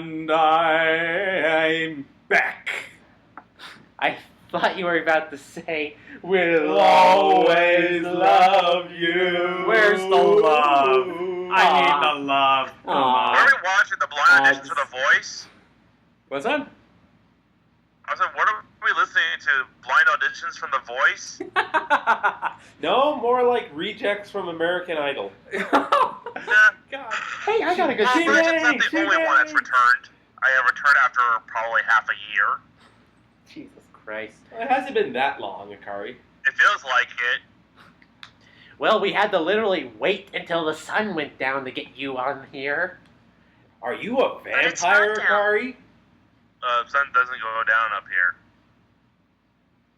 And I'm back. I thought you were about to say, we'll Always love you. Where's the love? I need the love. Come Were on. we watching the blind audition to The Voice? What's that? I said, what are we listening to? Blind auditions from The Voice? No, more like rejects from American Idol. Yeah. Hey, I got a good Well, thing. Bridget's not the only one that's returned. I have returned after probably half a year. Jesus Christ. It hasn't been that long, Akari. It feels like it. Well, we had to literally wait until the sun went down to get you on here. Are you a But it's vampire, not down. Akari? Sun doesn't go down up here.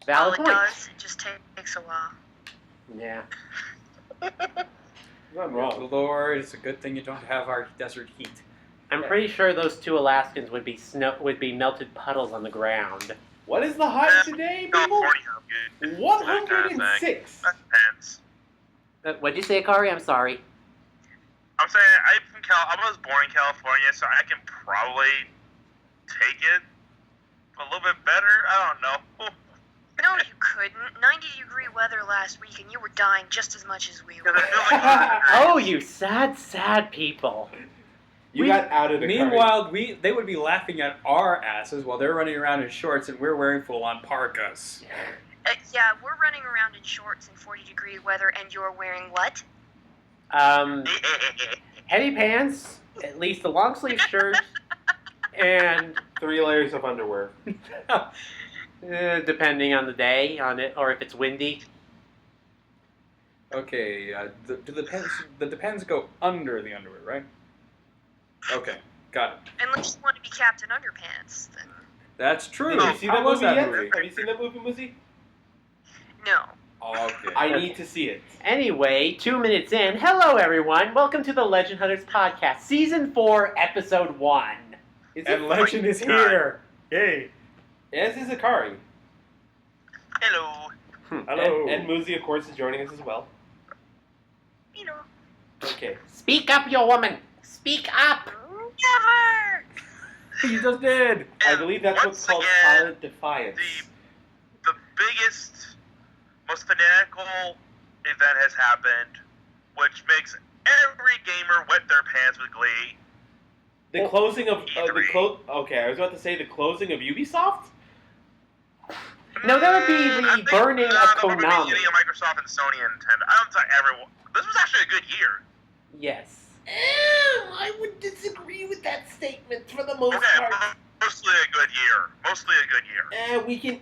Valid It point. does. It just takes a while. Yeah. Not wrong. Lord, it's a good thing you don't have our desert heat. I'm pretty sure those two Alaskans would be melted puddles on the ground. What is the hype today, people? California, good. 106. That depends. What'd you say, Akari? I'm sorry. I'm saying I was born in California, so I can probably take it a little bit better. I don't know. No, you couldn't. 90-degree weather last week, and you were dying just as much as we were. Because I feel like 100 degrees. Oh, you sad, sad people. You got outed, Akari. Meanwhile, they would be laughing at our asses while they're running around in shorts and we're wearing full-on parkas. Yeah, we're running around in shorts in 40-degree weather, and you're wearing what? Heavy pants, at least a long sleeve shirt, and 3 layers of underwear. depending on the day, on it, or if it's windy. Okay, the depends go under the underwear, right? Okay, got it. Unless you want to be Captain Underpants, then That's true. Have you seen How that was movie that yet? movie? Have you seen that movie, Muzi? no. Okay. I need to see it. Anyway, 2 minutes in. Hello, everyone. Welcome to the Legend Hunters podcast, season 4, episode 1. Is And it Legend is here. Yay. Yes, this is Akari. Hello. Hello. And Muzi, of course, is joining us as well. You know. Okay. Speak up, you woman. Speak up. Never! You just did. I And believe that's once what's called again, silent defiance. The biggest, most fanatical event has happened, which makes every gamer wet their pants with glee. The closing of E3. Okay, I was about to say the closing of Ubisoft. No, that would be I the think, burning of that would be Konami. beginning of Microsoft and Sony and Nintendo. I don't think everyone. This was actually a good year. Yes. I would disagree with that statement for the most Okay, mostly a good year. Mostly a good year. We can.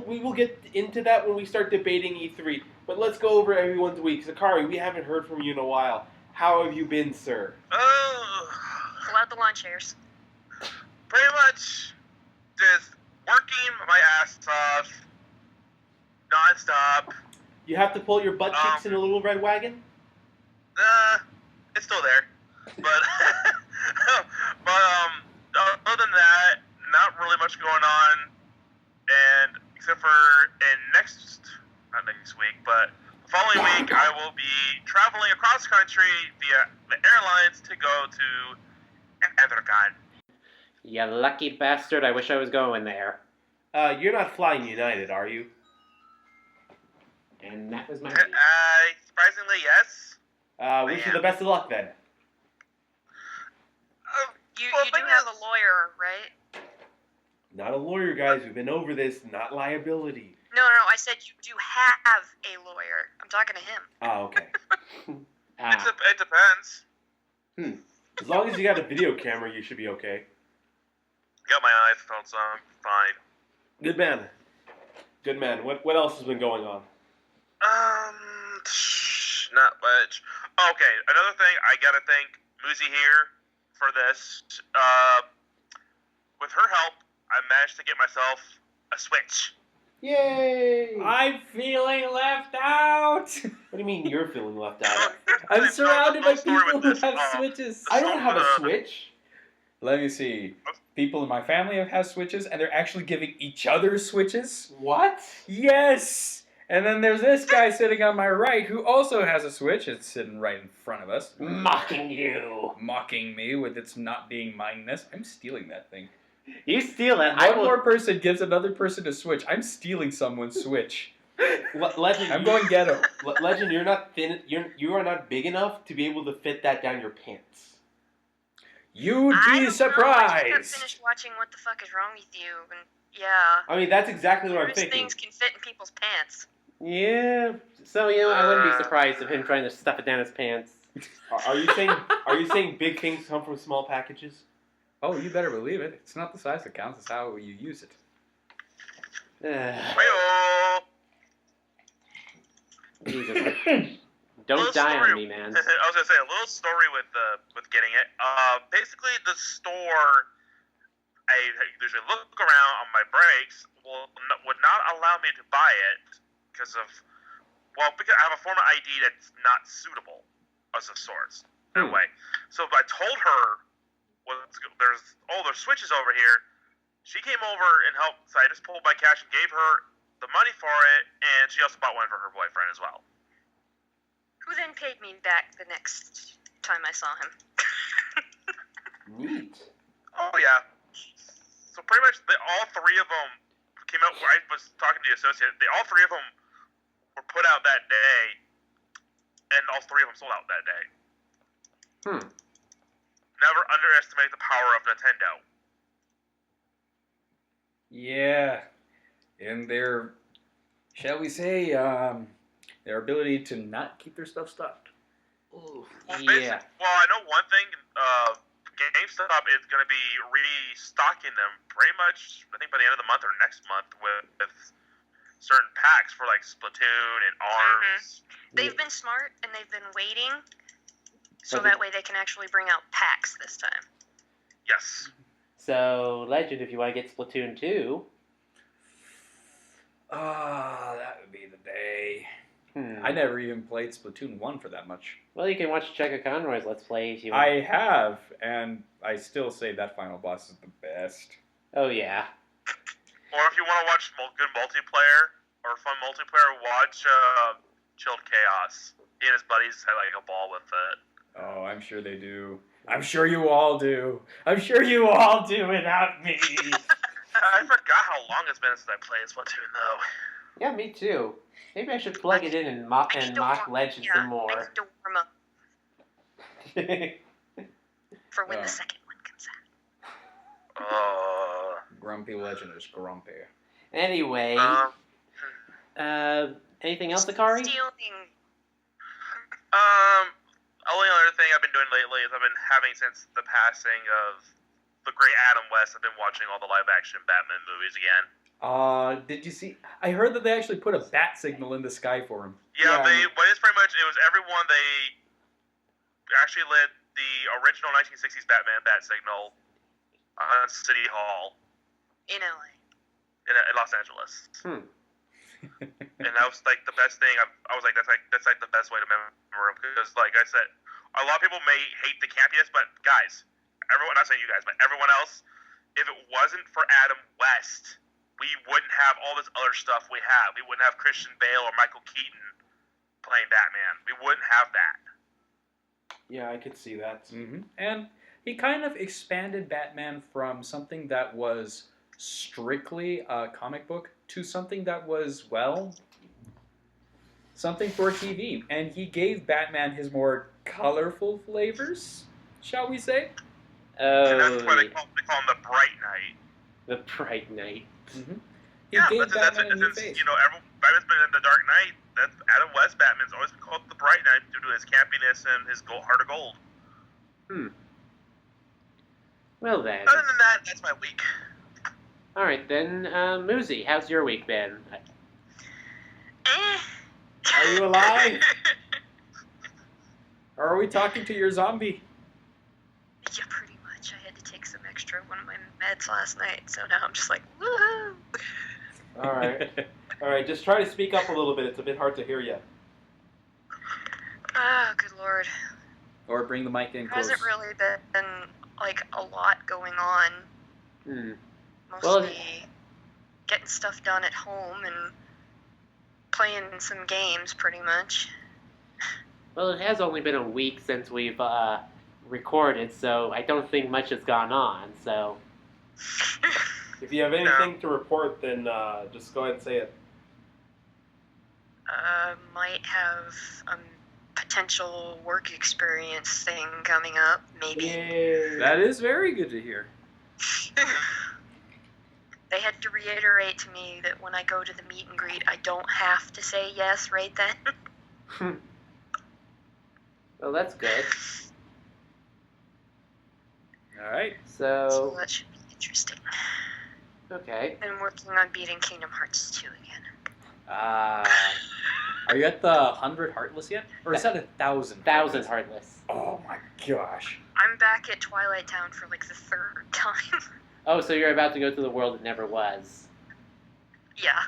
We will get into that when we start debating E3. But let's go over everyone's week. Zakari, we haven't heard from you in a while. How have you been, sir? Pull out the lawn chairs. Pretty much just working my ass off non-stop. You have to pull your butt cheeks in a little red wagon? It's still there. But, other than that, not really much going on. And except for not next week, but the following week, I will be traveling across country via the airlines to go to Evergrande. You lucky bastard. I wish I was going there. You're not flying United, are you? And that was my... Surprisingly, yes. Wish you the best of luck then. You Well, do thing have is- a lawyer, right? Not a lawyer, guys. We've been over this. Not liability. No, I said you do have a lawyer. I'm talking to him. Oh, okay. It depends. As long as you got a video camera, you should be okay. Got my iPhone, so I'm fine. Good man. Good man. What else has been going on? Not much. Okay, another thing, I gotta thank Muzi here for this. With her help, I managed to get myself a Switch. Yay! I'm feeling left out. What do you mean you're feeling left out? I'm surrounded by The story people with who this, have Switches. I don't have a Switch. Let me see. People in my family have Switches, and they're actually giving each other Switches. What? Yes! And then there's this guy sitting on my right who also has a Switch. It's sitting right in front of us. Mocking you. Mocking me with its not being mineness. I'm stealing that thing. You steal it. One more person gives another person a Switch. I'm stealing someone's Switch. Legend, I'm going ghetto. Legend, you're not thin. You are not big enough to be able to fit that down your pants. You'd I be don't know, I just got surprised. finished watching What the Fuck Is Wrong with You, and yeah. I mean, that's exactly what I'm Those thinking. things can fit in people's pants. Yeah. So I wouldn't be surprised of him trying to stuff it down his pants. Are you saying? Are you saying big things come from small packages? Oh, you better believe it. It's not the size that counts, it's how you use it. Hey-oh. Jesus. Don't die on me, man. I was gonna say a little story with getting it. Basically, the store, I usually look around on my breaks, would not allow me to buy it because I have a form of ID that's not suitable as of sorts. Anyway, so I told her, there's switches over here. She came over and helped, so I just pulled my cash and gave her the money for it, and she also bought one for her boyfriend as well. Who then paid me back the next time I saw him. Neat. Oh yeah. So pretty much all three of them came out. I was talking to the associate. All three of them were put out that day, and all three of them sold out that day. Never underestimate the power of Nintendo. Yeah. And their, shall we say, their ability to not keep their stuff stocked. Ooh, Well, yeah. Well, I know one thing. GameStop is going to be restocking them pretty much, I think, by the end of the month or next month with certain packs for like Splatoon and ARMS. They've been smart and they've been waiting, so Okay. that way they can actually bring out packs this time. Yes. So, Legend, if you want to get Splatoon 2. Ah, that would be the day. I never even played Splatoon 1 for that much. Well, you can watch Cheka Conroy's Let's Play if you I want. have, and I still say that final boss is the best. Oh, yeah. Or if you want to watch good multiplayer or fun multiplayer, watch Chilled Chaos. He and his buddies had like a ball with it. Oh, I'm sure they do. I'm sure you all do. I'm sure you all do without me. I forgot how long it's been since I played Splatoon though. Yeah, me too. Maybe I should plug it in and mock Legend some more. Next to warm up for when the second one comes out. Grumpy Legend is grumpy. Anyway, anything else, Akari? Stealing. Only other thing I've been doing lately is I've been having since the passing of the great Adam West. I've been watching all the live-action Batman movies again. Did you see? I heard that they actually put a bat signal in the sky for him. Yeah, it's pretty much, it was everyone, they actually lit the original 1960s Batman bat signal on City Hall In LA. in Los Angeles. And that was like the best thing. I was like, that's like the best way to remember him, because like I said, a lot of people may hate the campiness, but guys, everyone, not saying you guys, but everyone else, if it wasn't for Adam West, we wouldn't have all this other stuff we have. We wouldn't have Christian Bale or Michael Keaton playing Batman. We wouldn't have that. Yeah, I could see that. And he kind of expanded Batman from something that was strictly a comic book to something that was, well, something for TV. And he gave Batman his more colorful flavors, shall we say? And that's why Oh, they call him the Bright Knight. the Bright Knight. He Yeah, gave that's Batman a new since, face. Batman's been in the Dark Knight. That's Adam West Batman's always been called the Bright Knight due to his campiness and his heart of gold. Well then. Other than that, that's my week. Alright then, Muzi, how's your week been? Are you alive? Or are we talking to your zombie? Yeah, pretty much. I had to take some extra one of my meds last night, so now I'm just like, woohoo! All right, just try to speak up a little bit. It's a bit hard to hear you. Oh, good lord. Or bring the mic in There close. hasn't really been, like, a lot going on. Hmm. Mostly Well, getting stuff done at home and playing some games, pretty much. Well, it has only been a week since we've recorded, so I don't think much has gone on. So If you have anything to report, then just go ahead and say it. Might have a potential work experience thing coming up, maybe. Yay. That is very good to hear. They had to reiterate to me that when I go to the meet and greet, I don't have to say yes right then. well, that's good. All right. So So that should be interesting. okay. I'm working on beating Kingdom Hearts 2 again. Are you at the 100 Heartless yet? Or is that 1,000? 1,000 Heartless. Oh my gosh. I'm back at Twilight Town for like the third time. Oh, so you're about to go to the world that never was. Yeah.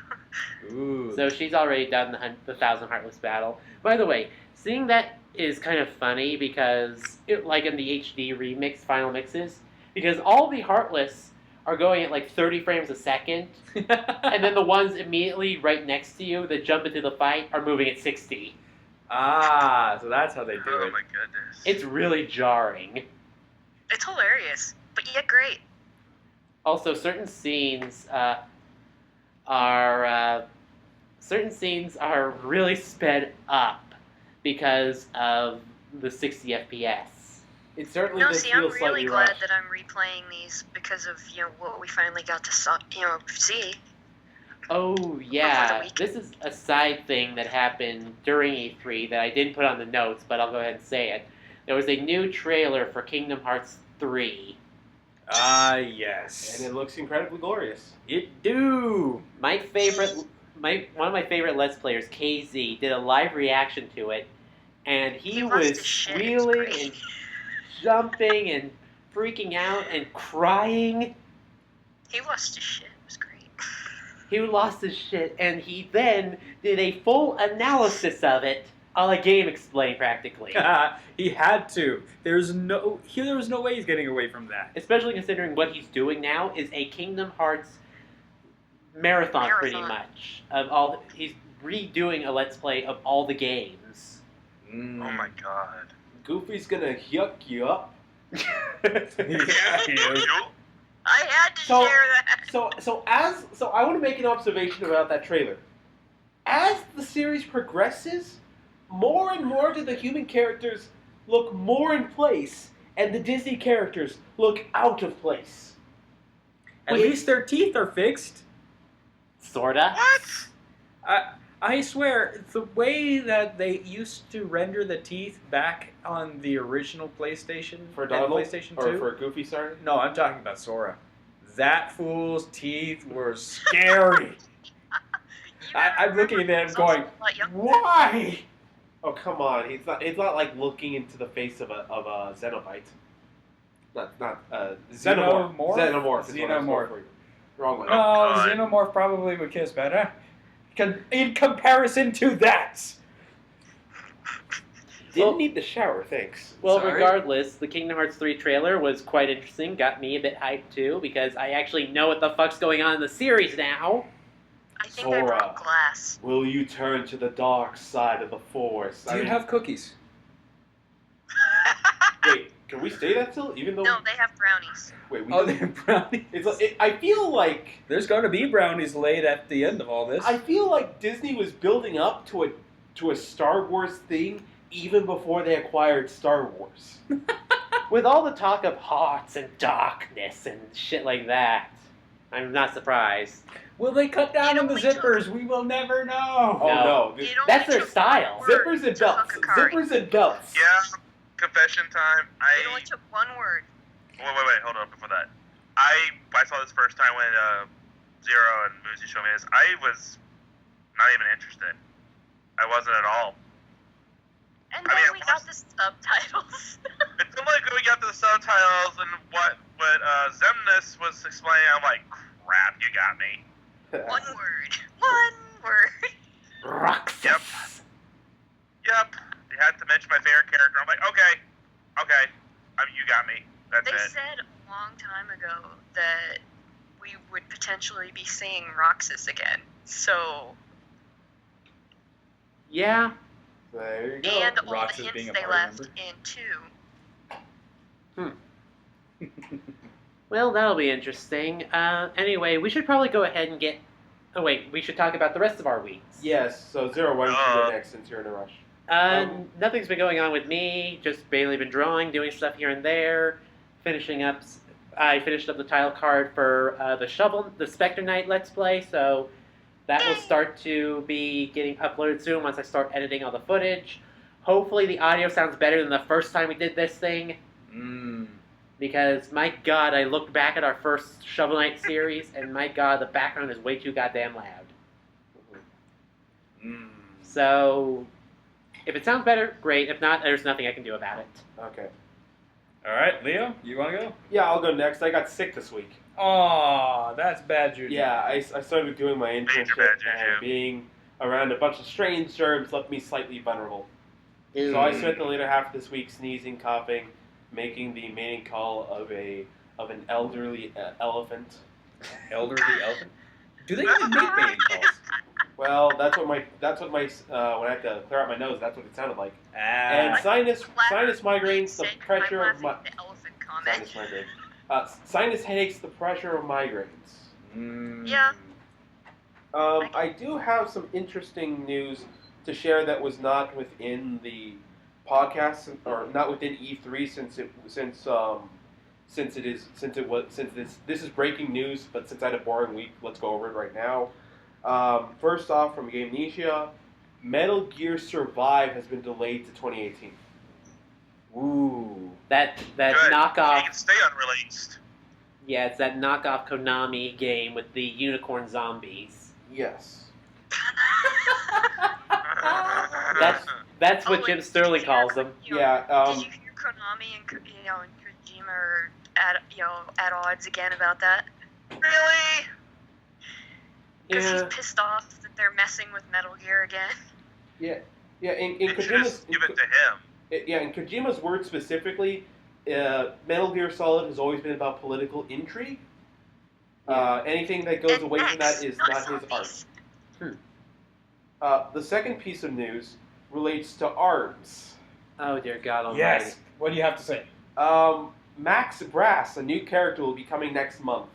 Ooh. So she's already done the 1,000 Heartless battle. By the way, seeing that is kind of funny because, like in the HD remix, final mixes, because all the Heartless are going at like 30 frames a second, and then the ones immediately right next to you that jump into the fight are moving at 60. so that's how they do Oh it. my goodness. It's really jarring. It's hilarious, but yet great. Also, certain scenes are really sped up because of the 60 FPS. It certainly No, does see, feel I'm really slightly glad rushed. that I'm replaying these because of, what we finally got to, see. Oh yeah, week. this is a side thing that happened during E3 that I didn't put on the notes, but I'll go ahead and say it. There was a new trailer for Kingdom Hearts 3. Yes. And it looks incredibly glorious. It do. One of my favorite Let's Players, KZ, did a live reaction to it, and he lost was his shit. It was squealing great. and jumping and freaking out and crying. He lost his shit. It was great. He lost his shit, and he then did a full analysis of it, a la Game Explain practically. He had to. There was no way he's getting away from that. Especially considering what he's doing now is a Kingdom Hearts marathon. Pretty much. He's redoing a Let's Play of all the games. Oh my god. Goofy's gonna yuck you up. I had to So- share that. So I want to make an observation about that trailer. As the series progresses, more and more do the human characters look more in place, and the Disney characters look out of place. At least their teeth are fixed. Sorta. What? I swear, the way that they used to render the teeth back on the original PlayStation For and Donald? PlayStation 2. Or for Goofy, sorry? No, I'm talking about Sora. That fool's teeth were scary. I'm looking at it and going, why? Oh, come on. It's not like looking into the face of a Xenobite. Not Xenomorph. Xenomorph? Xenomorph. Is what I was Xenomorph. going for. Wrong one. No, God. Xenomorph probably would kiss better. In comparison to that. Didn't need the shower, thanks. Well, Sorry? regardless, the Kingdom Hearts 3 trailer was quite interesting. Got me a bit hyped too, because I actually know what the fuck's going on in the series now. I think I Sora. broke glass. Will you turn to the dark side of the Force? Do you have cookies? Wait, can we say that still? Even though... No, they have brownies. Wait, we Oh, don't- they're brownies. I feel like... There's going to be brownies laid at the end of all this. I feel like Disney was building up to a Star Wars thing even before they acquired Star Wars. With all the talk of hearts and darkness and shit like that, I'm not surprised. Will they cut down It on the only took- zippers? We will never know. Oh no. It only That's their took style. one word Zippers and to belts. hook a Kari. Zippers and belts. Yeah, confession time. It only took one word. Wait, hold on before that. I saw this first time when Zero and Muzi showed me this. I was not even interested. I wasn't at all. And I then mean, we it got was- the subtitles. Until like we got to the subtitles and what Zemnis was explaining, I'm like, crap, you got me. One word. One word. Roxas. Yep. You had to mention my favorite character. I'm like, okay, you got me. That's They it. said a long time ago that we would potentially be seeing Roxas again. So Yeah. There you go. And all Rox the is being hints a they party left member. in 2. Well, that'll be interesting. Anyway, we should probably go ahead and get... Oh, wait. We should talk about the rest of our weeks. Yes, so Zero, why don't you go next since you're in a rush? Nothing's been going on with me. Just mainly been drawing, doing stuff here and there. Finishing up... I finished up the title card for the Spectre Knight Let's Play, so that will start to be getting uploaded soon once I start editing all the footage. Hopefully the audio sounds better than the first time we did this thing. Because, my god, I looked back at our first Shovel Knight series, and my god, the background is way too goddamn loud. So, if it sounds better, great. If not, there's nothing I can do about it. Okay. All right, Leo, you want to go? Yeah, I'll go next. I got sick this week. Aw, that's bad juju. Yeah, I started doing my internship, bad juju. and being around a bunch of strange germs left me slightly vulnerable. So I spent the later half of this week sneezing, coughing, making the mating call of an elderly elephant. Elderly elephant? Do they even make mating calls? Well, that's what my when I have to clear out my nose, that's what it sounded like. Ah. And sinus migraines, the pressure of my the elephant comment. sinus migraines. Sinus headaches, the pressure of migraines. Yeah. I do have some interesting news to share that was not within the podcast or not within E3 since this is breaking news, but since I had a boring week, let's go over it right now. First off, from Amnesia, Metal Gear Survive has been delayed to 2018. Ooh. That Good. knockoff... It can stay unreleased. Yeah, it's that knockoff Konami game with the unicorn zombies. Yes. That's what Oh, Jim wait, Sterling did you hear- calls them. you know, Yeah. Did you hear Konami and Kojima are at odds again about that? Really? Because he's Yeah. pissed off that they're messing with Metal Gear again. Yeah. In You should Kojima's just give it to him. in Kojima's words specifically, Metal Gear Solid has always been about political intrigue. Anything that goes And away from that X, is not not his zombies. art. The second piece of news relates to ARMS. Oh, dear God almighty. Yes. What do you have to say? Max Brass, a new character, will be coming next month.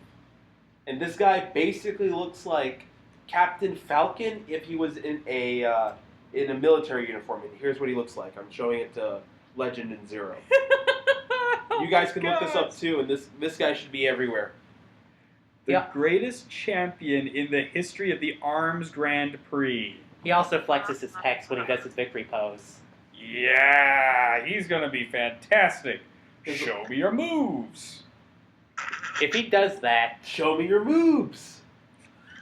And this guy basically looks like Captain Falcon if he was in a military uniform. And here's what he looks like. I'm showing it to Legend and Zero. You guys can look this up too, and this guy should be everywhere. The greatest champion in the history of the ARMS Grand Prix. He also flexes his pecs when he does his victory pose. Yeah, he's gonna be fantastic. Show me your moves. If he does that... Show me your moves.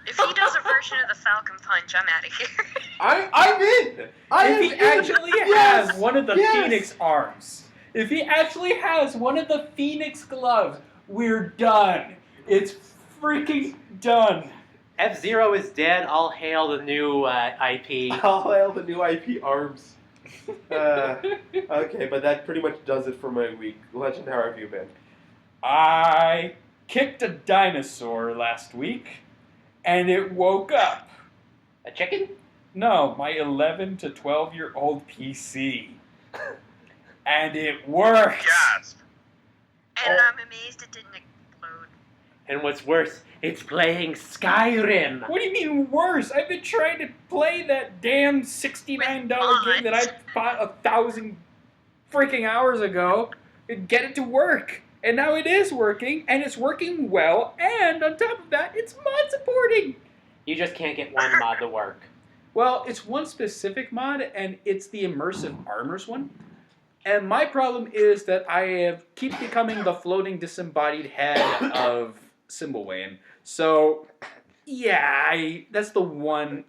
If he does a version of the Falcon Punch, I'm out of here. I'm in. If he actually has one of the Yes. Phoenix arms, if he actually has one of the Phoenix gloves, we're done. It's freaking done. F-Zero is dead. All hail the new IP. I'll hail the new IP ARMS. Okay, but that pretty much does it for my week. Legend, how have you been? I kicked a dinosaur last week, and it woke up. A chicken? No, my 11 to 12-year-old PC. And it worked. Gasp. And I'm amazed it didn't explode. And what's worse, it's playing Skyrim. What do you mean worse? I've been trying to play that damn $69 game that I bought 1,000 freaking hours ago and get it to work. And now it is working, and it's working well, and on top of that, it's mod supporting. You just can't get one mod to work. Well, it's one specific mod, and it's the Immersive Armors one. And my problem is that I keep becoming the floating disembodied head of Cymbalwayne. So, yeah, that's the one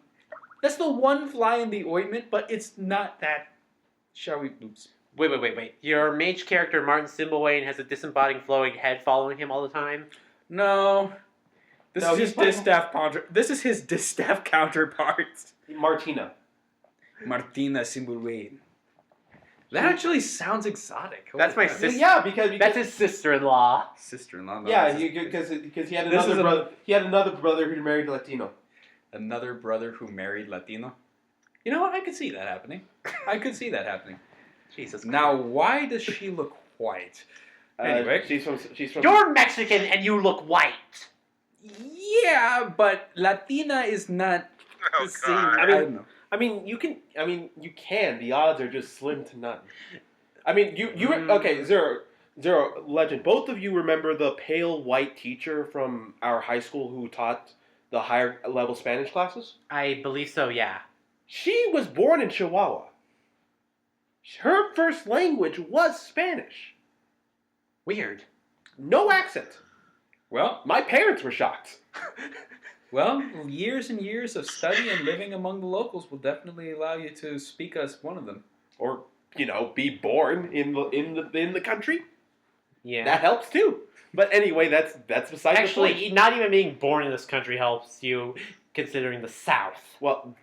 fly in the ointment, but it's not that. Shall we? Oops. Wait. Your mage character, Martin Cymbalwayne, has a disembodied flowing head following him all the time? No. This No, is he's his playing- distaff counterpart. Martina. Martina Cymbalwayne. That actually sounds exotic. Holy That's my crap. sister. Yeah, because That's his sister-in-law. Sister-in-law. no, yeah, this is- because he had This another is a- brother. He had another brother who married a Latino. Another brother who married Latino. You know what? I could see that happening. I could see that happening. Jesus. Now, why does she look white? Anyway. She's from. You're Mexican and you look white. Yeah, but Latina is not Oh, the same. God. I don't know. I mean, you can. The odds are just slim to none. I mean, okay, Zero Legend. Both of you remember the pale white teacher from our high school who taught the higher level Spanish classes? I believe so, yeah. She was born in Chihuahua. Her first language was Spanish. Weird. No accent. Well, My parents were shocked. well, years and years of study and living among the locals will definitely allow you to speak as one of them. Or be born in the country. Yeah. That helps too. But anyway, that's beside the Actually, point. not even being born in this country helps you, considering the South. Well,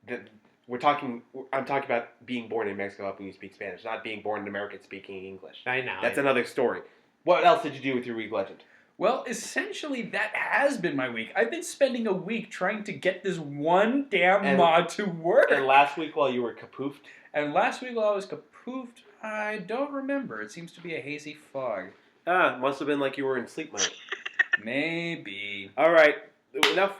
I'm talking about being born in Mexico helping you speak Spanish, not being born in America speaking English. I know. That's another story. What else did you do with your week, Legend? Well, essentially, that has been my week. I've been spending a week trying to get this one damn mod to work. And last week while you were kapoofed? And last week while I was kapoofed, I don't remember. It seems to be a hazy fog. Must have been like you were in sleep mode. Maybe. All right, enough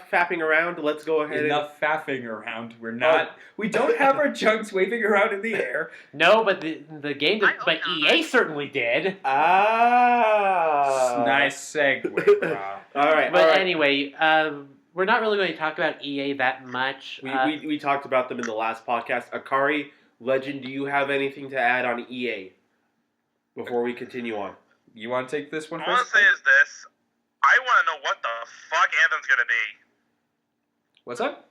fapping around. Let's go ahead. Enough faffing around. We're not. We don't have our junks waving around in the air. No, but the game, but EA certainly did. Nice segue, bro. All right. But anyway, we're not really going to talk about EA that much. We talked about them in the last podcast. Akari, Legend, do you have anything to add on EA before we continue on? You want to take this one All I want first? to say is this. I want to know what the fuck Anthem's going to be. What's up?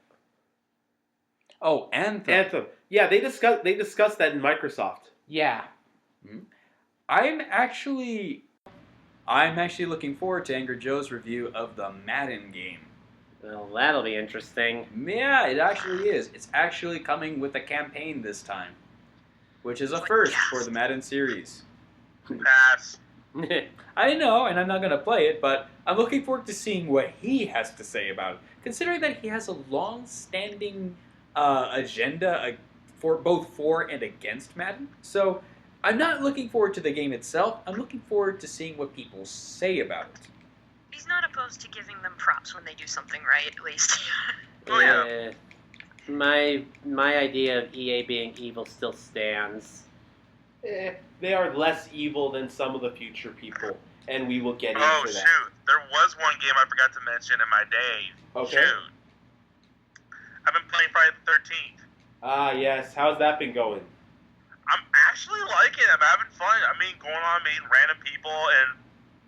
Oh, Anthem. Anthem. Yeah, they discussed that in Microsoft. Yeah. I'm actually looking forward to Angry Joe's review of the Madden game. Well, that'll be interesting. Yeah, it actually is. It's actually coming with a campaign this time, which is a first for the Madden series. Pass. I know, and I'm not going to play it, but I'm looking forward to seeing what he has to say about it, considering that he has a long-standing agenda for and against Madden. So I'm not looking forward to the game itself. I'm looking forward to seeing what people say about it. He's not opposed to giving them props when they do something right, at least. Oh, yeah. My idea of EA being evil still stands. They are less evil than some of the future people, and we will get into Oh, that. shoot. There was one game I forgot to mention in my day. Okay. Shoot. I've been playing Friday the 13th. Ah, yes. How's that been going? I'm actually liking it. I'm having fun. I mean, going on meeting random people, and,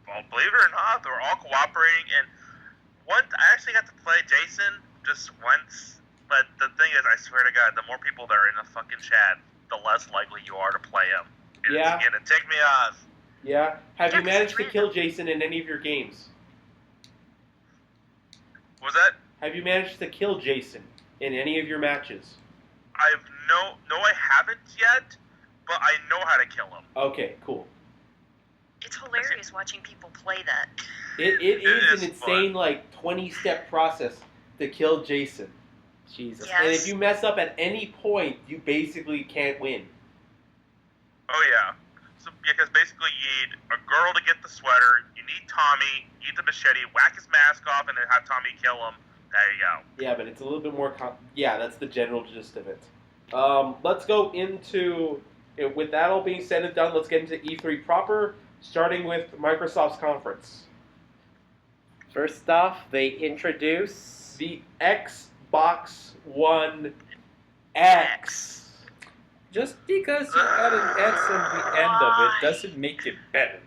well, believe it or not, they're all cooperating. And I actually got to play Jason just once. But the thing is, I swear to God, the more people that are in the fucking chat, the less likely you are to play him. Yeah. It's gonna tick me off. Yeah? Have Yeah, you 'cause managed it's to kill random. Jason in any of your games? Was that? Have you managed to kill Jason in any of your matches? I haven't yet, but I know how to kill him. Okay, cool. It's hilarious watching people play that. It It is is an insane, 20-step process to kill Jason. Jesus. Yeah. And Yes. if you mess up at any point, you basically can't win. Oh yeah. So because basically you need a girl to get the sweater, you need Tommy, you need the machete, whack his mask off, and then have Tommy kill him. There you go. Yeah, but it's a little bit more... yeah, that's the general gist of it. Let's go into... with that all being said and done, let's get into E3 proper, starting with Microsoft's conference. First off, they introduce The Xbox One X. Just because you got an X at the end of it doesn't make it better.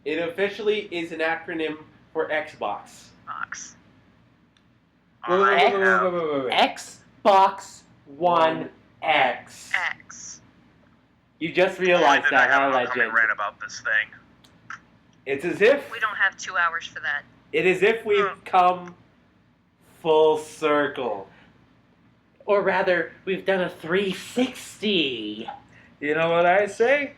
It officially is an acronym for Xbox. Box. Wait. Xbox One X. X. You just Why realized did that, I huh, have an upcoming Legend? rant about this thing? It's as if... We don't have 2 hours for that. It is if we've come full circle. Or rather, we've done a 360. You know what I say?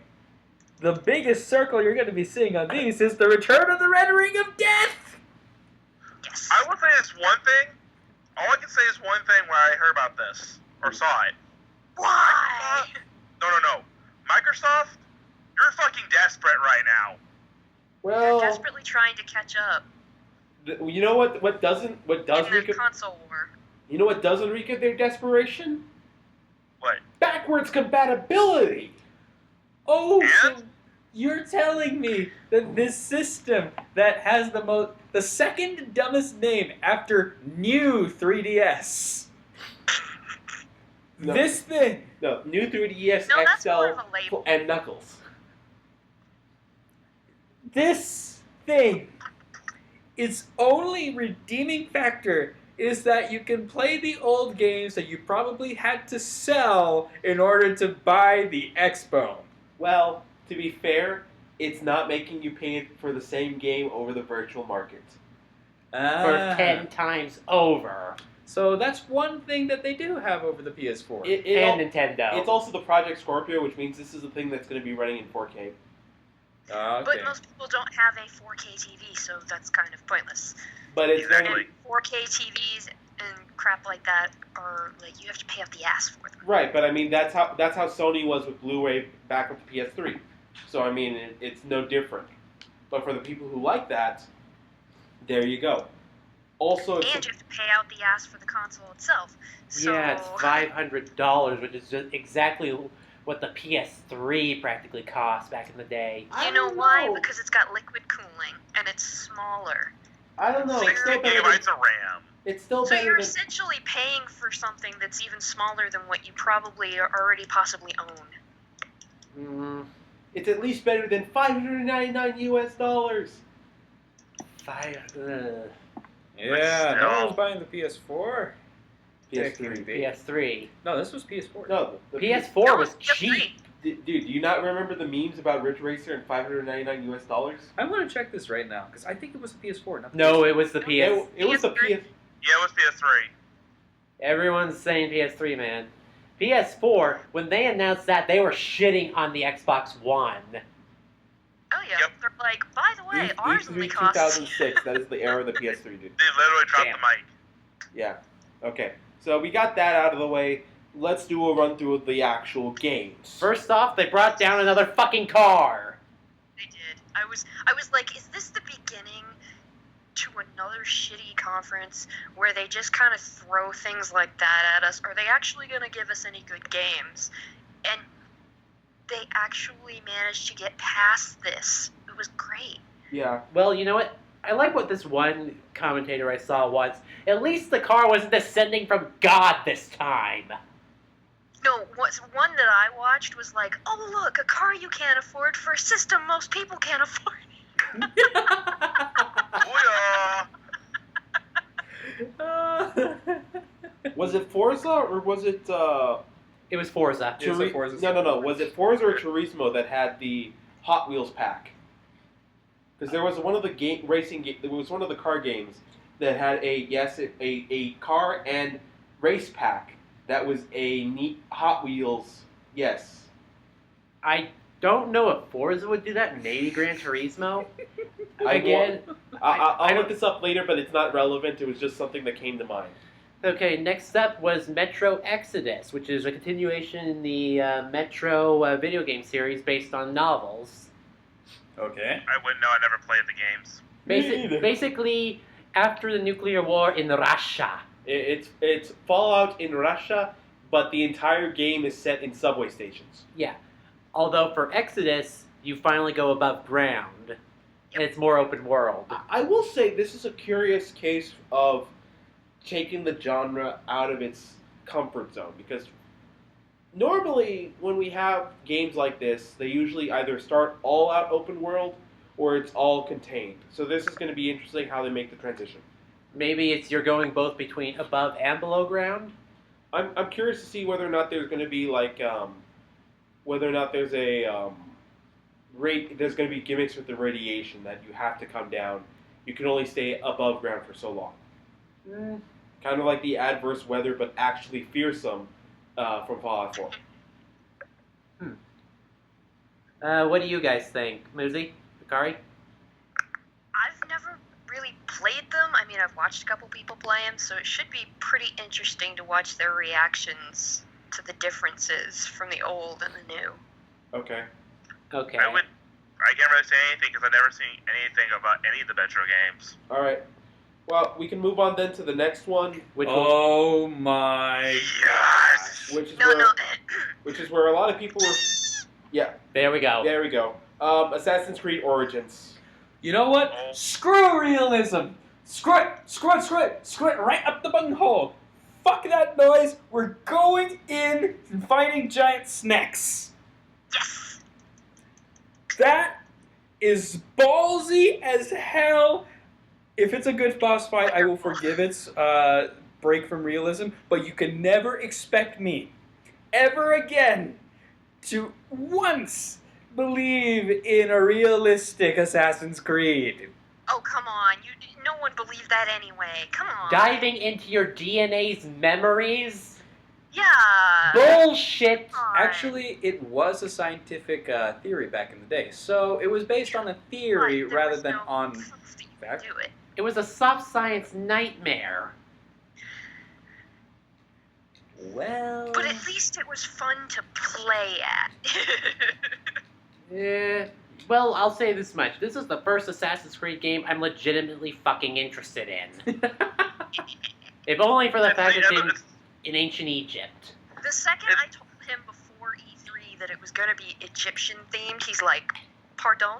The biggest circle you're going to be seeing on these is the return of the Red Ring of Death! Yes. I will say this one thing. All I can say is one thing when I heard about this, or saw it. Why? No. Microsoft, you're fucking desperate right now. They're Well, desperately trying to catch up you know what? What does in reek the of, console war. you know what doesn't reek of their desperation? What? Backwards compatibility. Oh, so And? you're telling me that this system that has the second dumbest name after new 3DS, No. this thing, No, new 3DS No, that's more of XL a label. and Knuckles. this thing, its only redeeming factor is that you can play the old games that you probably had to sell in order to buy the Xbone. Well, to be fair, it's not making you pay for the same game over the virtual market. For 10 times over. So that's one thing that they do have over the PS4. And Nintendo. It's also the Project Scorpio, which means this is the thing that's going to be running in 4K. Okay. But most people don't have a 4K TV, so that's kind of pointless. But it's Exactly. And 4K TVs and crap like that are like you have to pay up the ass for them. right. But I mean, that's how Sony was with Blu-ray back with the PS3. So I mean, it's no different. But for the people who like that, there you go. Also, And you have to pay out the ass for the console itself. So, Yeah, it's $500, which is just exactly what the PS3 practically cost back in the day. I You know don't why? know. Because it's got liquid cooling and it's smaller. I don't know. It's 60 still better than, gigabytes of RAM. it's still So better you're than, essentially paying for something that's even smaller than what you probably already possibly own. Mm, it's at least better than $599 US. Yeah, no Still. one was buying the PS4. PS3. PS3. No, this was PS4. No, the PS4 was No, cheap. Dude, do you not remember the memes about Ridge Racer and $599 US? I want to check this right now because I think it was the PS4. Not the No, PS4. it was the PS. It was the PS. Yeah, it was PS3. Everyone's saying PS3, man. PS4, when they announced that, they were shitting on the Xbox One. Oh yeah, Yep. they're like, by the way, ours only E3 costs. 2006. That is the era of the PS3, dude. They literally dropped Damn. the mic. Yeah. Okay. So we got that out of the way. Let's do a run through of the actual games. First off, they brought down another fucking car. They did. I was like, is this the beginning to another shitty conference where they just kind of throw things like that at us? Are they actually going to give us any good games? And they actually managed to get past this. It was great. Yeah. Well, you know what? I like what this one commentator I saw once. At least the car wasn't descending from God this time. No, one that I watched was like, oh look, a car you can't afford for a system most people can't afford. Booyah! Was it Forza or was it It was Forza. Yeah. Turi- Forza. No. Was it Forza or Turismo that had the Hot Wheels pack? Because there was one of the there was one of the car games that had a car and race pack that was a neat Hot Wheels. Yes. I don't know if Forza would do that. Maybe Gran Turismo. I Again, I'll I look this up later, but it's not relevant. It was just something that came to mind. Okay, next up was Metro Exodus, which is a continuation in the Metro video game series based on novels. Okay. I wouldn't know. I never played the games. Me neither. Basically, after the nuclear war in Russia. It's Fallout in Russia, but the entire game is set in subway stations. Yeah. Although for Exodus, you finally go above ground, and it's more open world. I will say this is a curious case of taking the genre out of its comfort zone, because normally when we have games like this, they usually either start all out open world or it's all contained. So this is going to be interesting how they make the transition. Maybe it's you're going both between above and below ground. I'm curious to see whether or not there's going to be like whether or not there's a there's going to be gimmicks with the radiation that you have to come down. You can only stay above ground for so long. Kind of like the adverse weather, but actually fearsome from Fallout 4. What do you guys think? Muzi? Hikari? I've never really really played them. I mean, I've watched a couple people play them, so it should be pretty interesting to watch their reactions to the differences from the old and the new. Okay. Okay. I can't really say anything because I've never seen anything about any of the Metro games. All right. Well, we can move on then to the next one, Which Oh my Yes! which is No, where no. which is where a lot of people were. Yeah. There we go. There we go. Assassin's Creed Origins. You know what? Oh. Screw realism. Screw it right up the bunghole. Fuck that noise. We're going in and fighting giant snakes. Yes! That is ballsy as hell. If it's a good boss fight, I will forgive its break from realism, but you can never expect me, ever again, to once believe in a realistic Assassin's Creed. Oh, come on. No one believed that anyway. Come on. Diving into your DNA's memories? Yeah. Bullshit! Come on. Actually, it was a scientific theory back in the day, so it was based on a theory But there rather was than no on proof that you could fact. do it. It was a soft science nightmare. Well, But at least it was fun to play at. Well, I'll say this much. This is the first Assassin's Creed game I'm legitimately fucking interested in. If only for the fact that it's in ancient Egypt. The second I told him before E3 that it was going to be Egyptian themed, he's like, pardon?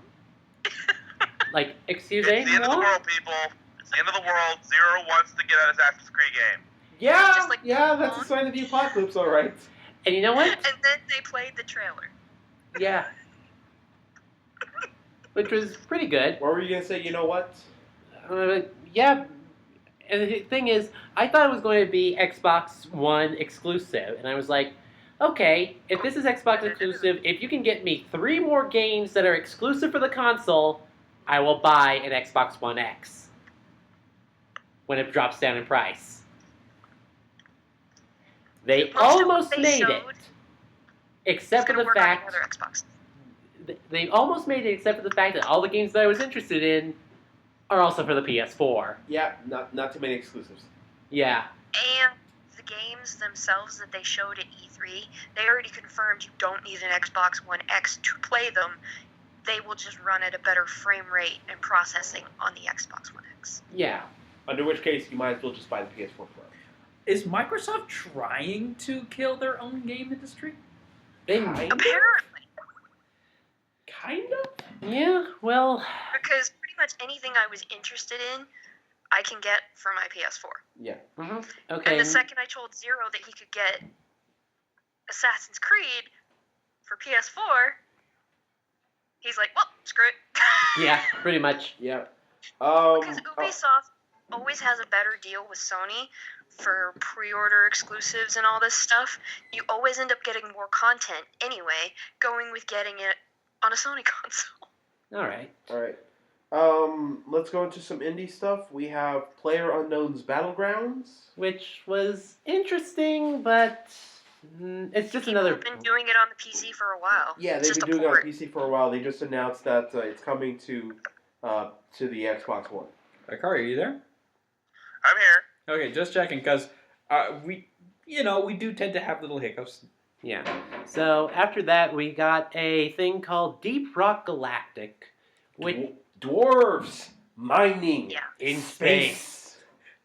Like, excuse It's the end of the me? world, people. It's the end of the world. Zero wants to get an Assassin's Creed game. Yeah, Just like- yeah, that's a sign of the apocalypse, all right. And you know what? And then they played the trailer. Yeah. Which was pretty good. What were you gonna say? You know what? Yeah. And the thing is, I thought it was going to be Xbox One exclusive. And I was like, okay, if this is Xbox exclusive, if you can get me 3 more games that are exclusive for the console, I will buy an Xbox One X when it drops down in price. They Most of what almost they made showed it. Except for It's gonna the work on fact the other Xbox. they almost made it, except for the fact that all the games that I was interested in are also for the PS4. Yeah, not too many exclusives. Yeah. And the games themselves that they showed at E3, they already confirmed you don't need an Xbox One X to play them. They will just run at a better frame rate and processing on the Xbox One X. Yeah. Under which case, you might as well just buy the PS4 Pro. is Microsoft trying to kill their own game industry? They Apparently, Kind of? Yeah, well, because pretty much anything I was interested in, I can get for my PS4. Yeah. okay. And the second I told Zero that he could get Assassin's Creed for PS4, he's like, well, screw it. Yeah, pretty much. Yeah. Because Ubisoft always has a better deal with Sony for pre-order exclusives and all this stuff. You always end up getting more content anyway, going with getting it on a Sony console. All right. All right. Let's go into some indie stuff. We have PlayerUnknown's Battlegrounds. Which was interesting, but it's just People another. have been doing it on the PC for a while. Yeah, It's they've just been a doing it on port. PC for a while. They just announced that it's coming to the Xbox One. Akari, are you there? I'm here. Okay, just checking, because we do tend to have little hiccups. Yeah. So after that, we got a thing called Deep Rock Galactic, which Dwarves mining Yeah. in space.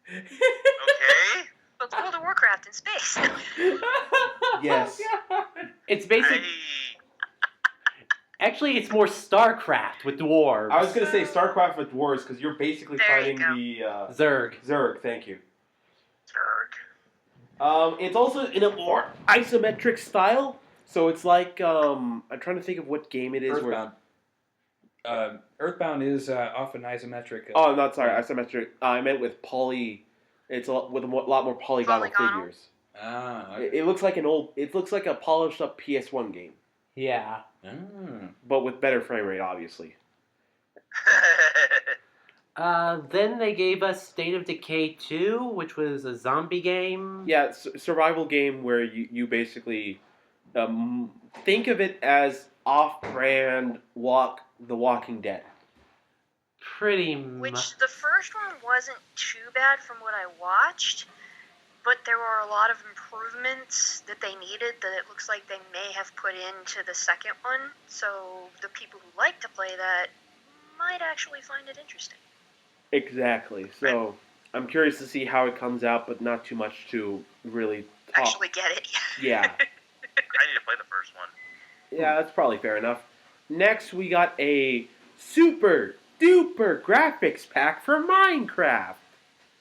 Okay. But World of Warcraft in space. Yes. it's basically actually it's more StarCraft with dwarves. I was gonna say StarCraft with dwarves because you're basically There you fighting go. the Zerg. Zerg. Thank you. Zerg. It's also in a more isometric style. So it's like I'm trying to think of what game it is. Earthbound. Earthbound is often isometric. Oh, I'm not sorry, isometric. I meant with poly. It's with a lot more polygonal Polygonal. figures. Ah. It looks like it looks like a polished up PS1 game, Yeah. but with better frame rate, obviously. Then they gave us State of Decay 2, which was a zombie game. Yeah, survival game where you basically think of it as off-brand The Walking Dead. Pretty Which much. the first one wasn't too bad from what I watched, but there were a lot of improvements that they needed that it looks like they may have put into the second one. So the people who like to play that might actually find it interesting. Exactly. So I'm curious to see how it comes out, but not too much to really talk. Actually get it. Yeah. I need to play the first one. Yeah, that's probably fair enough. Next, we got a super duper graphics pack for Minecraft.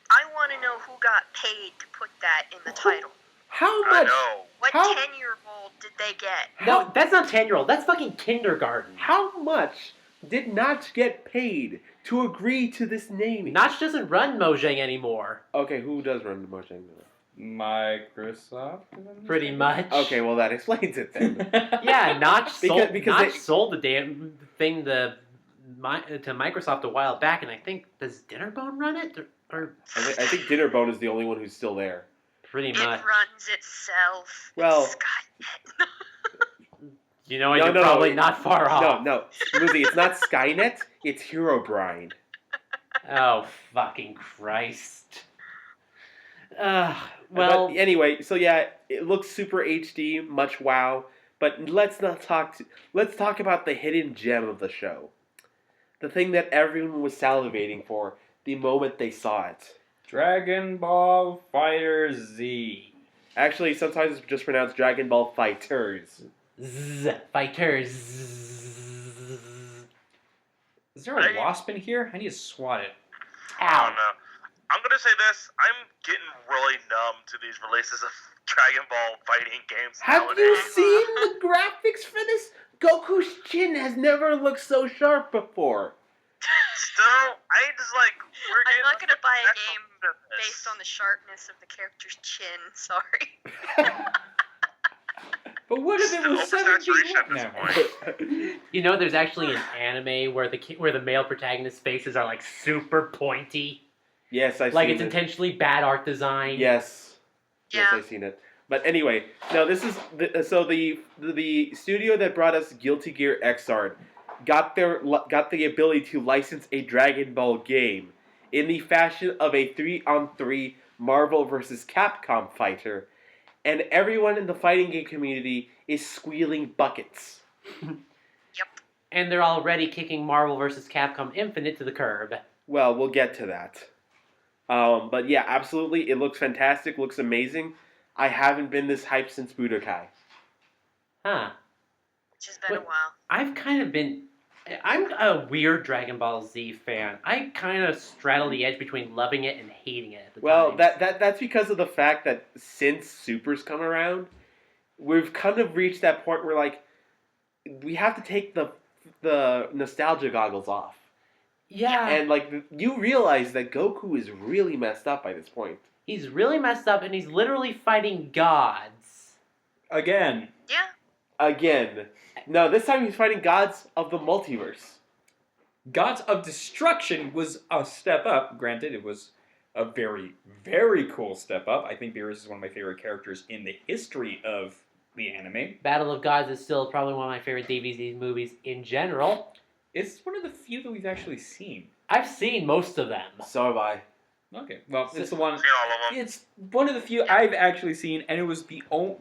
I want to know who got paid to put that in the title. How I much? know. What How- 10-year-old did they get? No, that's not 10-year-old. That's fucking kindergarten. How much did Notch get paid to agree to this naming? Notch doesn't run Mojang anymore. Okay, who does run the Mojang? Microsoft? Pretty much. Okay, well that explains it then. Yeah, Notch Because- Notch they- sold the damn thing to Microsoft a while back, and I think, does Dinnerbone run it? Or I think Dinnerbone is the only one who's still there. pretty It much. runs itself. Well- It's Skynet. You know what? No, You're no, probably no. not far off. No, Smoothie, it's not Skynet, it's Herobrine. Oh, fucking Christ. Well, But anyway, so yeah, it looks super HD, much wow. But let's talk about the hidden gem of the show, the thing that everyone was salivating for the moment they saw it. Dragon Ball Fighter Z. Actually, sometimes it's just pronounced Dragon Ball Fighters. fighters. Is there a wasp in here? I need to swat it. I don't know. I'm gonna say this. I'm getting really numb to these releases of Dragon Ball fighting games Have nowadays. you seen the graphics for this? Goku's chin has never looked so sharp before. Still, I just like. We're I'm getting not gonna buy a actual game business. based on the sharpness of the character's chin. Sorry. But what if it was Oversaturation 17 at now? this point. You know, there's actually an anime where the male protagonist's faces are like super pointy, Yes, I've like seen it's it. intentionally bad art design. Yes. Yes, Yeah. I've seen it. But anyway, no, this is the studio that brought us Guilty Gear Xrd got the ability to license a Dragon Ball game in the fashion of a 3-on-3 Marvel vs. Capcom fighter, and everyone in the fighting game community is squealing buckets. And they're already kicking Marvel vs. Capcom Infinite to the curb. Well, we'll get to that. But yeah, absolutely, it looks fantastic, looks amazing. I haven't been this hyped since Budokai. Huh. Which has been a What? while. I've kind of been... I'm a weird Dragon Ball Z fan. I kind of straddle the edge between loving it and hating it at the Well, time. that's because of the fact that since Super's come around, we've kind of reached that point where like we have to take the nostalgia goggles off, Yeah. and like you realize that Goku is really messed up by this point. He's really messed up, and he's literally fighting gods. Again. Yeah. Again, no, this time he's fighting gods of the multiverse. Gods of Destruction was a step up. Granted, it was a very, very cool step up. I think Beerus is one of my favorite characters in the history of the anime. Battle of Gods is still probably one of my favorite DVZ movies in general. It's one of the few that we've actually seen. I've seen most of them. So have I. Okay, well, it's the one. Seen all of them. It's one of the few I've actually seen, and it was the only.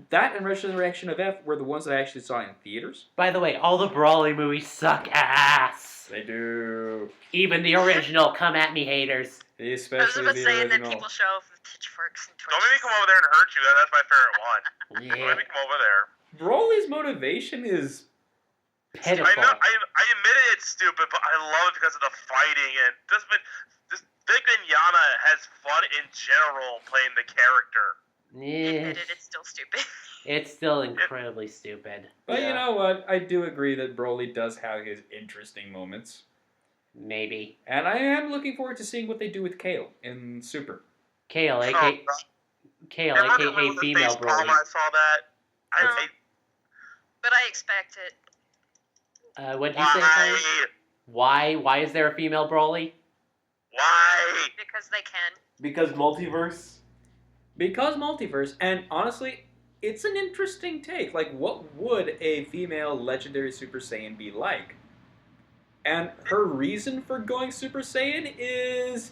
That and Resurrection of F were the ones that I actually saw in theaters. By the way, all the Brawly movies suck ass. They do. Even the original. Come at me, haters. I was Especially about the saying that original. people show off with pitchforks and Don't make me come over there and hurt you. That's my favorite one. Don't Yeah. make me come over there. Broly's motivation is Pitiful. I know. I admitted it's stupid, but I love it because of the fighting and this Vic and Yana has fun in general playing the character. Yeah. It's still stupid. It's still incredibly stupid. But Yeah. you know what? I do agree that Broly does have his interesting moments. Maybe. And I am looking forward to seeing what they do with Kale in Super. Kale, Oh, aka Kale, Remember when aka with the female face palm Broly. I saw that. I But I expect it. What'd you say? Tyler? why? Why is there a female Broly? Why? Because they can. Because multiverse. Because multiverse, and honestly, it's an interesting take. Like, what would a female legendary Super Saiyan be like? And her reason for going Super Saiyan is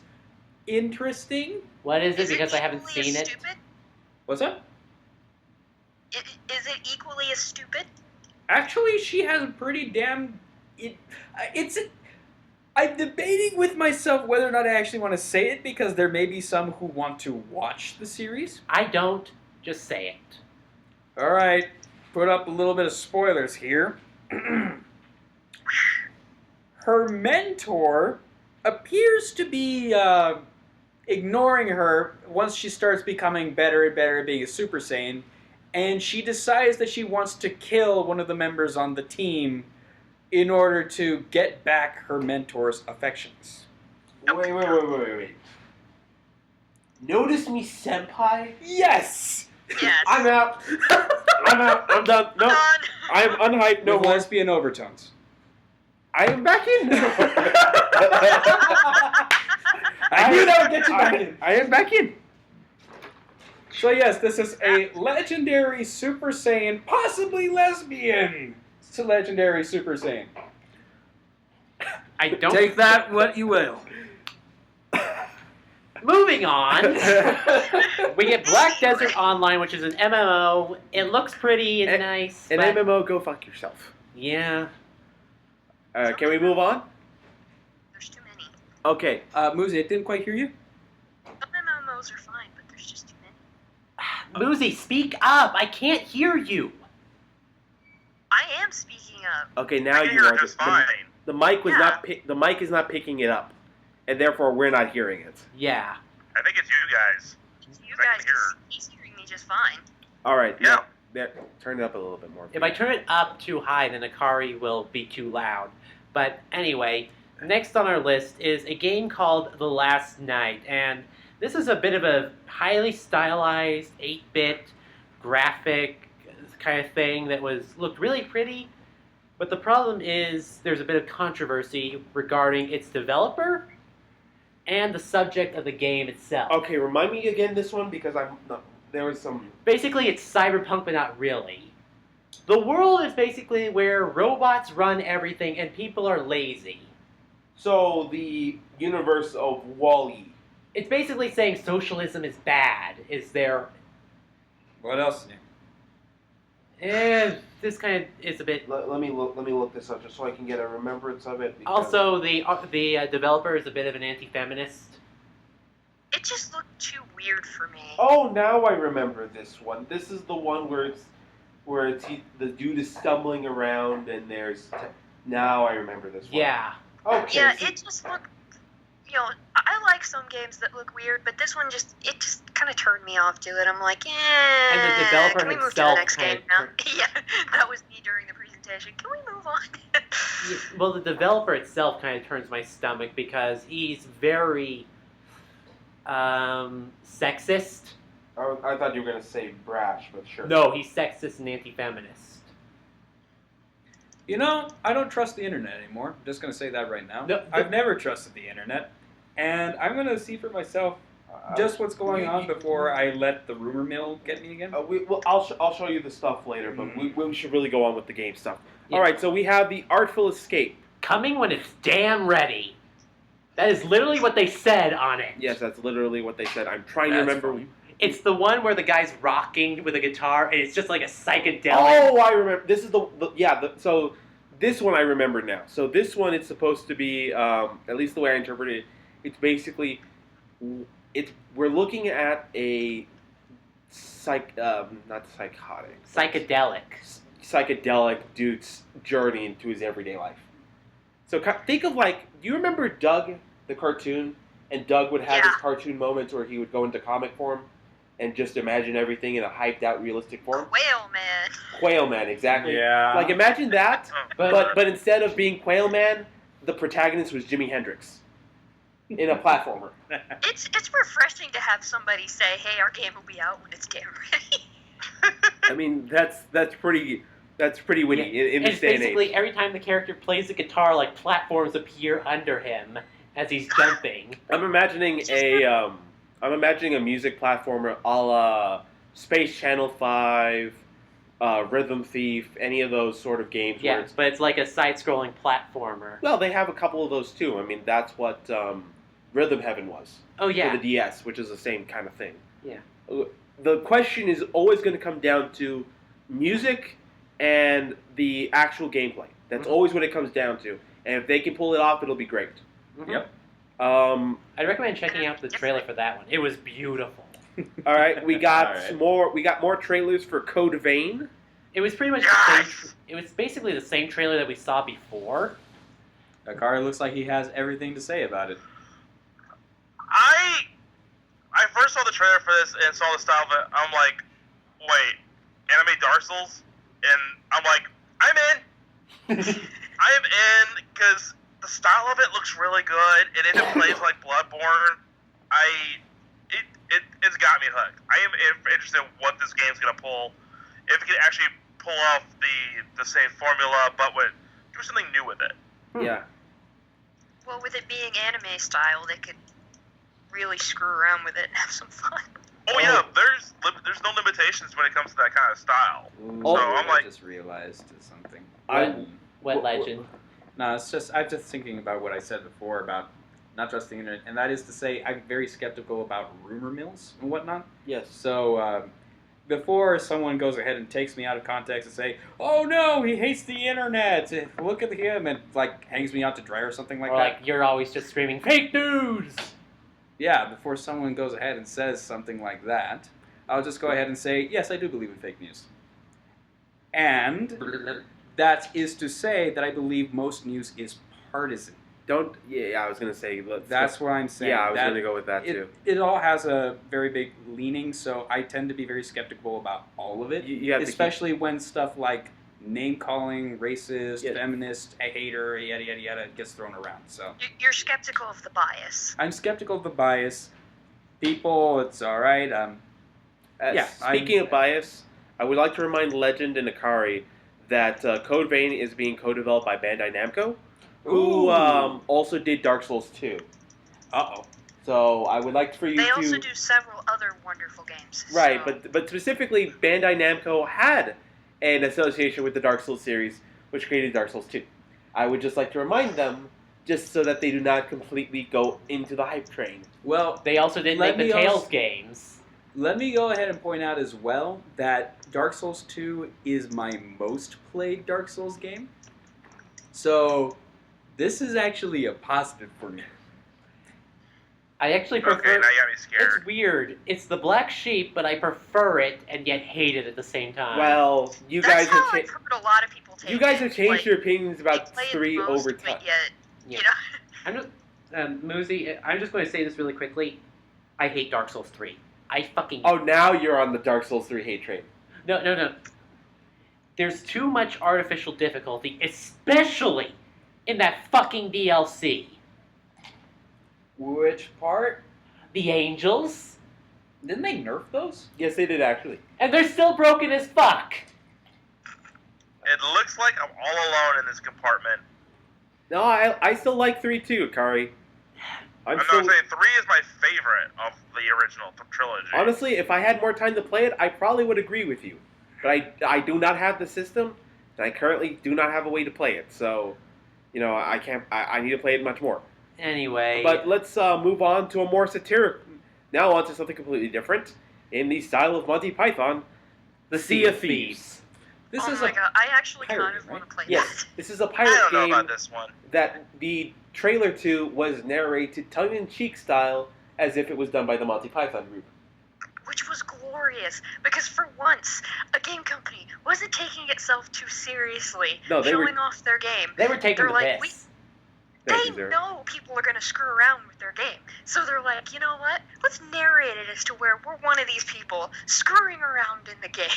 interesting. What is it? Is Because I haven't equally as seen it. stupid? What's that? Is it equally as stupid? Actually, she has a pretty damn. I'm debating with myself whether or not I actually want to say it because there may be some who want to watch the series. I don't. Just say it. All right, put up a little bit of spoilers here. Her mentor appears to be ignoring her once she starts becoming better and better at being a Super Saiyan, and she decides that she wants to kill one of the members on the team in order to get back her mentor's affections. Wait. Notice me, senpai? Yes! Yes. I'm out. I'm done. No, Done. I am unhyped. No With more. lesbian overtones. I am back in. I knew that would get you back in. I am back in. So yes, this is a legendary Super Saiyan, possibly lesbian. It's a legendary Super Saiyan. I don't. Take that what you will. Moving on. We get Black Desert Online, which is an MMO. It looks pretty and nice. An but MMO, go fuck yourself. Yeah. Can we move on? There's too many. Okay. Muzi, I didn't quite hear you. Some MMOs are fine, but there's just too many. Muzi, speak up. I can't hear you. I am speaking up. Okay, now I you hear are. it just fine. The mic was Yeah. not. The mic is not picking it up, and therefore we're not hearing it. Yeah. I think it's you guys. You I can guys, hear. he's hearing me just fine. All right. Yeah. Now, there. Turn it up a little bit more. If I turn it up too high, then Akari will be too loud. But anyway, next on our list is a game called The Last Night. And this is a bit of a highly stylized 8-bit graphic kind of thing that looked really pretty. But the problem is there's a bit of controversy regarding its developer and the subject of the game itself. Okay, remind me again this one because there was some. Basically, it's cyberpunk, but not really. The world is basically where robots run everything and people are lazy. So the universe of Wall-E. It's basically saying socialism is bad. Is there? What else? This kind of is a bit. Let me look this up just so I can get a remembrance of it. because- Also, the developer is a bit of an anti-feminist. It just looked too weird for me. Oh, now I remember this one. This is the one where the dude is stumbling around and there's. Now I remember this one. Yeah. Okay. Yeah, so- it just looked. I like some games that look weird, but this one just kind of turned me off to it. I'm like, And the developer can we move to the himself next game kinda now? Yeah, that was me during the presentation. Can we move on? Well, the developer itself kind of turns my stomach because he's very sexist. I thought you were gonna say brash, but sure. No, he's sexist and anti-feminist. You know, I don't trust the internet anymore. I'm just going to say that right now. No, I've never trusted the internet. And I'm going to see for myself just what's going on before I let the rumor mill get me again. I'll show you the stuff later, but we should really go on with the game stuff. Yeah. All right, so we have the Artful Escape. Coming when it's damn ready. That is literally what they said on it. Yes, that's literally what they said. I'm trying to That's remember. funny. It's the one where the guy's rocking with a guitar, and it's just like a psychedelic. Oh, I remember. This is so this one I remember now. So this one, it's supposed to be, at least the way I interpret it, it's basically, we're looking at a not psychotic, psychedelic dude's journey into his everyday life. So think of do you remember Doug, the cartoon? And Doug would have his cartoon moments where he would go into comic form and just imagine everything in a hyped out realistic form. Whale man. Quail Man, exactly. Yeah. Like imagine that, But but instead of being Quail Man, the protagonist was Jimi Hendrix in a platformer. It's refreshing to have somebody say, "Hey, our game will be out when it's damn ready." I mean, that's pretty witty in and this day and basically age. every time the character plays the guitar, like platforms appear under him as he's jumping. I'm imagining a music platformer a la Space Channel 5, Rhythm Thief, any of those sort of games. Where Yeah, but it's like a side-scrolling platformer. well, they have a couple of those too. I mean, that's what Rhythm Heaven was Oh yeah. for the DS, which is the same kind of thing. Yeah. The question is always going to come down to music and the actual gameplay. That's Mhm. always what it comes down to. And if they can pull it off, it'll be great. Mhm. Yep. I'd recommend checking out the trailer for that one. It was beautiful. All right, we got All right. more. We got more trailers for Code Vein. It was pretty much the Yes! same. It was basically the same trailer that we saw before. Akari looks like he has everything to say about it. I first saw the trailer for this and saw the style of it. I'm like, wait, anime Dark Souls? And I'm like, I'm in. I am in because the style of it looks really good, and if it plays like Bloodborne, it's got me hooked. I am interested in what this game's gonna pull. If it can actually pull off the same formula, but do something new with it. Yeah. Well, with it being anime style, they could really screw around with it and have some fun. Oh yeah, there's no limitations when it comes to that kind of style. Ooh, Oh, I'm like- I just realized something. What legend? No, it's just I'm just thinking about what I said before about not trusting the internet, and that is to say I'm very skeptical about rumor mills and whatnot. Yes. So before someone goes ahead and takes me out of context and say, "Oh no, he hates the internet. Look at him," and like hangs me out to dry or something like Or that. like you're always just screaming fake news. Yeah, before someone goes ahead and says something like that, I'll just go ahead and say, yes, I do believe in fake news. And that is to say that I believe most news is partisan. Don't. Yeah, I was gonna say. That's what I'm saying. Yeah, I was That- gonna go with that too. It all has a very big leaning, so I tend to be very skeptical about all of it, You have to keep- especially when stuff like name-calling, racist, Yeah. feminist, a hater, yada, yada, yada, gets thrown around. So You're skeptical of the bias. I'm skeptical of the bias. People, it's all right. Yeah, Speaking of bias, I would like to remind Legend and Akari that Code Vein is being co-developed by Bandai Namco, who Ooh. also did Dark Souls 2. Uh-oh. So I would like for you They to also do several other wonderful games. right, so- but specifically Bandai Namco had an association with the Dark Souls series, which created Dark Souls 2. I would just like to remind them, just so that they do not completely go into the hype train. Well, They also did Let make the me Tales also- games. let me go ahead and point out as well that Dark Souls 2 is my most played Dark Souls game. So, this is actually a positive for me. I actually prefer. Okay, now you got me It's scared. weird. It's the black sheep, but I prefer it and yet hate it at the same time. Well, you That's guys how have I've heard a lot of people take you guys it. have changed Like, your opinions they about play it 3 most, over time. But yet, Yeah. you know, I'm just, Muzi, I'm just going to say this really quickly. I hate Dark Souls 3. I fucking Oh, now you're on the Dark Souls 3 hate train. no. There's too much artificial difficulty, especially in that fucking DLC. Which part? The angels, Didn't they nerf those? Yes, they did actually. and they're still broken as fuck. It looks like I'm all alone in this compartment. No, I still like 3 too, Akari. I'm still, not saying 3 is my favorite of the original trilogy. honestly, if I had more time to play it, I probably would agree with you. But I do not have the system, and I currently do not have a way to play it. So, you know, I can't. I need to play it much more. Anyway, But let's move on to a more satiric. Now on to something completely different in the style of Monty Python, the Sea of Thieves. This oh is my a god, I actually kind pirate, of want to right? play Yes, that. this is a I pirate don't know game about this one. that the trailer to was narrated tongue-in-cheek style, as if it was done by the Monty Python group. Which was glorious, because for once, a game company wasn't taking itself too seriously, No, they were- showing off their game. they were taking They're the like, piss. Thank They you, sir. know people are going to screw around with their game. So they're like, you know what? Let's narrate it as to where we're one of these people screwing around in the game.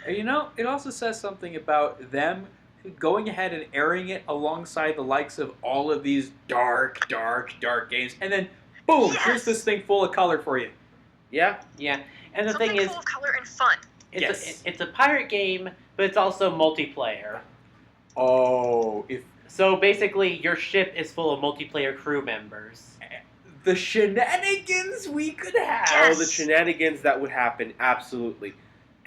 You know, it also says something about them going ahead and airing it alongside the likes of all of these dark games, and then boom, Yes! here's this thing full of color for you. Yeah, Yeah, and the Something thing is, full of color and fun. Yes. it's a pirate game, but it's also multiplayer. Oh, if So basically, your ship is full of multiplayer crew members. the shenanigans we could have. Yes. oh, the shenanigans that would happen, absolutely.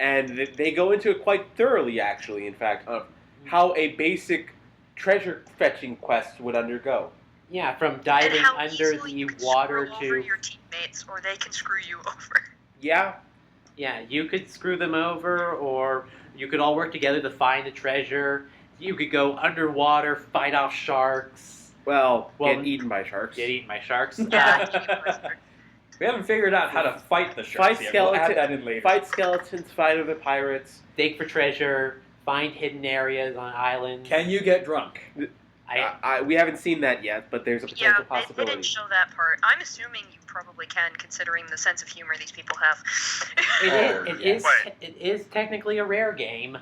And they go into it quite thoroughly, actually, in fact, of how a basic treasure fetching quest would undergo. Yeah, from And diving how under easily you the can water screw over to... your teammates, or they can screw you over. Yeah, Yeah, you could screw them over, or you could all work together to find the treasure. You could go underwater, fight off sharks. well, Well, get eaten by sharks. Get eaten by sharks. Yeah, We haven't figured out how to fight the sharks Fight yet. We'll add that in later. Fight skeletons, fight other pirates. Dig for treasure, find hidden areas on islands. Can you get drunk? We haven't seen that yet, but there's a potential they possibility. didn't show that part. I'm assuming you probably can, considering the sense of humor these people have. It is technically a rare game.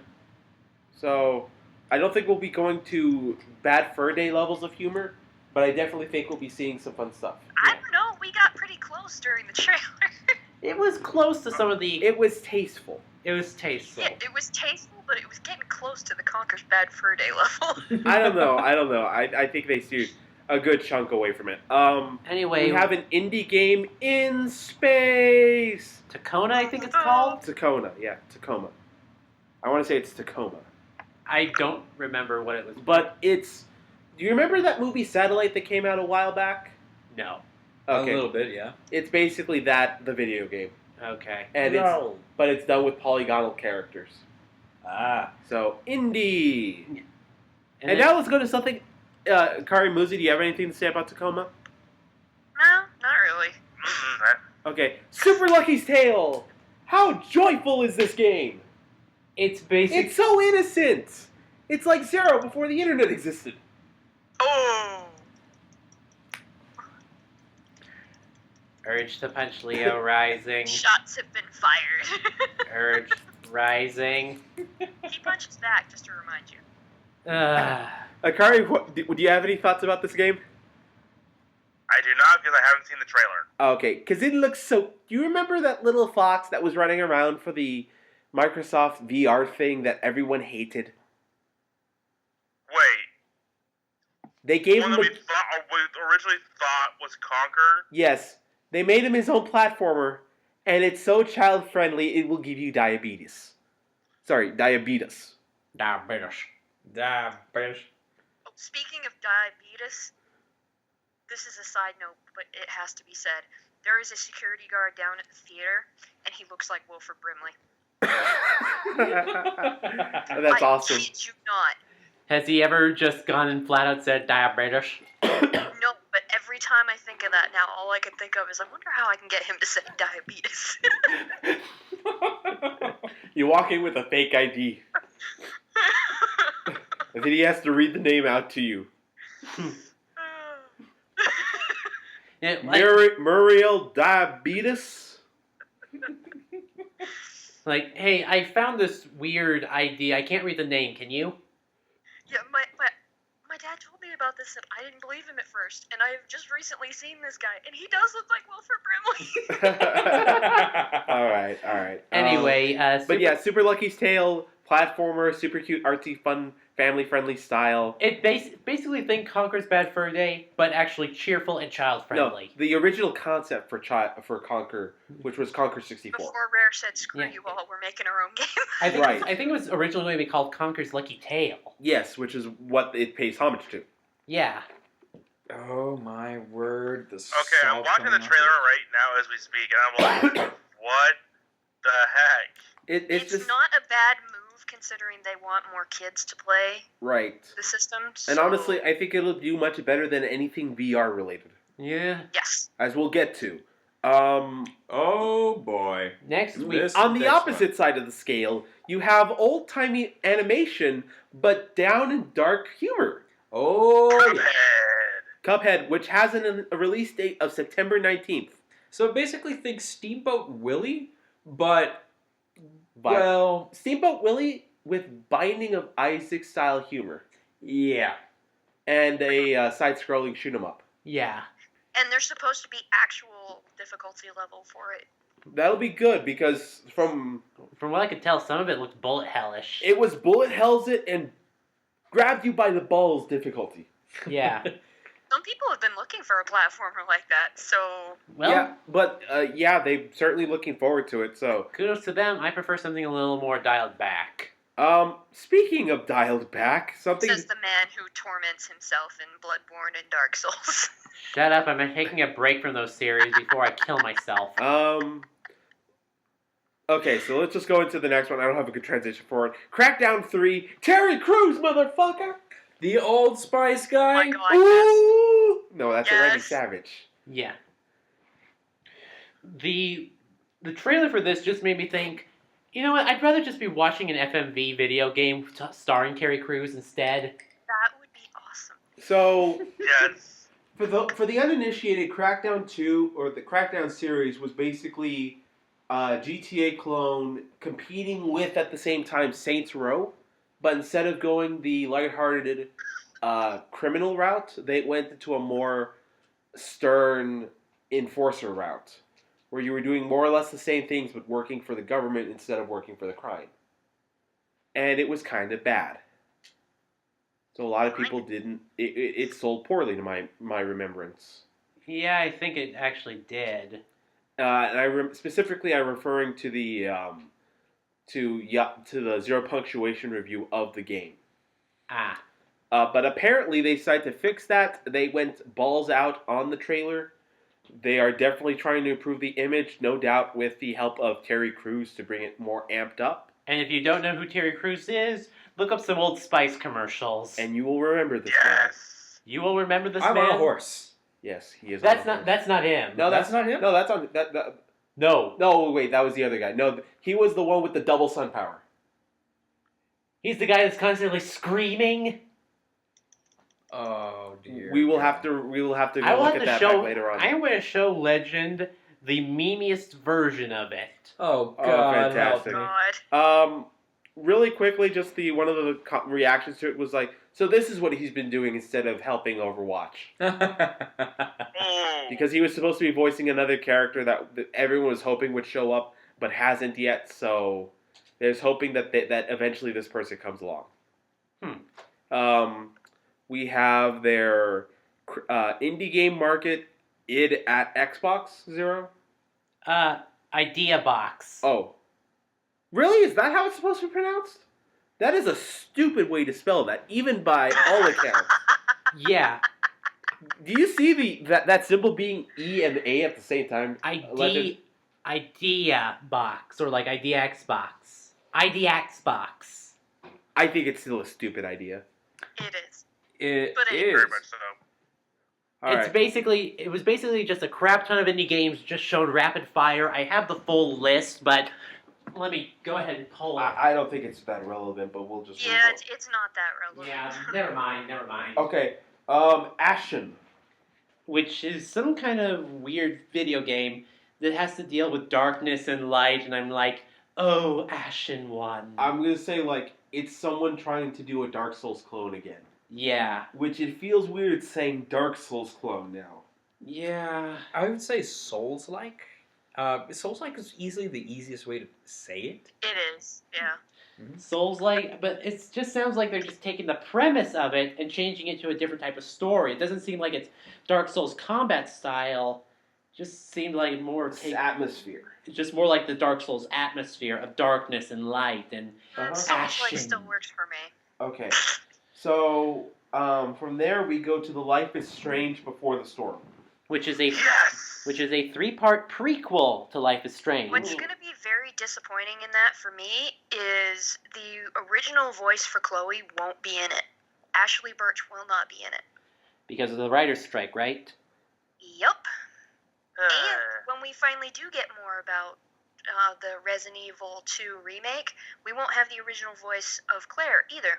So, I don't think we'll be going to bad fur day levels of humor, but I definitely think we'll be seeing some fun stuff. I don't know. We got pretty close during the trailer. It was close to some of the... It was tasteful. It was tasteful. Yeah, it was tasteful, but it was getting close to the Conker's Bad Fur Day level. I don't know. I think they steered a good chunk away from it. Anyway, we have an indie game in space. Tacona, I think it's called. Tacoma. I want to say it's Tacoma. I don't remember what it was. But it's... Do you remember that movie Satellite that came out a while back? No. Okay. A little bit, yeah. It's basically that, the video game. Okay. And but it's done with polygonal characters. Ah. So, indie. And then- now let's go to something... Kari Muzi, do you have anything to say about Tacoma? No, not really. Okay. Super Lucky's Tale! How joyful is this game? It's basically... It's so innocent! It's like Zero before the internet existed. Oh! Urge to punch Leo rising. Shots have been fired. Urge rising. He punches back, just to remind you. Akari, do you have any thoughts about this game? I do not, because I haven't seen the trailer. Okay, because it looks so... Do you remember that little fox that was running around for the Microsoft VR thing that everyone hated? Wait. They gave One him... that we originally thought was Conker? Yes. They made him his own platformer, and it's so child-friendly, it will give you diabetes. Sorry, diabetes. Diabetes. Oh, speaking of diabetes, this is a side note, but it has to be said. There is a security guard down at the theater, and he looks like Wilford Brimley. That's awesome. I kid you not. Has he ever just gone and flat out said diabetes? No, but every time I think of that now, all I can think of is, I wonder how I can get him to say diabetes. You walk in with a fake ID. And then he has to read the name out to you. Yeah, like, Muriel Diabetes? like, hey, I found this weird ID. I can't read the name. Can you? Yeah, my dad told me about this, and I didn't believe him at first. And I have just recently seen this guy, and he does look like Wilford Brimley. Alright. Anyway, But yeah, Super Lucky's Tale, platformer, super cute, artsy, fun, family-friendly style. It basically think Conker's Bad Fur Day, but actually cheerful and child-friendly. No, the original concept for Conker, which was Conker 64. Before Rare said, screw Yeah. you all, we're making our own game. I think it was originally going to be called Conker's Lucky Tale. Yes, which is what it pays homage to. Yeah. Oh my word! The Okay, I'm watching the trailer right now as we speak, and I'm like, what the heck? It's just not a bad move, considering they want more kids to play right. the system. And So, honestly, I think it'll do much better than anything VR related, Yeah. yes. as we'll get to. Oh boy! Next week. This- On the Next opposite side of the scale, you have old-timey animation, but down and dark humor. Oh yeah. Cuphead, which has a release date of September 19th. So basically, think Steamboat Willie, but But well, Steamboat Willie with Binding of Isaac style humor yeah. and a side-scrolling shoot 'em up. Yeah. And there's supposed to be actual difficulty level for it. That'll be good because from From what I could tell, some of it looked bullet hellish. it was bullet hells it and grabbed you by the balls difficulty. Yeah. Some people have been looking for a platformer like that, so Well, yeah, but they're certainly looking forward to it. So, kudos to them. I prefer something a little more dialed back. speaking of dialed back, something. says the man who torments himself in Bloodborne and Dark Souls. Shut up! I'm taking a break from those series before I kill myself. Okay, so let's just go into the next one. I don't have a good transition for it. Crackdown 3, Terry Crews, motherfucker! The Old Spice Oh guy. my god, yes. Ooh! No, that's Yes. Randy Savage. Yeah. The trailer for this just made me think, you know what? I'd rather just be watching an FMV video game starring Terry Crews instead. That would be awesome. So, Yes. for the uninitiated, Crackdown 2, or the Crackdown series, was basically a GTA clone competing with, at the same time, Saints Row. But instead of going the lighthearted criminal route, they went into a more stern enforcer route, where you were doing more or less the same things but working for the government instead of working for the crime. And it was kind of bad. So a lot of people didn't. It sold poorly to my remembrance. Yeah, I think it actually did. And specifically, I'm referring to the to the zero punctuation review of the game. Ah. But apparently, they decided to fix that. They went balls out on the trailer. They are definitely trying to improve the image, no doubt, with the help of Terry Crews to bring it more amped up. And if you don't know who Terry Crews is, look up some Old Spice commercials. And you will remember this man. Yes. You will remember this I'm man. on a horse. Yes, he is. That's on not. That's not him. No, That's not him? No, that's on. No. No, wait, that was the other guy. No, he was the one with the double sun power. He's the guy that's constantly screaming. Oh dear. We will have to go I will look have at to that show. back later on. I'm going to show Legend the memeiest version of it. Oh Oh, God, help fantastic. me. God. Really quickly, just one of the reactions to it was like, so this is what he's been doing instead of helping Overwatch. Oh. Because he was supposed to be voicing another character that everyone was hoping would show up, but hasn't yet, so there's hoping that that eventually this person comes along. We have their indie game market id at Xbox Zero. Idea box. Oh. Really? Is that how it's supposed to be pronounced? That is a stupid way to spell that, even by all accounts. Yeah. Do you see that symbol being E and A at the same time? Idea box, or like Idea Xbox. Idea Xbox. I think it's still a stupid idea. It is. It But it- is. Very much so. All right. It was basically just a crap ton of indie games just shown rapid fire. I have the full list, but let me go ahead and pull it. I don't think it's that relevant, but we'll just. Yeah, move on. it's not that relevant. Yeah, never mind. Okay. Ashen. Which is some kind of weird video game that has to deal with darkness and light, and I'm like, oh, Ashen one. I'm gonna say it's someone trying to do a Dark Souls clone again, Yeah. which it feels weird saying Dark Souls clone now. Yeah. I would say Souls-like. Souls-like is easily the easiest way to say it. It is, yeah. Souls-like, but it just sounds like they're just taking the premise of it and changing it to a different type of story. It doesn't seem like it's Dark Souls combat style. Just seemed like It's atmosphere. just more like the Dark Souls atmosphere of darkness and light and Souls Ashen. like still works for me. Okay. So from there we go to the Life is Strange Before the Storm. which is a Yes. 3-part prequel to Life is Strange. What's going to be very disappointing in that for me is the original voice for Chloe won't be in it. Ashley Birch will not be in it. Because of the writer's strike, right? Yup. And when we finally do get more about the Resident Evil 2 remake, we won't have the original voice of Claire either.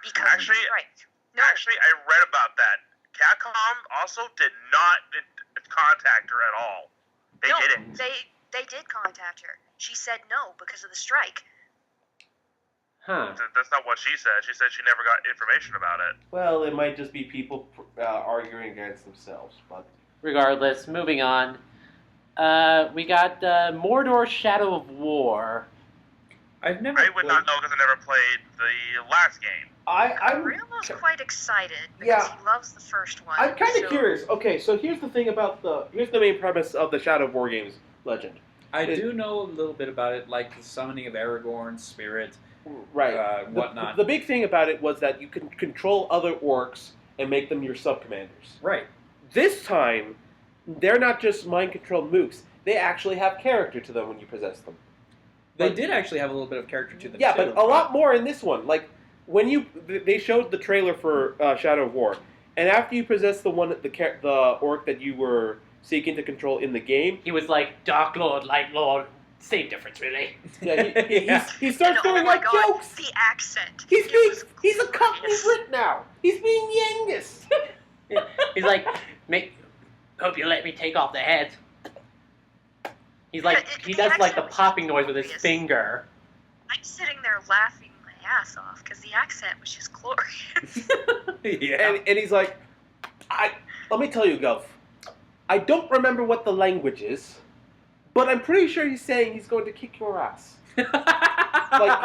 Because Actually- of the strike. No, Actually, I read about that. Capcom also did not contact her at all. They no, didn't. they did contact her. She said no because of the strike. Huh. That's not what she said. She said she never got information about it. Well, it might just be people arguing against themselves, but Regardless, moving on. We got Mordor Shadow of War. I've never. I would played- not know because I never played the last game. I'm Realmo's quite excited because Yeah. he loves the first one. I'm kind of so- curious. Okay, so here's the thing about here's the main premise of the Shadow of War games legend. I It- do know a little bit about it, like the summoning of Aragorn's spirit, Right. whatnot. The big thing about it was that you can control other orcs and make them your sub-commanders. Right. This time, they're not just mind-controlled mooks. They actually have character to them when you possess them. They But- did actually have a little bit of character to them. Yeah, too, but a lot more in this one. Like, when they showed the trailer for Shadow of War, and after you possess the orc that you were seeking to control in the game, He was like, Dark Lord, Light Lord, same difference, really. yeah, Yeah. he starts And, throwing oh my out God, jokes. the accent. He's It being was he's a Cockney glorious. Brit now. He's being Yengus. He's like, hope you let me take off the head. He's like, Yeah, he the does like the accent was popping noise with his glorious. finger. I'm sitting there laughing my ass off because the accent was just glorious. Yeah. And he's like, let me tell you, Gulf. I don't remember what the language is, but I'm pretty sure he's saying he's going to kick your ass. Like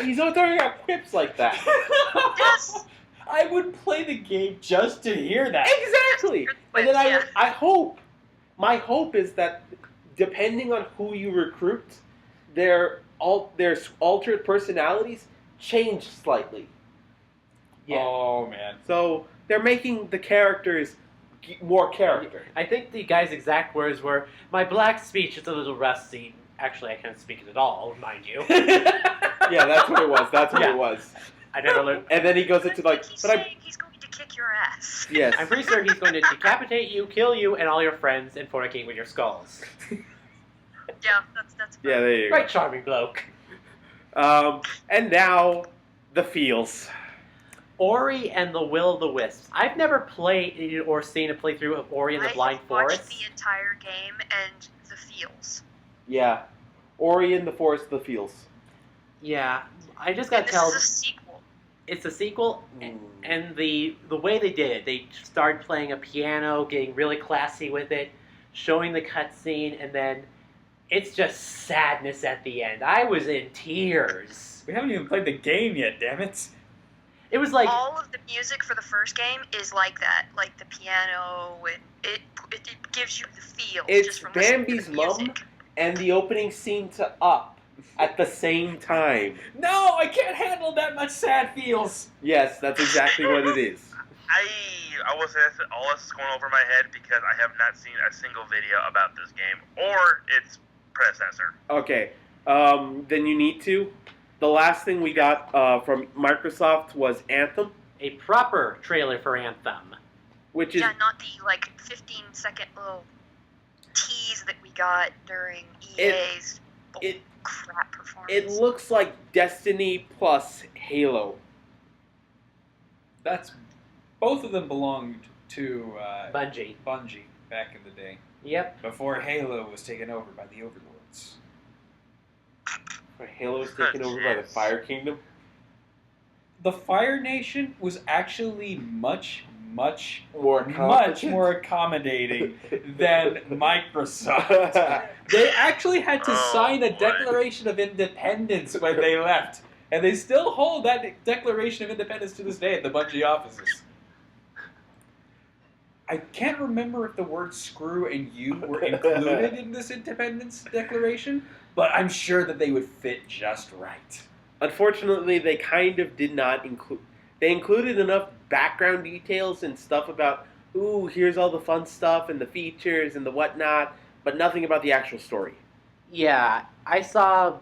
he's throwing out quips like that. Yes. I would play the game just to hear that. Exactly. And then Yeah. my hope is that depending on who you recruit, their altered personalities change slightly. Yeah. Oh man. So they're making the characters more character. I think the guy's exact words were, my black speech is a little rusty. Actually, I can't speak it at all, mind you. Yeah, that's what it was. That's what Yeah. it was. I never learned. And then he goes into like, he's but saying he's going to kick your ass. yes. I'm pretty sure he's going to decapitate you, kill you, and all your friends, and fornicate with your skulls. Yeah, that's. Yeah, there you Right, charming bloke. go. And now the feels. Ori and the Will of the Wisps. I've never played or seen a playthrough of Ori and the Blind I watched Forest. the entire game and the feels. Yeah, Ori in the Forest of the Feels. Yeah, I just gotta And this tell, is a sequel. it's a sequel, and the way they did it, they started playing a piano, getting really classy with it, showing the cutscene, and then it's just sadness at the end. I was in tears. We haven't even played the game yet, damn it. It was like, All of the music for the first game is like that, like the piano. It gives you the feel. It's just from listening to Bambi's the mum music. and the opening scene to Up at the same time. No, I can't handle that much sad feels. Yes, that's exactly what it is. I will say this, all this is going over my head because I have not seen a single video about this game or its predecessor. Okay, then you need to. The last thing we got from Microsoft was Anthem, a proper trailer for Anthem. which is Yeah, not the like 15-second little tease that we got during EA's it- crap performance. it looks like Destiny plus Halo. That's both of them belonged to Bungie. Bungie back in the day, Yep. before Halo was taken over by the Overlords. Where Halo is taken over by the Fire Kingdom. The Fire Nation was actually much More more accommodating than Microsoft. They actually had to Oh, sign a boy. Declaration of Independence when they left. And they still hold that Declaration of Independence to this day at the Bungie offices. I can't remember if the words screw and you were included in this Independence Declaration, but I'm sure that they would fit just right. Unfortunately, they kind of did not include. They included enough background details and stuff about, ooh, here's all the fun stuff and the features and the whatnot, but nothing about the actual story. Yeah, I saw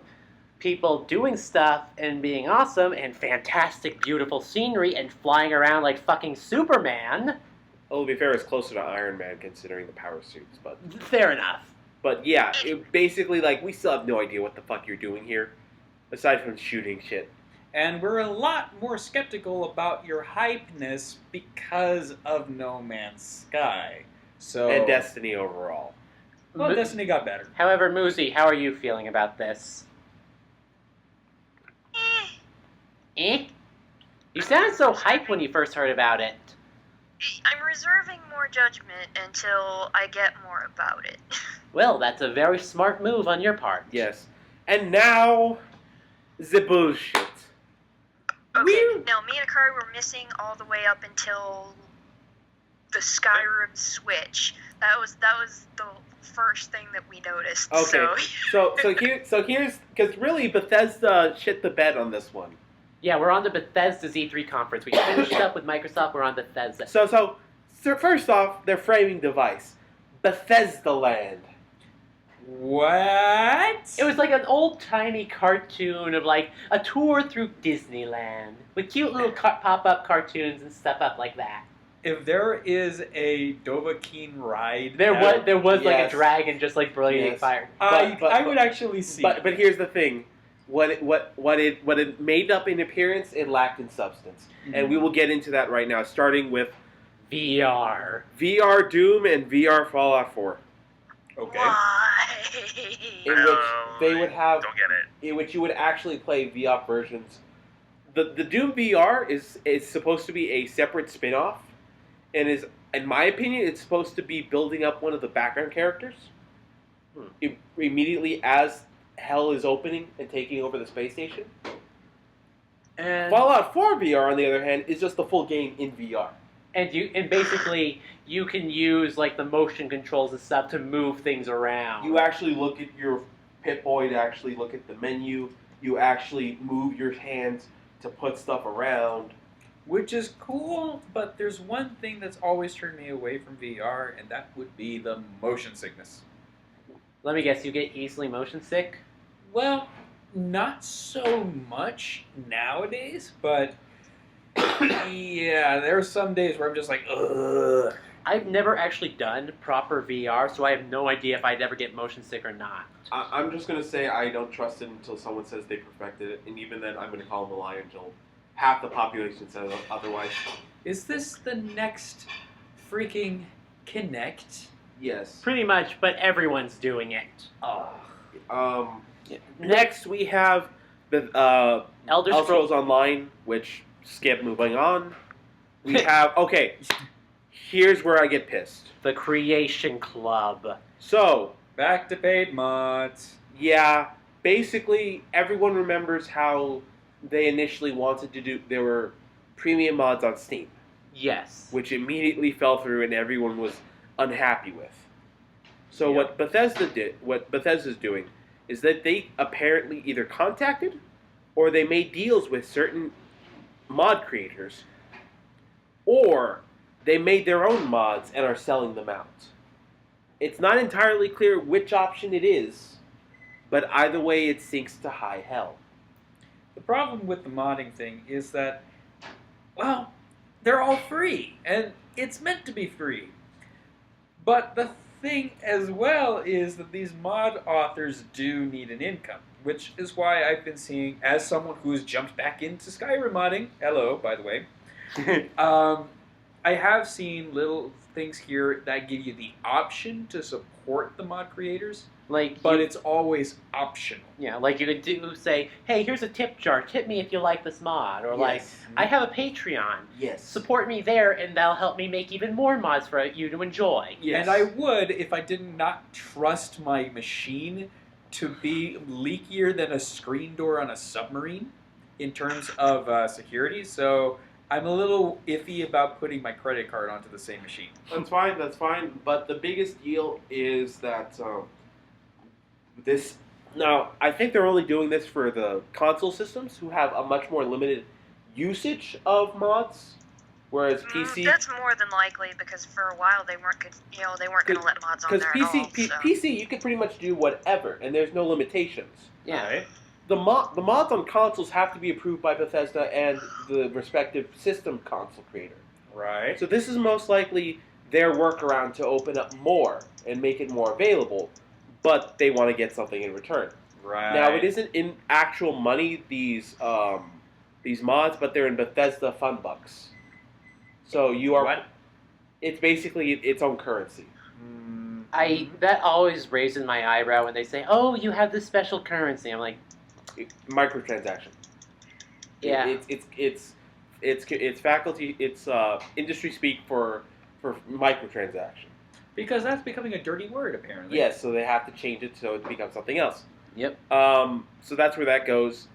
people doing stuff and being awesome and fantastic, beautiful scenery and flying around like fucking Superman. Well, to be fair, it's closer to Iron Man considering the power suits, but Fair enough. yeah, it basically like we still have no idea what the fuck you're doing here, aside from shooting shit. And we're a lot more skeptical about your hypeness because of No Man's Sky. So, And Destiny overall. well, Destiny got better. However, Muzi, how are you feeling about this? Eh? You sounded so hyped when you first heard about it. I'm reserving more judgment until I get more about it. Well, that's a very smart move on your part. Yes. And now, the bullshit. Okay, weird. now me and Akari were missing all the way up until the Skyrim Switch. That was the first thing that we noticed. Okay. So here's because really Bethesda shit the bed on this one. Yeah, we're on the Bethesda Z3 conference. We finished up with Microsoft. We're on Bethesda. So first off, their framing device, Bethesda Land. What? It was like an old-timey cartoon of like a tour through Disneyland with cute little pop-up cartoons and stuff up like that. If there is a Dovahkiin ride, There was like a Yes. dragon just like brilliantly Yes. fired. I would actually see. But here's the thing, what it made up in appearance, it lacked in substance, and we will get into that right now, starting with VR. VR Doom and VR Fallout 4, Okay. Why? in which they would have, Don't get it. in which you would actually play VR versions. The Doom VR is supposed to be a separate spin-off, and is, in my opinion, it's supposed to be building up one of the background characters immediately as hell is opening and taking over the space station. And Fallout 4 VR, on the other hand, is just the full game in VR. and basically you can use like the motion controls and stuff to move things around. You actually look at your Pip-Boy to actually look at the menu. You actually move your hands to put stuff around. Which is cool, but there's one thing that's always turned me away from VR, and that would be the motion sickness. Let me guess, you get easily motion sick? Well, not so much nowadays, but yeah, there are some days where I'm just like, ugh. I've never actually done proper VR, so I have no idea if I'd ever get motion sick or not. I'm just going to say I don't trust it until someone says they perfected it, and even then I'm going to call them a liar until half the population says otherwise. Is this the next freaking Kinect? Yes. Pretty much, but everyone's doing it. Next we have the Elder Elder Scrolls. Scrolls Online, which skip moving on. We have okay. Here's where I get pissed. The Creation Club. So Back to paid mods. yeah, basically everyone remembers how they initially wanted to do. There were premium mods on Steam, Yes. which immediately fell through, and everyone was unhappy with. So Yeah. what Bethesda's doing, is that they apparently either contacted or they made deals with certain mod creators, or they made their own mods and are selling them out. It's not entirely clear which option it is, but either way it sinks to high hell. The problem with the modding thing is that, well, they're all free, and it's meant to be free. But the thing as well is that these mod authors do need an income, which is why I've been seeing, as someone who's jumped back into Skyrim modding, hello, by the way, I have seen little things here that give you the option to support the mod creators, Like, but you, it's always optional. yeah, like you could do say, hey, here's a tip jar. Tip me if you like this mod, or like, Yes. I have a Patreon. Yes. Support me there, and that'll help me make even more mods for you to enjoy. Yes. And I would if I did not trust my machine to be leakier than a screen door on a submarine in terms of security. So I'm a little iffy about putting my credit card onto the same machine. That's fine. But the biggest deal is that this. Now, I think they're only doing this for the console systems who have a much more limited usage of mods, whereas PC. That's more than likely because for a while they weren't going to let mods on Because there PC, at all. So. PC, you can pretty much do whatever, and there's no limitations. Yeah. Right? The mods on consoles have to be approved by Bethesda and the respective system console creator. Right. So this is most likely their workaround to open up more and make it more available, but they want to get something in return. Right. Now, it isn't in actual money, these mods, but they're in Bethesda fun bucks. So you are... What? It's basically its own currency. That always raises my eyebrow when they say, "Oh, you have this special currency." I'm like, Microtransaction. yeah. It's faculty. It's industry speak for microtransaction. Because that's becoming a dirty word, apparently. Yes, so they have to change it so it becomes something else. Yep. So that's where that goes.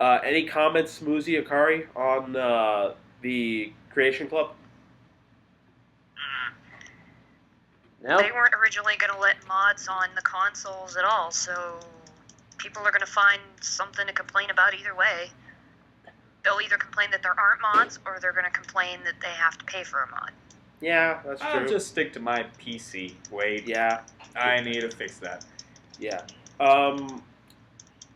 Any comments, Smoozy Akari, on the Creation Club? No. They weren't originally going to let mods on the consoles at all, so people are going to find something to complain about either way. They'll either complain that there aren't mods, or they're going to complain that they have to pay for a mod. Yeah, that's true. I'll just stick to my PC. Wait. Yeah. I need to fix that. Yeah.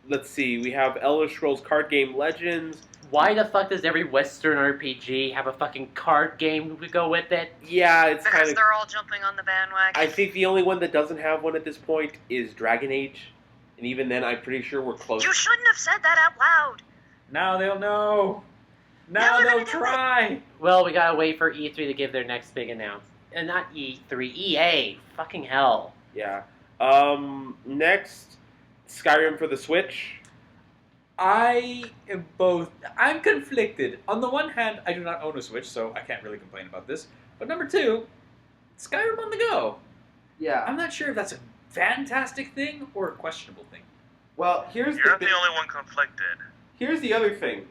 Let's see. We have Elder Scrolls Card Game Legends. Why the fuck does every Western RPG have a fucking card game to go with it? Yeah, it's Because kind of... they're all jumping on the bandwagon. I think the only one that doesn't have one at this point is Dragon Age. And even then, I'm pretty sure we're close. You shouldn't have said that out loud. Now they'll know. Now Now they're they'll gonna do try. Well, we gotta wait for E3 to give their next big announcement. Not E3, EA. Fucking hell. Yeah. Next, Skyrim for the Switch. I am both. I'm conflicted. On the one hand, I do not own a Switch, so I can't really complain about this. But number two, Skyrim on the go. Yeah. I'm not sure if that's a fantastic thing or a questionable thing. Well, You're not the only one conflicted. Here's the other thing.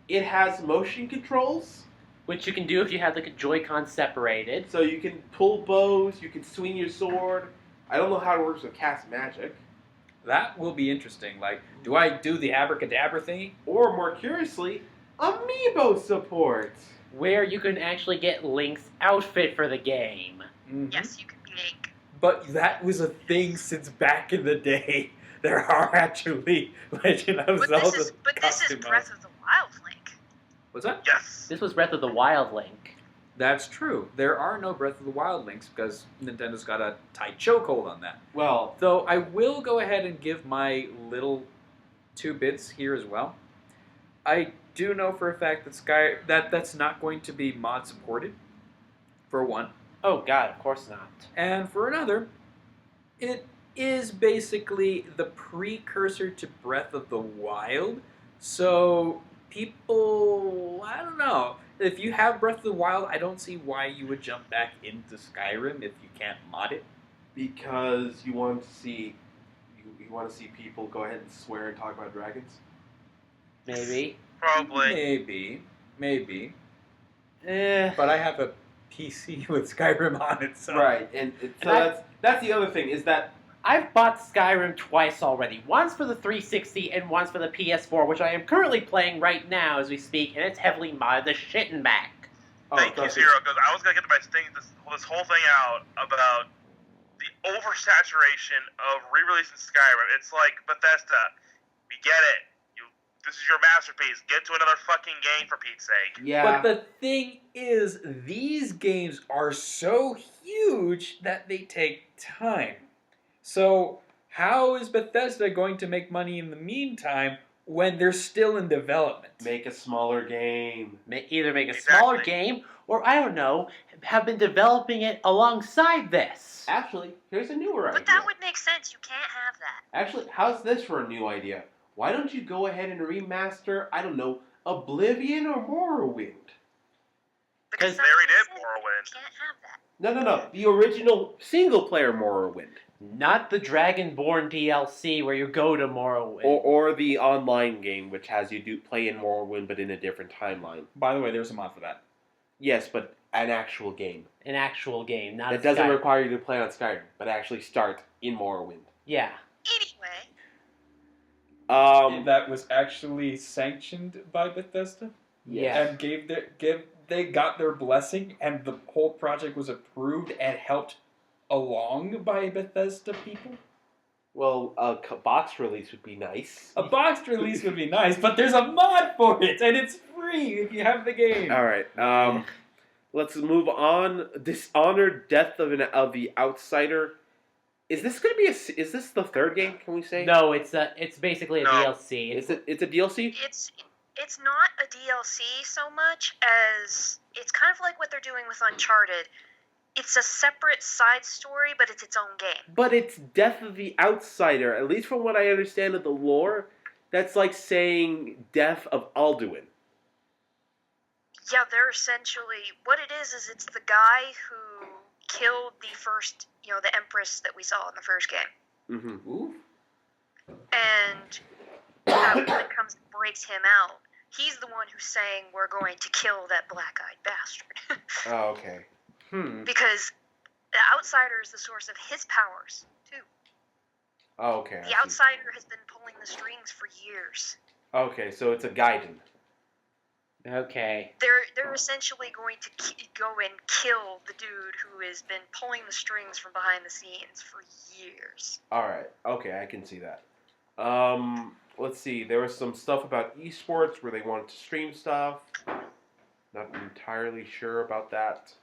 It has motion controls, Which you can do if you have the Joy-Con separated. so you can pull bows, you can swing your sword. I don't know how it works with cast magic. That will be interesting. Like, do I do the abracadabra thingy? Or, more curiously, amiibo support. Where you can actually get Link's outfit for the game. Mhm. Yes, you can be Link. But that was a thing since back in the day. There are actually Legend of But Zelda this is costume Breath models. of the Wild Link. What's that? Yes. This was Breath of the Wild Link. That's true. There are no Breath of the Wild links because Nintendo's got a tight chokehold on that. Well, Though I will go ahead and give my little 2 bits here as well. I do know for a fact that that's not going to be mod supported, for one. Oh god, of course not. And for another, it is basically the precursor to Breath of the Wild. So people, I don't know. If you have Breath of the Wild, I don't see why you would jump back into Skyrim if you can't mod it. because you want to see people go ahead and swear and talk about dragons. Maybe. Probably. Maybe. Eh. But I have a PC with Skyrim on it, so Right, so that's the other thing is that I've bought Skyrim twice already. Once for the 360 and once for the PS4, which I am currently playing right now as we speak, and it's heavily modded the shit and back. Thank you, Zero, because I was going to get to this whole thing out about the oversaturation of re-releasing Skyrim. It's like, Bethesda, we get it. This is your masterpiece. Get to another fucking game, for Pete's sake. yeah. But the thing is, these games are so huge that they take time. So how is Bethesda going to make money in the meantime when they're still in development? Make a smaller game. Either make a Exactly. smaller game, or I don't know, have been developing it alongside this. Actually, here's a newer idea. But that would make sense. You can't have that. Actually, how's this for a new idea? Why don't you go ahead and remaster, I don't know, Oblivion or Morrowind? Because that's they already what I did said. Morrowind. You can't have that. No. The original single-player Morrowind. Not the Dragonborn DLC where you go to Morrowind. Or the online game, which has you play in Morrowind, but in a different timeline. By the way, there's a mod for that. Yes, but an actual game. An actual game, not That a doesn't Sky- require you to play on Skyrim, but actually start in Morrowind. Yeah. Anyway, That was actually sanctioned by Bethesda Yeah. and they got their blessing, and the whole project was approved and helped along by Bethesda people. Well, a box release would be nice. A boxed release would be nice, but there's a mod for it, and it's free if you have the game. All right. Let's move on. Dishonored: Death of the Outsider. Is this going to be is this the third game? Can we say? No, it's basically a No. DLC. It's a DLC. it's not a DLC so much as it's kind of like what they're doing with Uncharted. It's a separate side story, but it's its own game. But it's Death of the Outsider. At least from what I understand of the lore, that's like saying Death of Alduin. Yeah, they're essentially what it is it's the guy who killed the first, the Empress that we saw in the first game. Mm-hmm. Ooh. And that woman comes and breaks him out, he's the one who's saying we're going to kill that black-eyed bastard. Oh, okay. Because the outsider is the source of his powers, too. Oh, okay. The outsider has been pulling the strings for years. Okay, so it's a Gaiden. Okay. They're essentially going to go and kill the dude who has been pulling the strings from behind the scenes for years. Alright, okay, I can see that. Let's see, there was some stuff about esports where they wanted to stream stuff. Not entirely sure about that.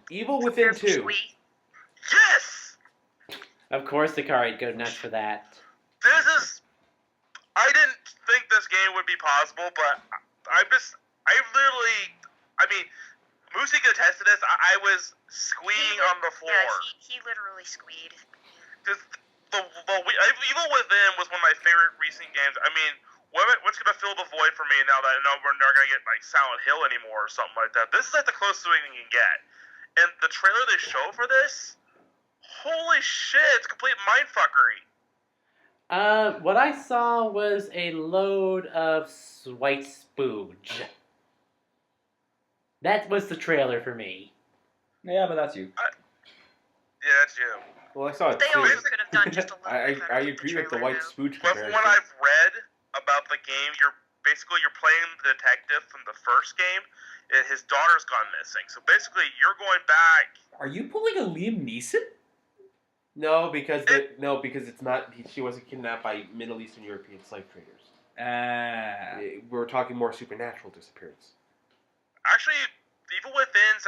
Evil Within 2. Yes! Of course, Ikari'd go nuts for that. I didn't think this game would be possible, but Moosey could attest to this. I was squeeing on the floor. Yeah, he literally squeed. Just Evil Within was one of my favorite recent games. I mean, what's gonna fill the void for me now that I know we're not gonna get like Silent Hill anymore or something like that? This is like the closest we can get. And the trailer they show for this, holy shit, it's complete mindfuckery. What I saw was a load of white spooge. That was the trailer for me. Yeah, but that's you. Yeah, that's you. Well, I saw it They too. also could have done just a little I bit better agree with the white trailer, spooge But comparison. from what I've read about the game, you're playing the detective from the first game, and his daughter's gone missing. So basically, you're going back. Are you pulling a Liam Neeson? No, because it's not. She wasn't kidnapped by Middle Eastern European slave traders. We're talking more supernatural disappearance. Actually, Evil Within's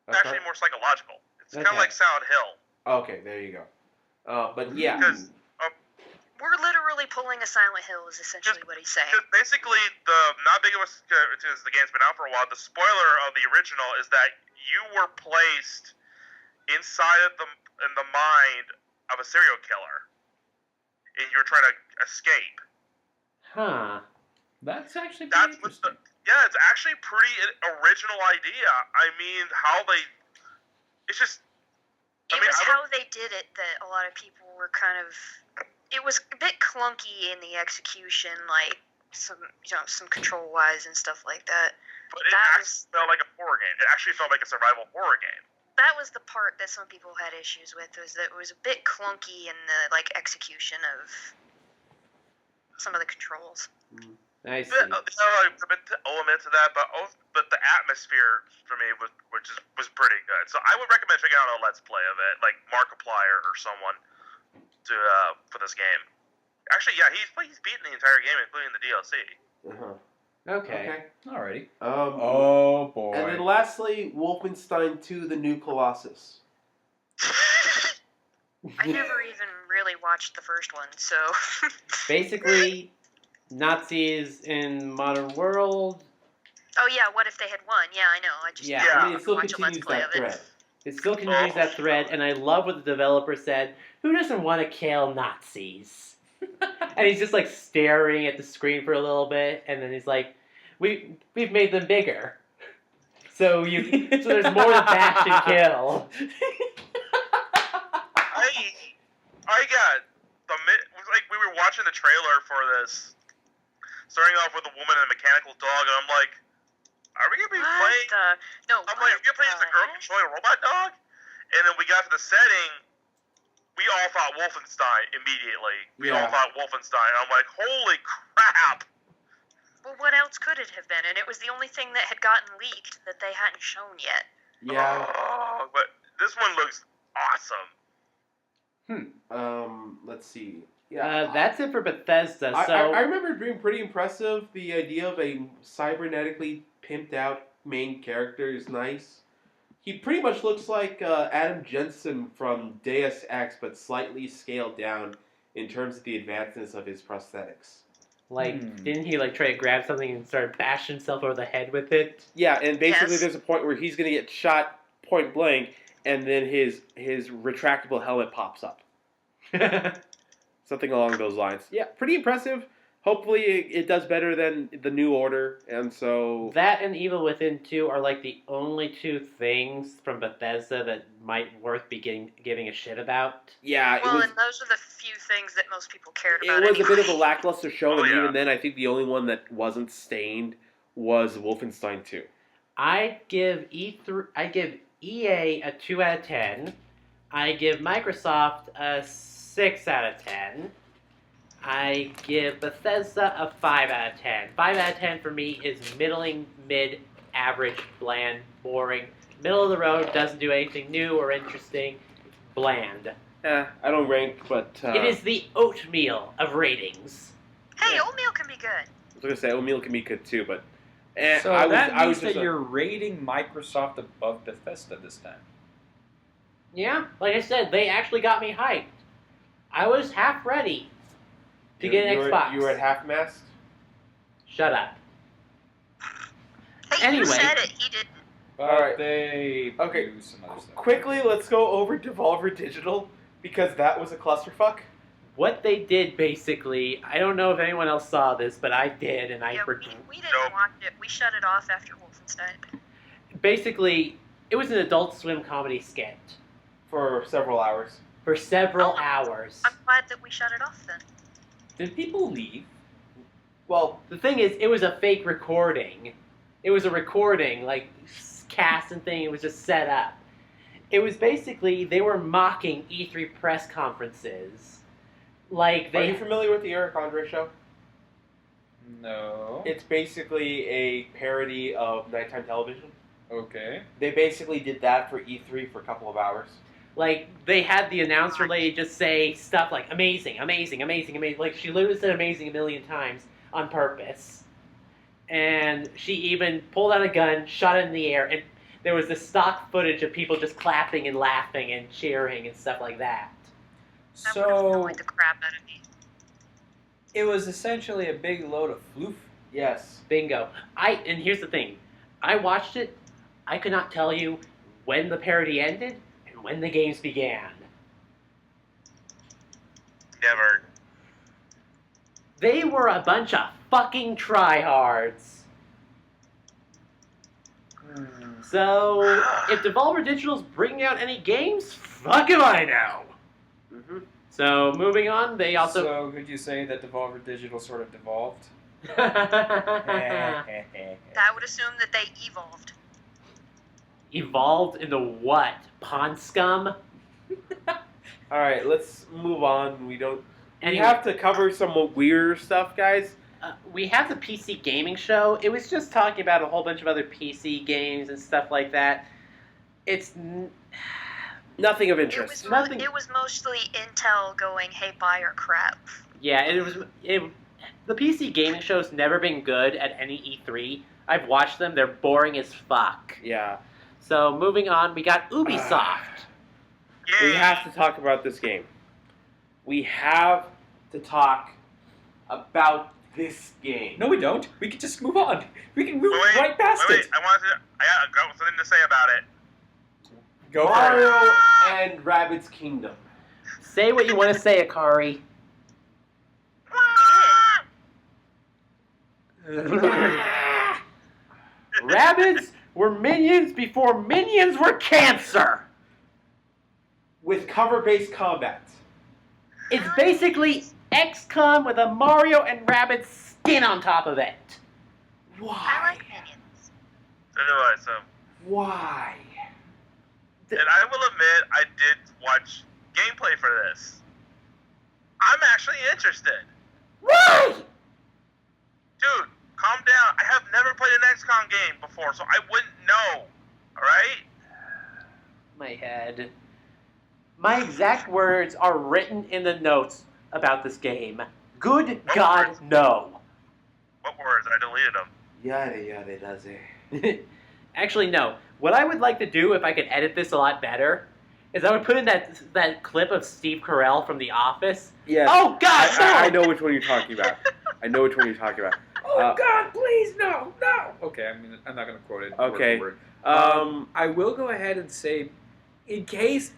actually more psychological. It's kind of like Silent Hill. Okay, there you go. But yeah. Because We're literally pulling a Silent Hill is essentially what he's saying. basically, not big of a because the game's been out for a while. The spoiler of the original is that you were placed inside of in the mind of a serial killer, and you're trying to escape. Huh. That's actually pretty interesting. It's actually pretty original idea. I mean, it's just. It was how they did it that a lot of people were kind of. It was a bit clunky in the execution, like some control wise and stuff like that. But it actually felt like a horror game. It actually felt like a survival horror game. That was the part that some people had issues with, was that it was a bit clunky in the execution of some of the controls. I see. There are a bit elements of that, but the atmosphere for me was pretty good. So I would recommend checking out a Let's Play of it, like Markiplier or someone, for this game. Actually, yeah, he's beaten the entire game, including the DLC. Okay. Alrighty. Oh boy. And then lastly, Wolfenstein 2: The New Colossus. I never even really watched the first one, so. Basically, Nazis in modern world. Oh yeah, what if they had won? Yeah, I know. I mean, it still watch a Let's continues Play that of it. thread. It still continues that thread, and I love what the developer said. Who doesn't want to kill Nazis? And he's just like staring at the screen for a little bit, and then he's like, "We've made them bigger, so there's more to bash and kill." I got we were watching the trailer for this, starting off with a woman and a mechanical dog, and I'm like, are we gonna be playing? Are we gonna play as a girl controlling a robot dog? And then we got to the setting. We all thought Wolfenstein immediately. We all thought Wolfenstein. I'm like, holy crap! Well, what else could it have been? And it was the only thing that had gotten leaked that they hadn't shown yet. Yeah. But this one looks awesome. Let's see. Yeah. That's it for Bethesda. I remember it being pretty impressive. The idea of a cybernetically pimped out main character is nice. He pretty much looks like Adam Jensen from Deus Ex, but slightly scaled down in terms of the advancements of his prosthetics. Didn't he try to grab something and start bashing himself over the head with it? Yeah, and basically Yes. there's a point where he's going to get shot point blank, and then his retractable helmet pops up. Something along those lines. Yeah, pretty impressive. hopefully it does better than the New Order, and so That and Evil Within 2 are like the only two things from Bethesda that might worth giving a shit about. yeah, Well, it and those are the few things that most people cared was about. a bit of a anyway. lackluster show, Oh, and yeah. even then, I think the only one that wasn't stained was Wolfenstein 2. I give EA a 2 out of 10. I give Microsoft a 6 out of 10. I give Bethesda a 5 out of 10. 5 out of 10 for me is middling, mid, average, bland, boring. Middle of the road, doesn't do anything new or interesting. Bland. I don't rank, but It is the oatmeal of ratings. Hey, Yeah. oatmeal can be good. I was gonna say O'Meal can be good too, but So I was, that I means was just that you're rating Microsoft above Bethesda this time. Yeah, like I said, they actually got me hyped. I was half ready to get an Xbox. You were at half mast. Shut up. Hey, Anyway. you said it. He didn't. But Alright. they Okay. do some other stuff. Quickly, let's go over Devolver Digital because that was a clusterfuck. What they did basically, I don't know if anyone else saw this, but I did, and Yeah, we didn't Nope. watch it. We shut it off after Wolfenstein. basically, it was an Adult Swim comedy skit For several hours. for several Oh. hours. I'm glad that we shut it off then. Did people leave? Well, The thing is, it was a fake recording. It was a recording, like cast and thing. It was just set up. It was basically they were mocking E3 press conferences. Like are you they, familiar with the Eric Andre show? No. It's basically a parody of nighttime television. Okay. They basically did that for E3 for a couple of hours. like they had the announcer lady just say stuff like amazing, amazing, amazing, amazing. Like she literally said amazing a million times on purpose. And she even pulled out a gun, shot it in the air, and there was this stock footage of people just clapping and laughing and cheering and stuff like that. That would have So annoyed the crap out of me. it was essentially a big load of floof. Yes. Bingo. And here's the thing. I watched it. I could not tell you when the parody ended and when the games began. Never. They were a bunch of fucking tryhards. So, if Devolver Digital's bringing out any games, fuck if I know. Mm-hmm. So, moving on, they also... So could you say that Devolver Digital sort of devolved? I would assume that they evolved. Evolved into what? Pond scum? All right, let's move on. We Anyway. have to cover some weirder stuff, guys. We have the PC gaming show. It was just talking about a whole bunch of other PC games and stuff like that. It's Nothing of It interest. was, Nothing- it was mostly Intel going, hey, buy our crap. yeah. The PC gaming show's never been good at any E3. I've watched them. They're boring as fuck. Yeah. So moving on, we got Ubisoft. Yay! We have to talk about this game. We have to talk about this game. No, we don't. We can just move on. We can move Wait, right past wait, it. I got something to say about it. Go for it. Mario and Rabbids Kingdom. Say what you want to say, Akari. Rabbids were minions before minions were cancer. With cover-based combat. It's basically XCOM with a Mario and Rabbids skin on top of it. I Why? like minions. So do I. So, Why? and I will admit, I did watch gameplay for this. I'm actually interested. Why? Dude, calm down. I have never played an XCOM game before, so I wouldn't know. Alright? My head. My exact words are written in the notes about this game. Good God, no. What words? I deleted them. Yada yada does it. Actually, no. What I would like to do if I could edit this a lot better is I would put in that clip of Steve Carell from The Office. Yes. Oh God, no! I know which one you're talking about. I know which one you're talking about. Oh God, please, no, no. Okay, I'm not going to quote it. Okay. Word for word. I will go ahead and say, in case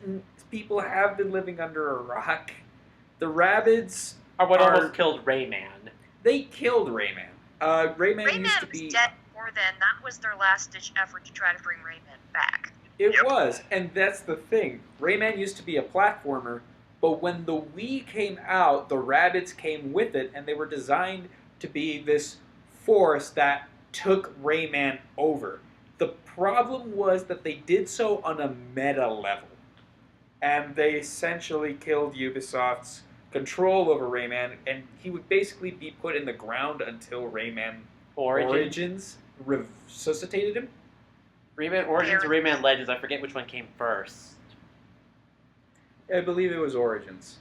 people have been living under a rock, the Rabbids Or what almost killed Rayman. They killed Rayman. Rayman used to Rayman was be. dead before then. That was their last-ditch effort to try to bring Rayman back. It Yep. was, and that's the thing. Rayman used to be a platformer, but when the Wii came out, the Rabbids came with it, and they were designed to be this force that took Rayman over. The problem was that they did so on a meta level, and they essentially killed Ubisoft's control over Rayman, and he would basically be put in the ground until Rayman Origins resuscitated him. Rayman Origins or Rayman Legends, I forget which one came first. I believe it was Origins.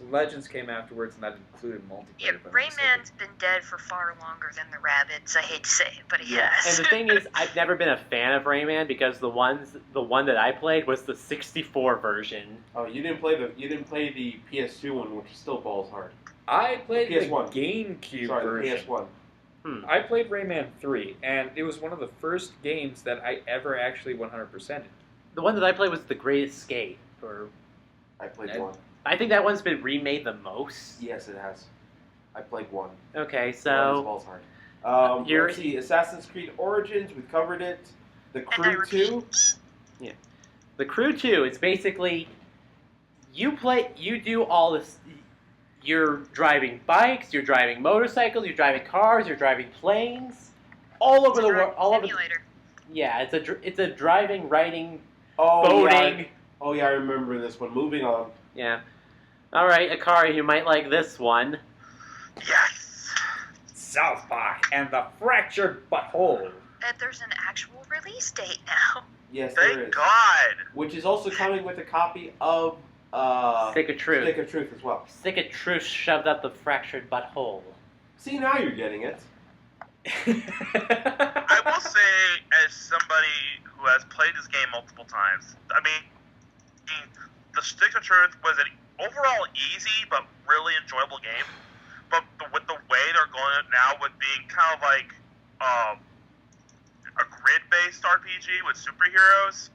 Legends came afterwards, and that included multiplayer. Yeah, if I'm not mistaken. Rayman's been dead for far longer than the Rabbids. I hate to say it, but he And has. the thing is, I've never been a fan of Rayman because the one that I played was the 64 version. Oh, you didn't play the PS2 one, which is still balls hard. I played the PS1. GameCube Sorry, version. the PS1. I played Rayman 3, and it was one of the first games that I ever actually 100%ed. The one that I played was The Great Escape. Or I played one. I think that one's been remade the most. Yes, it has. I played one. Okay, One is so balls hard. you're- Let's see, Assassin's Creed Origins, we covered it. The And I Crew repeat, 2. The Crew 2, it's basically you do all this. You're driving bikes, you're driving motorcycles, you're driving cars, you're driving planes, all over the world. All over. simulator. Yeah, it's a driving, riding, Oh, boating. Yeah. Oh, yeah, I remember this one. Moving on. Yeah. All right, Akari, you might like this one. Yes. South Park and the Fractured Butthole. And there's an actual release date now. Yes, there Thank is. God. Which is also coming with a copy of Stick of Truth. Stick of Truth as well. Stick of Truth shoved up the fractured butthole. See, now you're getting it. I will say, as somebody who has played this game multiple times, I mean, the Stick of Truth was an overall easy but really enjoyable game. But with the way they're going it now, with being kind of like a grid-based RPG with superheroes,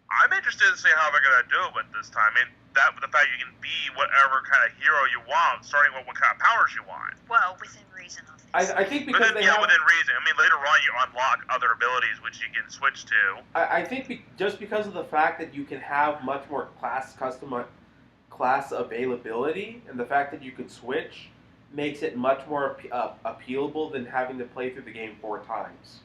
I'm interested to see how they're going to do it with this time. I mean, the fact you can be whatever kind of hero you want, starting with what kind of powers you want. Well, within reason, obviously. I think because Within, they have... within reason. I mean, later on you unlock other abilities which you can switch to. I think just because of the fact that you can have much more class availability, and the fact that you can switch, makes it much more appealable than having to play through the game 4 times.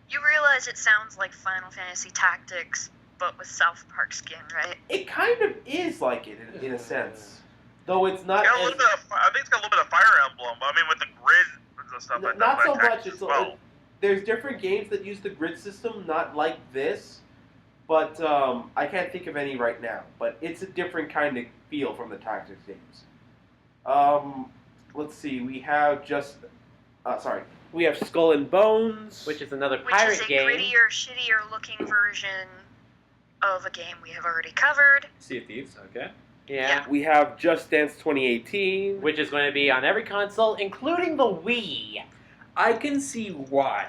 You realize it sounds like Final Fantasy Tactics, but with South Park skin, right? It kind of is like it in a sense, though it's not. Got a little bit of, I think it's got a little bit of Fire Emblem. I mean, with the grid and stuff like that. Not so like much. Tactics It's as well. there's different games that use the grid system, not like this, but I can't think of any right now. But it's a different kind of feel from the Tactics games. Let's see. We have we have Skull and Bones, Which is another Which pirate is a game. grittier, shittier looking version of a game we have already covered. Sea of Thieves, okay. Yeah. we have Just Dance 2018. Which is going to be on every console, including the Wii. I can see why.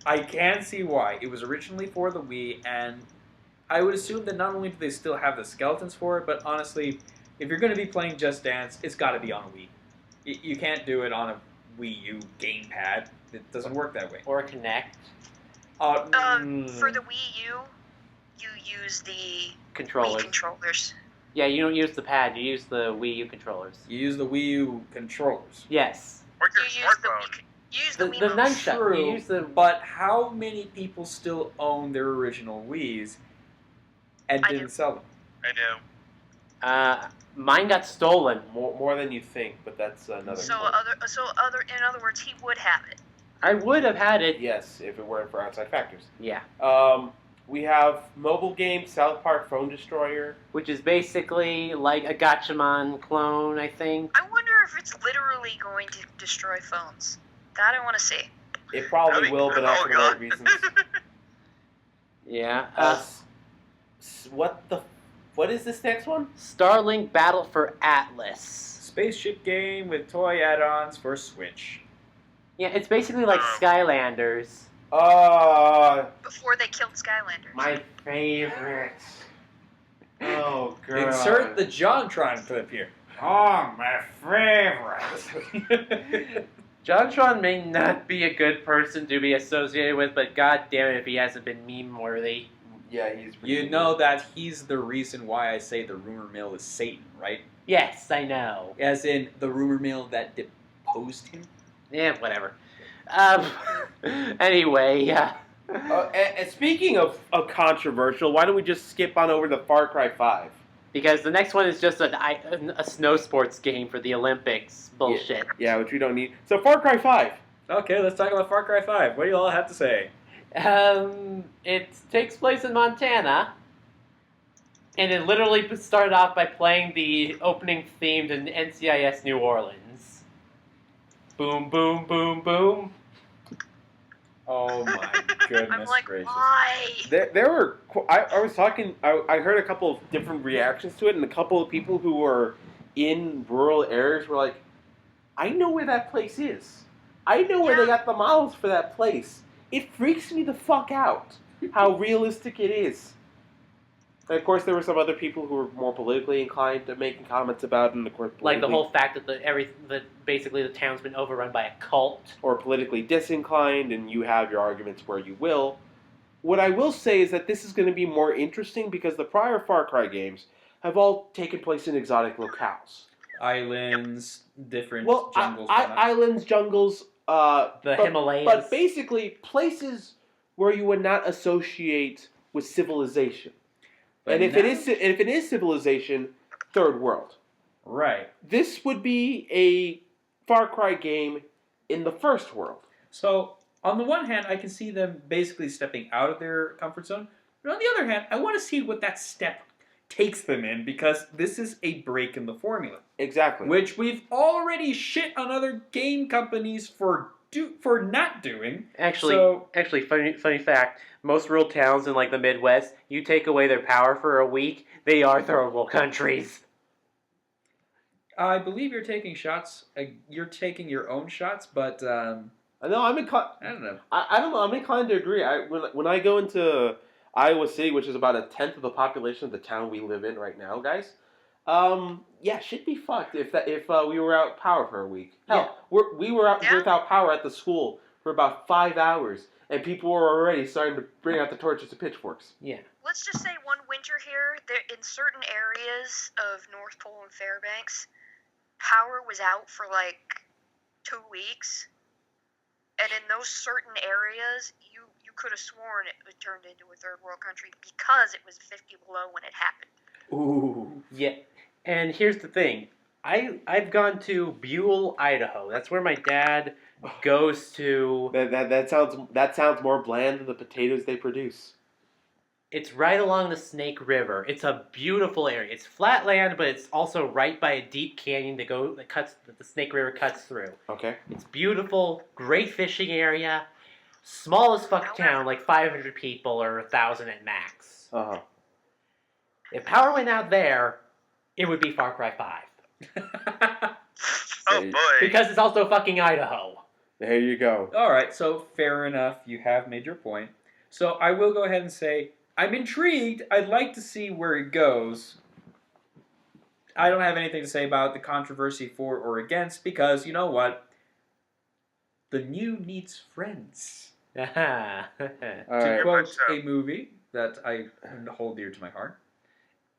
I can see why. It was originally for the Wii, and I would assume that not only do they still have the skeletons for it, but honestly, if you're going to be playing Just Dance, it's got to be on a Wii. You can't do it on a Wii U gamepad. It doesn't work that way. Or Kinect. For the Wii U, you use the Controllers. Wii controllers. Yeah, you don't use the pad, you use the Wii U controllers. You use the Wii U controllers. Yes. Or You your use the smartphone. Wii. You use The the Wii nunchuck. True, You use the... But how many people still own their original Wiis and I didn't do. sell them? I do. Mine got stolen. More than you think, but that's another. So point. in other words, he would have it. I would have had it. Yes, if it weren't for outside factors. Yeah. We have mobile game South Park Phone Destroyer. Which is basically like a Gatchaman clone, I think. I wonder if it's literally going to destroy phones. That I want to see. It probably That'd be- will, but not oh, for the God. right reasons. Yeah. What is this next one? Starlink Battle for Atlas. Spaceship game with toy add-ons for Switch. Yeah, it's basically like Skylanders. Before they killed Skylanders. My favorite. Oh, God. Insert the JonTron clip here. Oh, my favorite. JonTron may not be a good person to be associated with, but god damn it if he hasn't been meme-worthy. Yeah, he's. You know that he's the reason why I say the rumor mill is Satan, right? Yes, I know. As in the rumor mill that deposed him? Yeah, whatever. Anyway, yeah. And speaking of controversial, why don't we just skip on over to Far Cry 5? Because the next one is just a snow sports game for the Olympics. Bullshit. Yeah, which we don't need. So Far Cry 5. Okay, let's talk about Far Cry 5. What do you all have to say? It takes place in Montana. And it literally started off by playing the opening theme to NCIS New Orleans. Boom, boom, boom, boom. Oh my goodness I'm like, gracious. why? There were. I was talking. I heard a couple of different reactions to it, and a couple of people who were in rural areas were like, "I know where that place is. I know where they got the models for that place. It freaks me the fuck out how realistic it is." And of course, there were some other people who were more politically inclined to making comments about it, and of course, Like the whole fact that basically the town's been overrun by a cult. or politically disinclined, and you have your arguments where you will. What I will say is that this is going to be more interesting because the prior Far Cry games have all taken place in exotic locales. Islands, different Well, jungles. islands, jungles, The Himalayas. but basically places where you would not associate with civilization. But And if now- it is civilization, third world. Right. This would be a Far Cry game in the first world. So, on the one hand, I can see them basically stepping out of their comfort zone. But on the other hand, I want to see what that step takes them in because this is a break in the formula. Exactly. Which we've already shit on other game companies for not doing. Actually, funny fact. Most rural towns in like the Midwest, you take away their power for a week, they are third world countries. I believe you're taking shots. You're taking your own shots, but No, I'm inclined. I don't know. I don't know. I'm inclined to agree. When I go into Iowa City, which is about a tenth of the population of the town we live in right now, guys. Yeah, shit be fucked if we were out power for a week. Hell, we were out without power at the school for about 5 hours, and people were already starting to bring out the torches and pitchforks. Yeah. Let's just say one winter here, there in certain areas of North Pole and Fairbanks, power was out for like 2 weeks, and in those certain areas, you could have sworn it was turned into a third world country because it was 50 below when it happened. Ooh. Yeah. And here's the thing. I've gone to Buell, Idaho. That's where my dad goes to. That sounds more bland than the potatoes they produce. It's right along the Snake River. It's a beautiful area. It's flat land, but it's also right by a deep canyon that the Snake River cuts through. Okay. It's beautiful, great fishing area, small as fuck town, like 500 people or 1,000 at max. Uh huh. If power went out there, it would be Far Cry 5. Oh boy. Because it's also fucking Idaho. There you go. All right, so fair enough. You have made your point. So I will go ahead and say I'm intrigued. I'd like to see where it goes. I don't have anything to say about the controversy for or against because you know what? The new needs friends. All To right. quote so. a movie that I hold dear to my heart.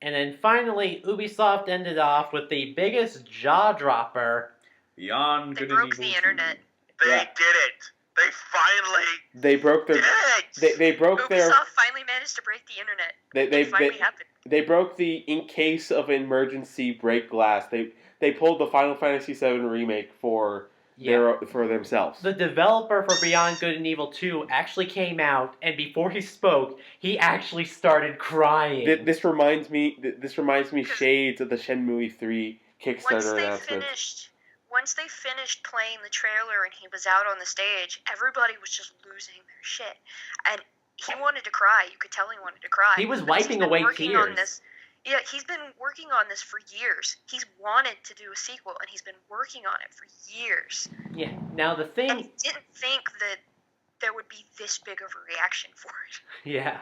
And then finally, Ubisoft ended off with the biggest jaw dropper. Beyond They Good broke and Evil the 2. internet. They Yeah. did it. They finally They broke their. did it. They broke their. Ubisoft finally managed to break the internet. They It finally happened. They broke the in case of emergency break glass. They pulled the Final Fantasy VII remake for themselves. The developer for Beyond Good and Evil 2 actually came out, and before he spoke, he actually started crying. This reminds me shades of the Shenmue 3 Kickstarter announcement. Once they finished playing the trailer and he was out on the stage, everybody was just losing their shit. And he wanted to cry. You could tell he wanted to cry. He was Because he's wiping been away working on tears. this. Yeah, he's been working on this for years. He's wanted to do a sequel, and he's been working on it for years. Yeah. Now the And thing, he didn't think that there would be this big of a reaction for it. yeah.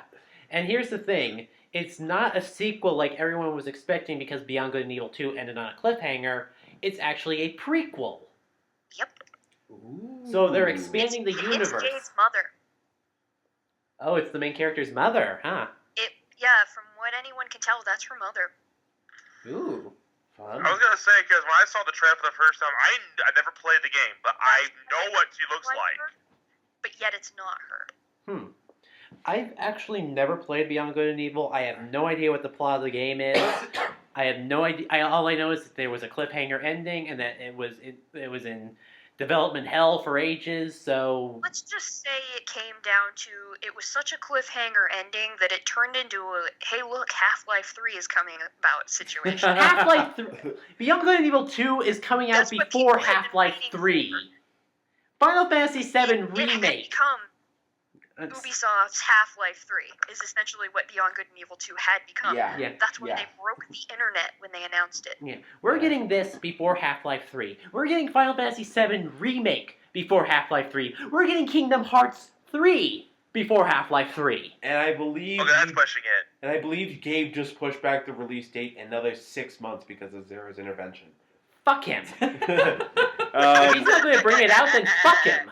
And here's the thing. It's not a sequel like everyone was expecting because Beyond Good and Evil 2 ended on a cliffhanger. It's actually a prequel. Yep. So they're expanding the universe. It's Jade's mother. Oh, it's the main character's mother, huh? Yeah, from what anyone can tell, that's her mother. Ooh, fun. I was gonna say, because when I saw the trailer for the first time, I never played the game, but I know what she looks like. Her, but yet it's not her. I've actually never played Beyond Good and Evil. I have no idea what the plot of the game is. I have no idea. All I know is that there was a cliffhanger ending, and that it was in development hell for ages. So Let's just say it came down to it was such a cliffhanger ending that it turned into a hey look, Half-Life 3 is coming about situation. Half-Life 3, Beyond Good and Evil 2 is coming out That's what before people have been Half-Life waiting 3. for. Final Fantasy VII It had Remake. become Ubisoft's Half-Life 3 is essentially what Beyond Good and Evil 2 had become. Yeah. That's when they broke the internet when they announced it. Yeah, we're getting this before Half-Life 3. We're getting Final Fantasy VII Remake before Half-Life 3. We're getting Kingdom Hearts 3 before Half-Life 3. And I believe Okay, that's pushing it. And I believe Gabe just pushed back the release date another 6 months because of Zera's intervention. Fuck him. If he's not going to bring it out, then fuck him.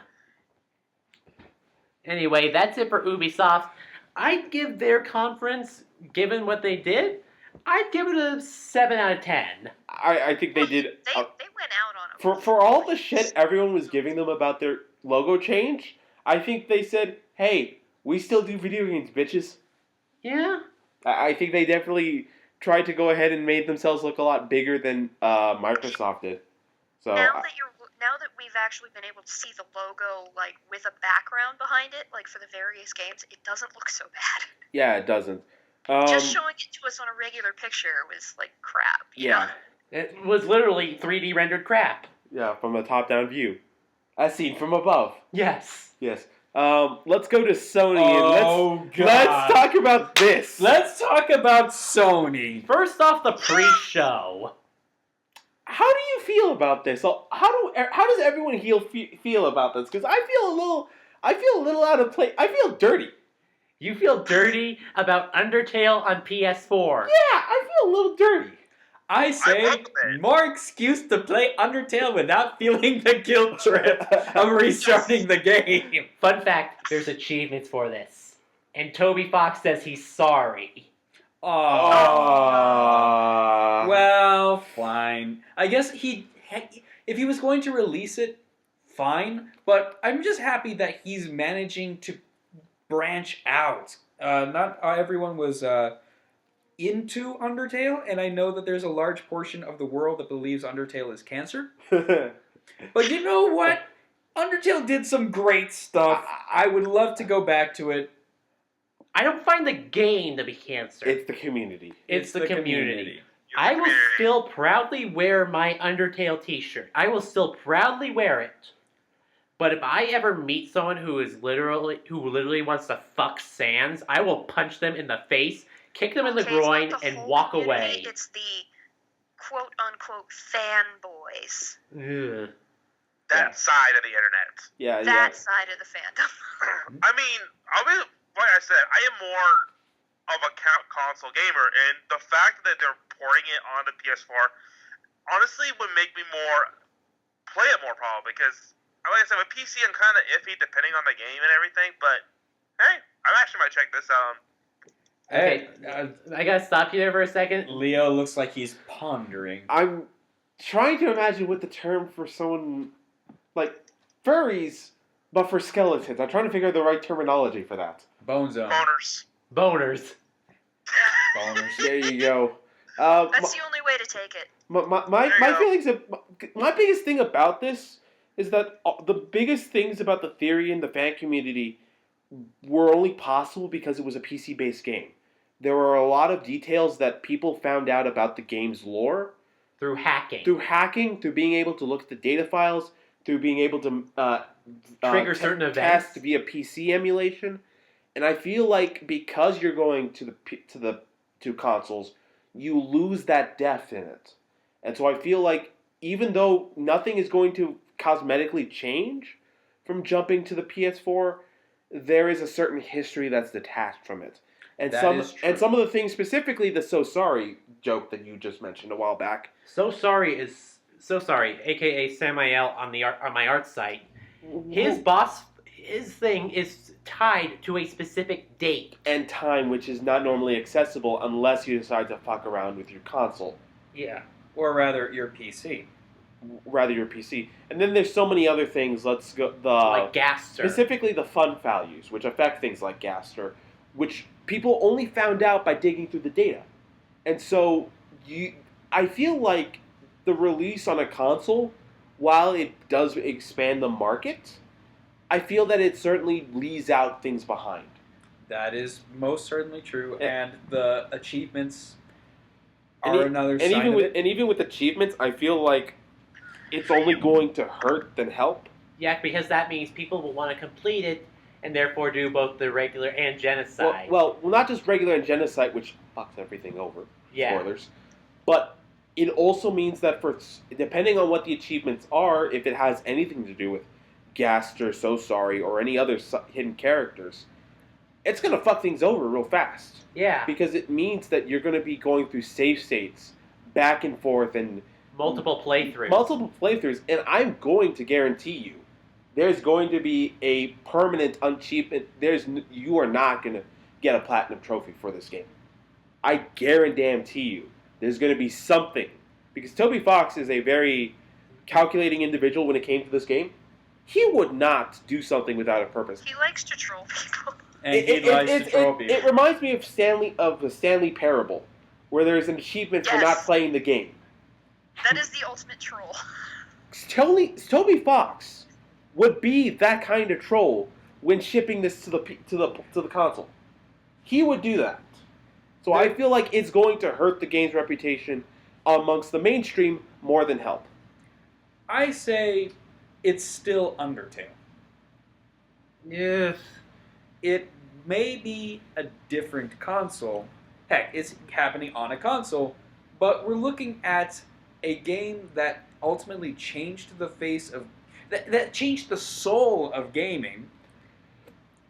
Anyway, that's it for Ubisoft. I'd give their conference, given what they did, I'd give it a 7 out of 10. I think they did. They went out on it. For all the shit everyone was giving them about their logo change, I think they said, hey, we still do video games, bitches. Yeah. I think they definitely tried to go ahead and made themselves look a lot bigger than Microsoft did. So Now that we've actually been able to see the logo like with a background behind it, like for the various games, it doesn't look so bad. yeah, it doesn't. Just showing it to us on a regular picture was like crap. You know? It was literally 3D rendered crap. Yeah, from a top-down view, as seen from above. Yes. Yes. Let's go to Sony God. let's talk about this. Let's talk about Sony. First off, the pre-show. How do you feel about this? So how does everyone feel about this? Because I feel a little out of place. I feel dirty. You feel dirty about Undertale on PS4. Yeah, I feel a little dirty. I say more excuse to play Undertale without feeling the guilt trip of restarting the game. Fun fact, there's achievements for this. And Toby Fox says he's sorry. Well, fine. I guess if he was going to release it, fine. But I'm just happy that he's managing to branch out. Not everyone was into Undertale, and I know that there's a large portion of the world that believes Undertale is cancer. But you know what? Undertale did some great stuff. I would love to go back to it. I don't find the game to be cancer. It's the community. It's the community. I will still proudly wear my Undertale t-shirt. I will still proudly wear it. But if I ever meet someone who literally wants to fuck Sans, I will punch them in the face, kick them in the groin, and walk away. It's the quote-unquote fanboys. Ugh. That side of the internet. Yeah, that side of the fandom. I mean, like I said, I am more of a console gamer, and the fact that they're porting it on the PS4 honestly would make me play it more probably, because like I said, with PC I'm kind of iffy depending on the game and everything, but hey, I actually might check this out. Okay, I gotta stop you there for a second. Leo looks like he's pondering. I'm trying to imagine what the term for someone like furries, but for skeletons. I'm trying to figure out the right terminology for that. Bone Zone. Boners. There you go. That's the only way to take it. My feelings my biggest thing about this is that the biggest things about the theory in the fan community were only possible because it was a PC-based game. There were a lot of details that people found out about the game's lore Through hacking. through being able to look at the data files, through being able to trigger certain events. test via PC emulation. And I feel like because you're going to the consoles, you lose that depth in it. And so I feel like even though nothing is going to cosmetically change from jumping to the PS4, there is a certain history that's detached from it. And That some is true. and some of the things, specifically the "so sorry" joke that you just mentioned a while back. So sorry, aka Samael on my art site. His thing is tied to a specific date and time, which is not normally accessible unless you decide to fuck around with your console, Yeah. Or rather, your PC. rather your PC. And then there's so many other things. Let's go Like Gaster. specifically the fund values, which affect things like Gaster, which people only found out by digging through the data. And so I feel like the release on a console, while it does expand the market, I feel that it certainly leaves out things behind. That is most certainly true, and the achievements And are another sign even of with it. and even with achievements, I feel like it's only going to hurt than help. Yeah, because that means people will want to complete it and therefore do both the regular and genocide. Well, not just regular and genocide, which fucks everything over. Yeah. Spoilers. But it also means that depending on what the achievements are, if it has anything to do with Gaster, So Sorry, or any other hidden characters, it's going to fuck things over real fast. Yeah. Because it means that you're going to be going through save states, back and forth, and Multiple playthroughs. and I'm going to guarantee you, there's going to be a permanent unachievement. You are not going to get a platinum trophy for this game. I guarantee you, there's going to be something, because Toby Fox is a very calculating individual when it came to this game. He would not do something without a purpose. He likes to troll people. And he likes to troll people. It reminds me of the Stanley Parable, where there's an achievement for Yes. not playing the game. That is the ultimate troll. Toby Fox would be that kind of troll when shipping this to the console. He would do that. So I feel like it's going to hurt the game's reputation amongst the mainstream more than help. I say it's still Undertale. Yes. It may be a different console. Heck, it's happening on a console, but we're looking at a game that ultimately changed the face of... That changed the soul of gaming.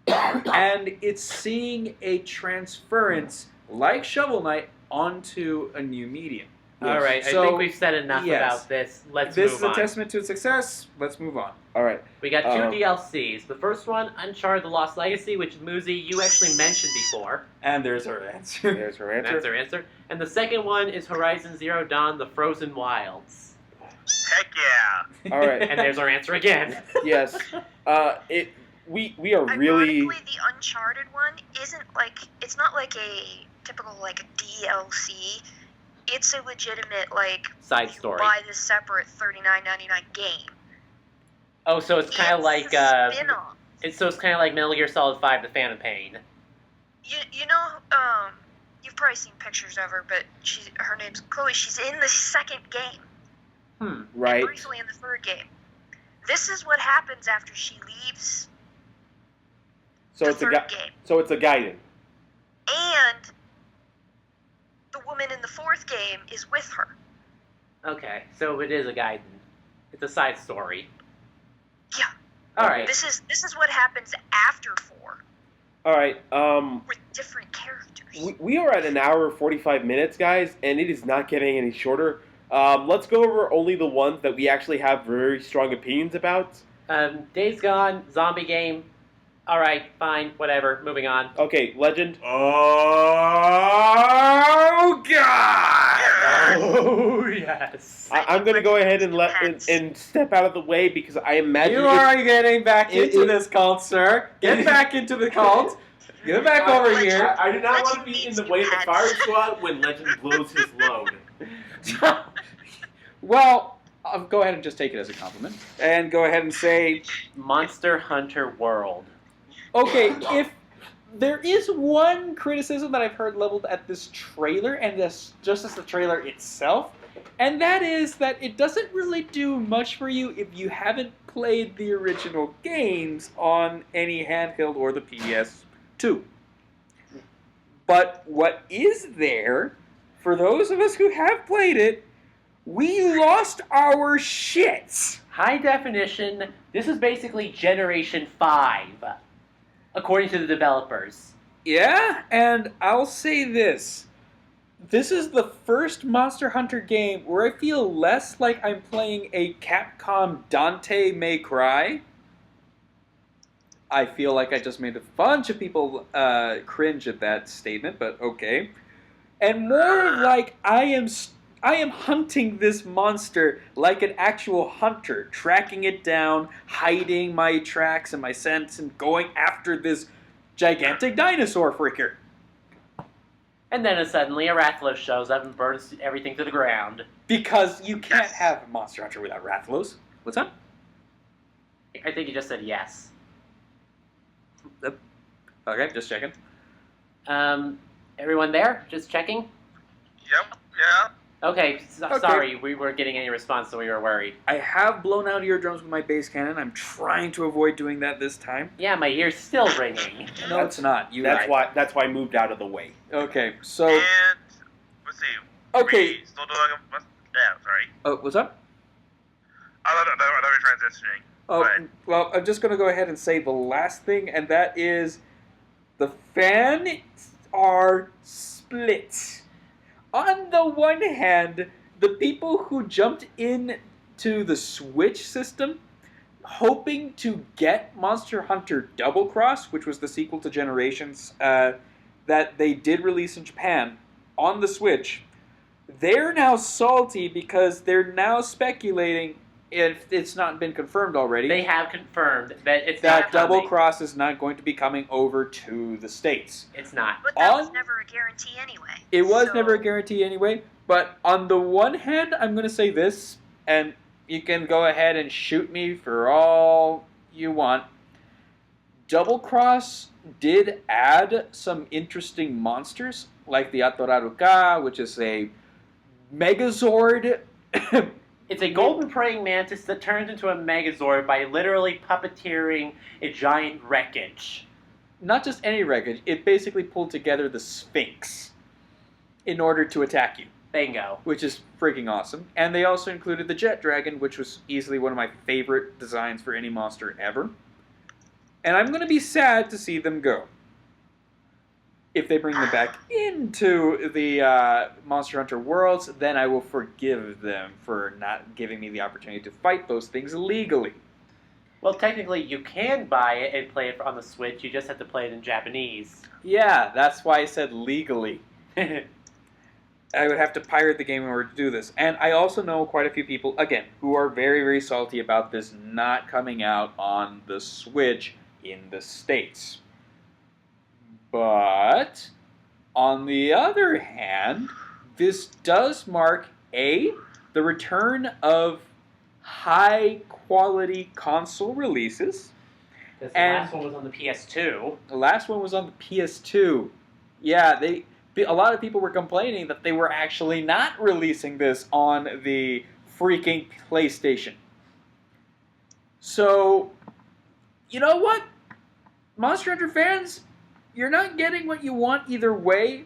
And it's seeing a transference, like Shovel Knight, onto a new medium. All right, So, I think we've said enough yes. about this. Let's This move is a on. testament to its success. Let's move on. All right. We got two DLCs. The first one, Uncharted: The Lost Legacy, which Muzi, you actually mentioned before. And there's our answer. There's her answer. That's our answer. And the second one is Horizon Zero Dawn: The Frozen Wilds. Heck yeah. All right. And there's our answer again. Yes. We are really. Ironically, the Uncharted one isn't like, it's not like a typical like DLC. It's a legitimate like Side you story. buy this separate $39.99 game. Oh, so it's kind of like a spin-off. it's kind of like Metal Gear Solid 5: The Phantom Pain. You know, you've probably seen pictures of her, but her name's Chloe. She's in the second game. Right. And briefly in the third game. This is what happens after she leaves So the it's third a game. So it's a Gaiden. And the woman in the fourth game is with her. Okay, so it is a Gaiden. It's a side story. Yeah. All right. This is what happens after 4 All right. with different characters. We are at an hour 45 minutes, guys, and it is not getting any shorter. Let's go over only the ones that we actually have very strong opinions about. Days Gone, zombie game. All right, fine, whatever. Moving on. Okay, Legend. Oh, God! Oh yes. I'm going to go ahead and step out of the way because I imagine You are getting back into it- this cult, sir. Get back into the cult. Get back over here. I do not want to Legend be in needs the new way of the pets. fire squad when Legend blows his load. Well, I'll go ahead and just take it as a compliment. And go ahead and say, Monster Hunter World. okay, if there is one criticism that I've heard leveled at this trailer, and this just as the trailer itself, and that is that it doesn't really do much for you if you haven't played the original games on any handheld or the PS2. But what is there, for those of us who have played it, we lost our shits. High definition. This is basically Generation 5, according to the developers. Yeah, and I'll say this. This is the first Monster Hunter game where I feel less like I'm playing a Capcom Dante May Cry. I feel like I just made a bunch of people cringe at that statement, but okay. And more like I am hunting this monster like an actual hunter, tracking it down, hiding my tracks and my scents, and going after this gigantic dinosaur freaker. And then suddenly a Rathalos shows up and burns everything to the ground. Because you can't have Monster Hunter without Rathalos. What's up? I think you just said yes. Okay, just checking. Everyone there? Just checking? Yep, yeah. Okay, Okay. Sorry, we weren't getting any response, so we were worried. I have blown out eardrums with my bass cannon. I'm trying to avoid doing that this time. Yeah, my ear's still ringing. No, it's not. That's why I moved out of the way. Okay, so... And let's see. Okay. We still doing a, yeah, sorry. Oh, what's up? I thought we were transitioning. Oh, Right. well, I'm just going to go ahead and say the last thing, and that is the fans are split. On the one hand, the people who jumped in to the Switch system hoping to get Monster Hunter Double Cross, which was the sequel to Generations that they did release in Japan on the Switch, they're now salty because they're now speculating, if it's not been confirmed already, They have confirmed that it's that not Double coming. Cross is not going to be coming over to the States. It's not. But that was On- never a guarantee anyway. It was So- never a guarantee anyway, but on the one hand, I'm going to say this, and you can go ahead and shoot me for all you want. Double Cross did add some interesting monsters, like the Atoraruka, which is a Megazord. It's a golden praying mantis that turns into a Megazord by literally puppeteering a giant wreckage. Not just any wreckage, it basically pulled together the Sphinx in order to attack you, Bingo. which is freaking awesome. And they also included the Jet Dragon, which was easily one of my favorite designs for any monster ever. And I'm going to be sad to see them go. If they bring them back into the Monster Hunter worlds, then I will forgive them for not giving me the opportunity to fight those things legally. Well, technically, you can buy it and play it on the Switch. You just have to play it in Japanese. Yeah, that's why I said legally. I would have to pirate the game in order to do this. And I also know quite a few people, again, who are very, very salty about this not coming out on the Switch in the States. But, on the other hand, this does mark, the return of high-quality console releases. Because the And- last one was on the PS2. The last one was on the PS2. Yeah, a lot of people were complaining that they were actually not releasing this on the freaking PlayStation. So, you know what? Monster Hunter fans, you're not getting what you want either way.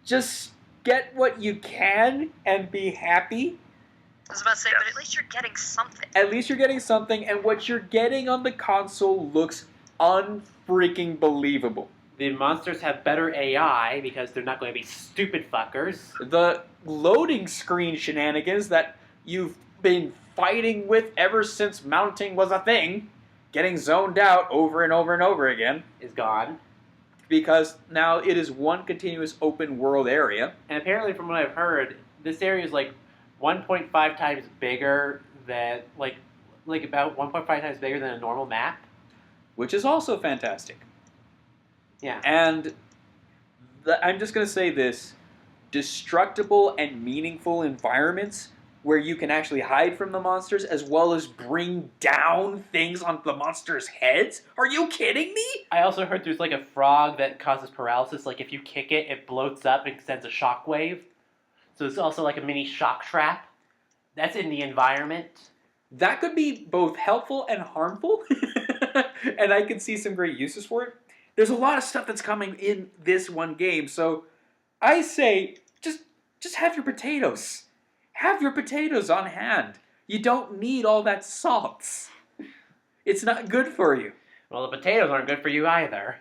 Just get what you can and be happy. I was about to say, but at least you're getting something. At least you're getting something, and what you're getting on the console looks unfreaking believable. The monsters have better AI because they're not going to be stupid fuckers. The loading screen shenanigans that you've been fighting with ever since mounting was a thing, getting zoned out over and over and over again, Is gone. because now it is one continuous open world area. And apparently, from what I've heard, this area is like 1.5 times bigger than like about 1.5 times bigger than a normal map. Which is also fantastic. Yeah. And I'm just going to say this. Destructible and meaningful environments where you can actually hide from the monsters as well as bring down things on the monsters' heads? Are you kidding me? I also heard there's like a frog that causes paralysis. Like if you kick it, it bloats up and sends a shockwave. So it's also like a mini shock trap. That's in the environment. That could be both helpful and harmful. And I could see some great uses for it. There's a lot of stuff that's coming in this one game, so I say just have your potatoes. Have your potatoes on hand. You don't need all that salt. It's not good for you. Well, the potatoes aren't good for you either.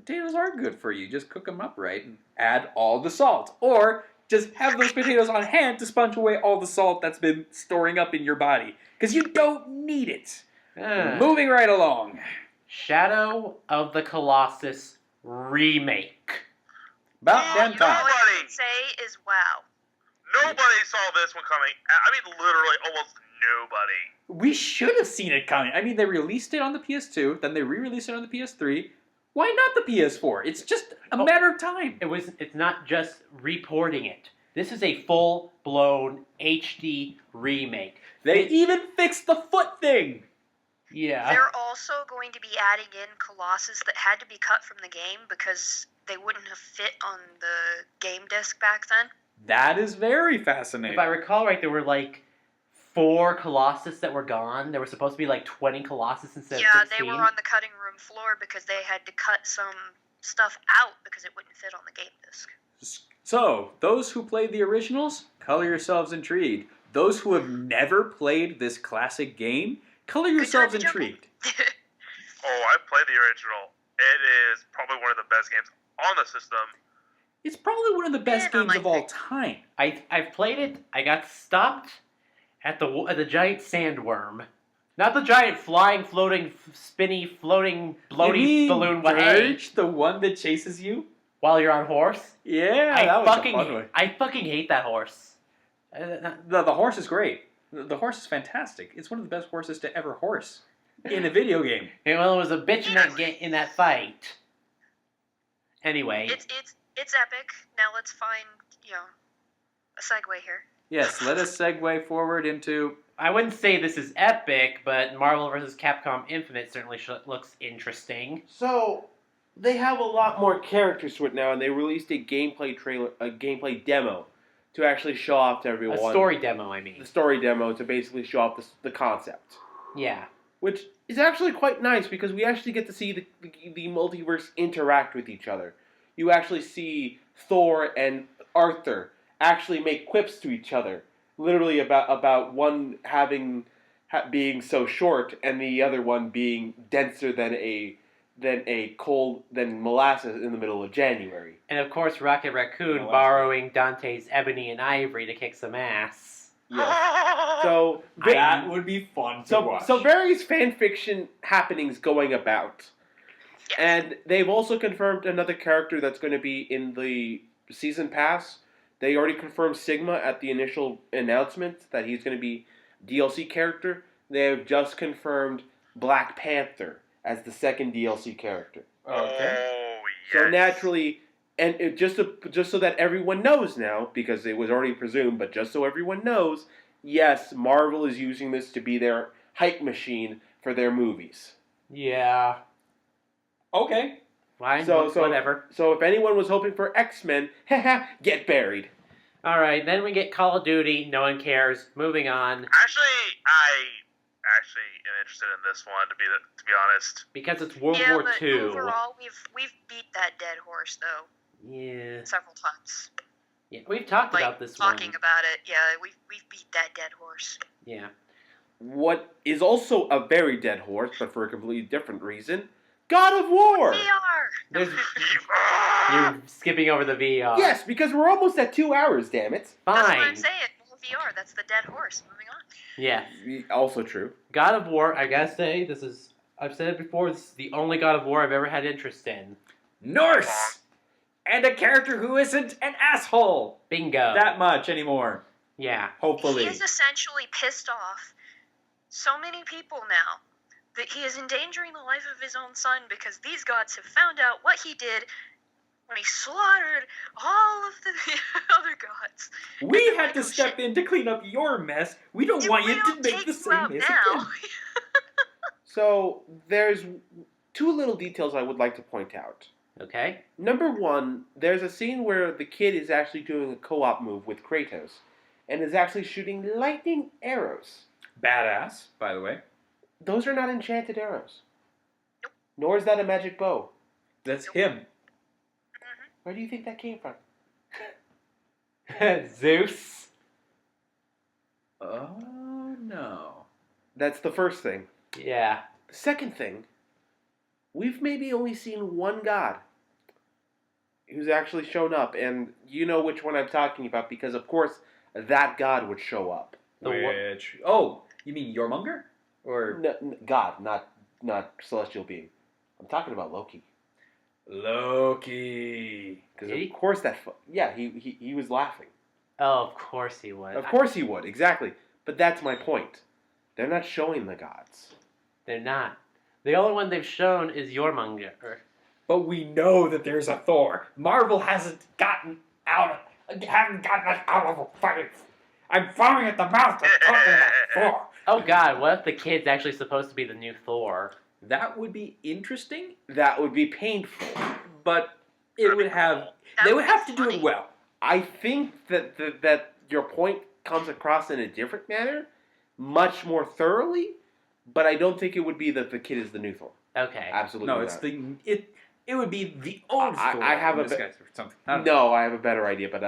Potatoes are good for you. Just cook them up right and add all the salt. Or just have those potatoes on hand to sponge away all the salt that's been storing up in your body. Because you don't need it. Moving right along. Shadow of the Colossus remake. About damn You know time. what I can say is wow. Nobody saw this one coming. I mean, literally, almost nobody. We should have seen it coming. I mean, they released it on the PS2, then they re-released it on the PS3. Why not the PS4? It's just a matter of time. It's not just reporting it. This is a full-blown HD remake. They even fixed the foot thing. Yeah. They're also going to be adding in Colossus that had to be cut from the game because they wouldn't have fit on the game disc back then. That is very fascinating. If I recall right, there were like 4 Colossus that were gone. There were supposed to be like 20 Colossus instead of 16. They were on the cutting room floor because they had to cut some stuff out because it wouldn't fit on the game disc. So, those who played the originals, color yourselves intrigued. Those who have never played this classic game, color yourselves Good job, intrigued. Oh, I played the original. It is probably one of the best games on the system. It's probably one of the best Yeah, games of all time. I've played it. I got stopped at the giant sandworm. Not the giant flying, floating, spinny, floating, bloaty balloon Verge, the one that chases you? while you're on horse. Yeah, I that was a fun one. fucking hate that horse. The horse is great. The horse is fantastic. It's one of the best horses to ever horse in a video game. Well, it was a bitch in that fight. Anyway, It's epic. Now let's find, a segue here. Yes, let us segue forward into... I wouldn't say this is epic, but Marvel vs. Capcom Infinite certainly looks interesting. So, they have a lot more characters to it now, and they released a gameplay demo to actually show off to everyone. A story demo, I mean. The story demo to basically show off the concept. Yeah. Which is actually quite nice because we actually get to see the multiverse interact with each other. You actually see Thor and Arthur actually make quips to each other, literally about one being so short and the other one being denser than molasses in the middle of January. And of course, Rocket Raccoon borrowing Dante's Ebony and Ivory to kick some ass. Yes. So That would be fun to watch. So various fan fiction happenings going about. Yes. And they've also confirmed another character that's going to be in the season pass. They already confirmed Sigma at the initial announcement that he's going to be DLC character. They have just confirmed Black Panther as the second DLC character. Okay. Oh, yes. So naturally, and just so that everyone knows now, because it was already presumed, but just so everyone knows, yes, Marvel is using this to be their hype machine for their movies. Yeah. Okay. Fine, So whatever. So if anyone was hoping for X-Men, get buried. Alright, then we get Call of Duty. No one cares. Moving on. Actually, I am interested in this one to be honest. Because it's World Yeah, War but II. overall, we've beat that dead horse though Yeah. several times. Yeah. We've talked about this talking one. about it. Yeah, we've beat that dead horse. Yeah. What is also a very dead horse, but for a completely different reason, God of War! VR. There's, you're skipping over the VR. Yes, because we're almost at 2 hours, damn it. That's what I'm Fine. saying. More VR. That's the dead horse. Moving on. Yeah. Also true. God of War, I gotta say, I've said it before, this is the only God of War I've ever had interest in. Norse! And a character who isn't an asshole! Bingo. That much anymore. Yeah. Hopefully. He is essentially pissed off so many people now that he is endangering the life of his own son because these gods have found out what he did when he slaughtered all of the other gods. We had to step in to clean up your mess. We don't want you to We'll make take the you same out mess now. again. So, there's 2 little details I would like to point out. Okay. Number 1, there's a scene where the kid is actually doing a co-op move with Kratos, and is actually shooting lightning arrows. Badass, by the way. Those are not enchanted arrows. Nope. Nor is that a magic bow. That's him. Mhm. Where do you think that came from? Zeus. Oh, no. That's the first thing. Yeah. The second thing, we've maybe only seen one god who's actually shown up, and you know which one I'm talking about because, of course, that god would show up. Which? Oh, you mean Yormonger? Or God, not celestial being. I'm talking about Loki. Loki? Because of course he was laughing. Oh, of course he would. Of course he would, exactly. But that's my point. They're not showing the gods. They're not. The only one they've shown is Yormonger. But we know that there's a Thor. Marvel haven't gotten us out of a fucking... I'm foaming at the mouth to talk about Thor. Oh god, what if the kid's actually supposed to be the new Thor? That would be interesting, That would be painful. but it would have... They would have to do it well. I think that your point comes across in a different manner, much more thoroughly, but I don't think it would be that the kid is the new Thor. Okay. Absolutely No, not. it's it would be the old Thor. I have in a this be- guy's or something. I don't know. No, I have a better idea, but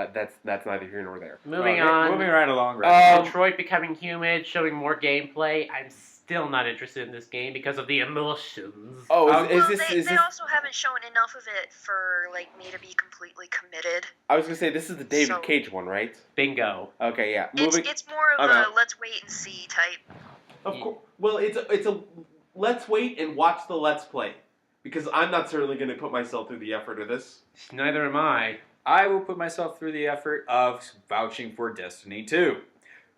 that's neither here nor there. Moving Well, on. Moving right along, right? Detroit becoming human, showing more gameplay. I'm still not interested in this game because of the emotions. Oh, Well, is they this? also haven't shown enough of it for like me to be completely committed. I was gonna say this is the David So- Cage one, right? Bingo. Okay, yeah. Moving. It's more of Okay. a let's wait and see type. Of course. Well, it's a let's wait and watch the let's play because I'm not certainly going to put myself through the effort of this. Neither am I. I will put myself through the effort of vouching for Destiny 2,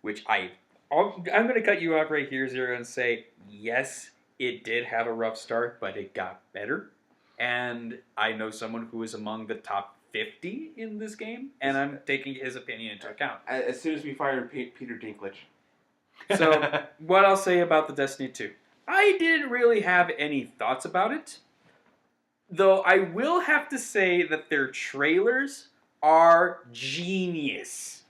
which I'm going to cut you off right here, Zero, and say, yes, it did have a rough start, but it got better. And I know someone who is among the top 50 in this game, and I'm taking his opinion into account. As soon as we fired Peter Dinklage. So, what I'll say about the Destiny 2. I didn't really have any thoughts about it. Though I will have to say that their trailers are genius.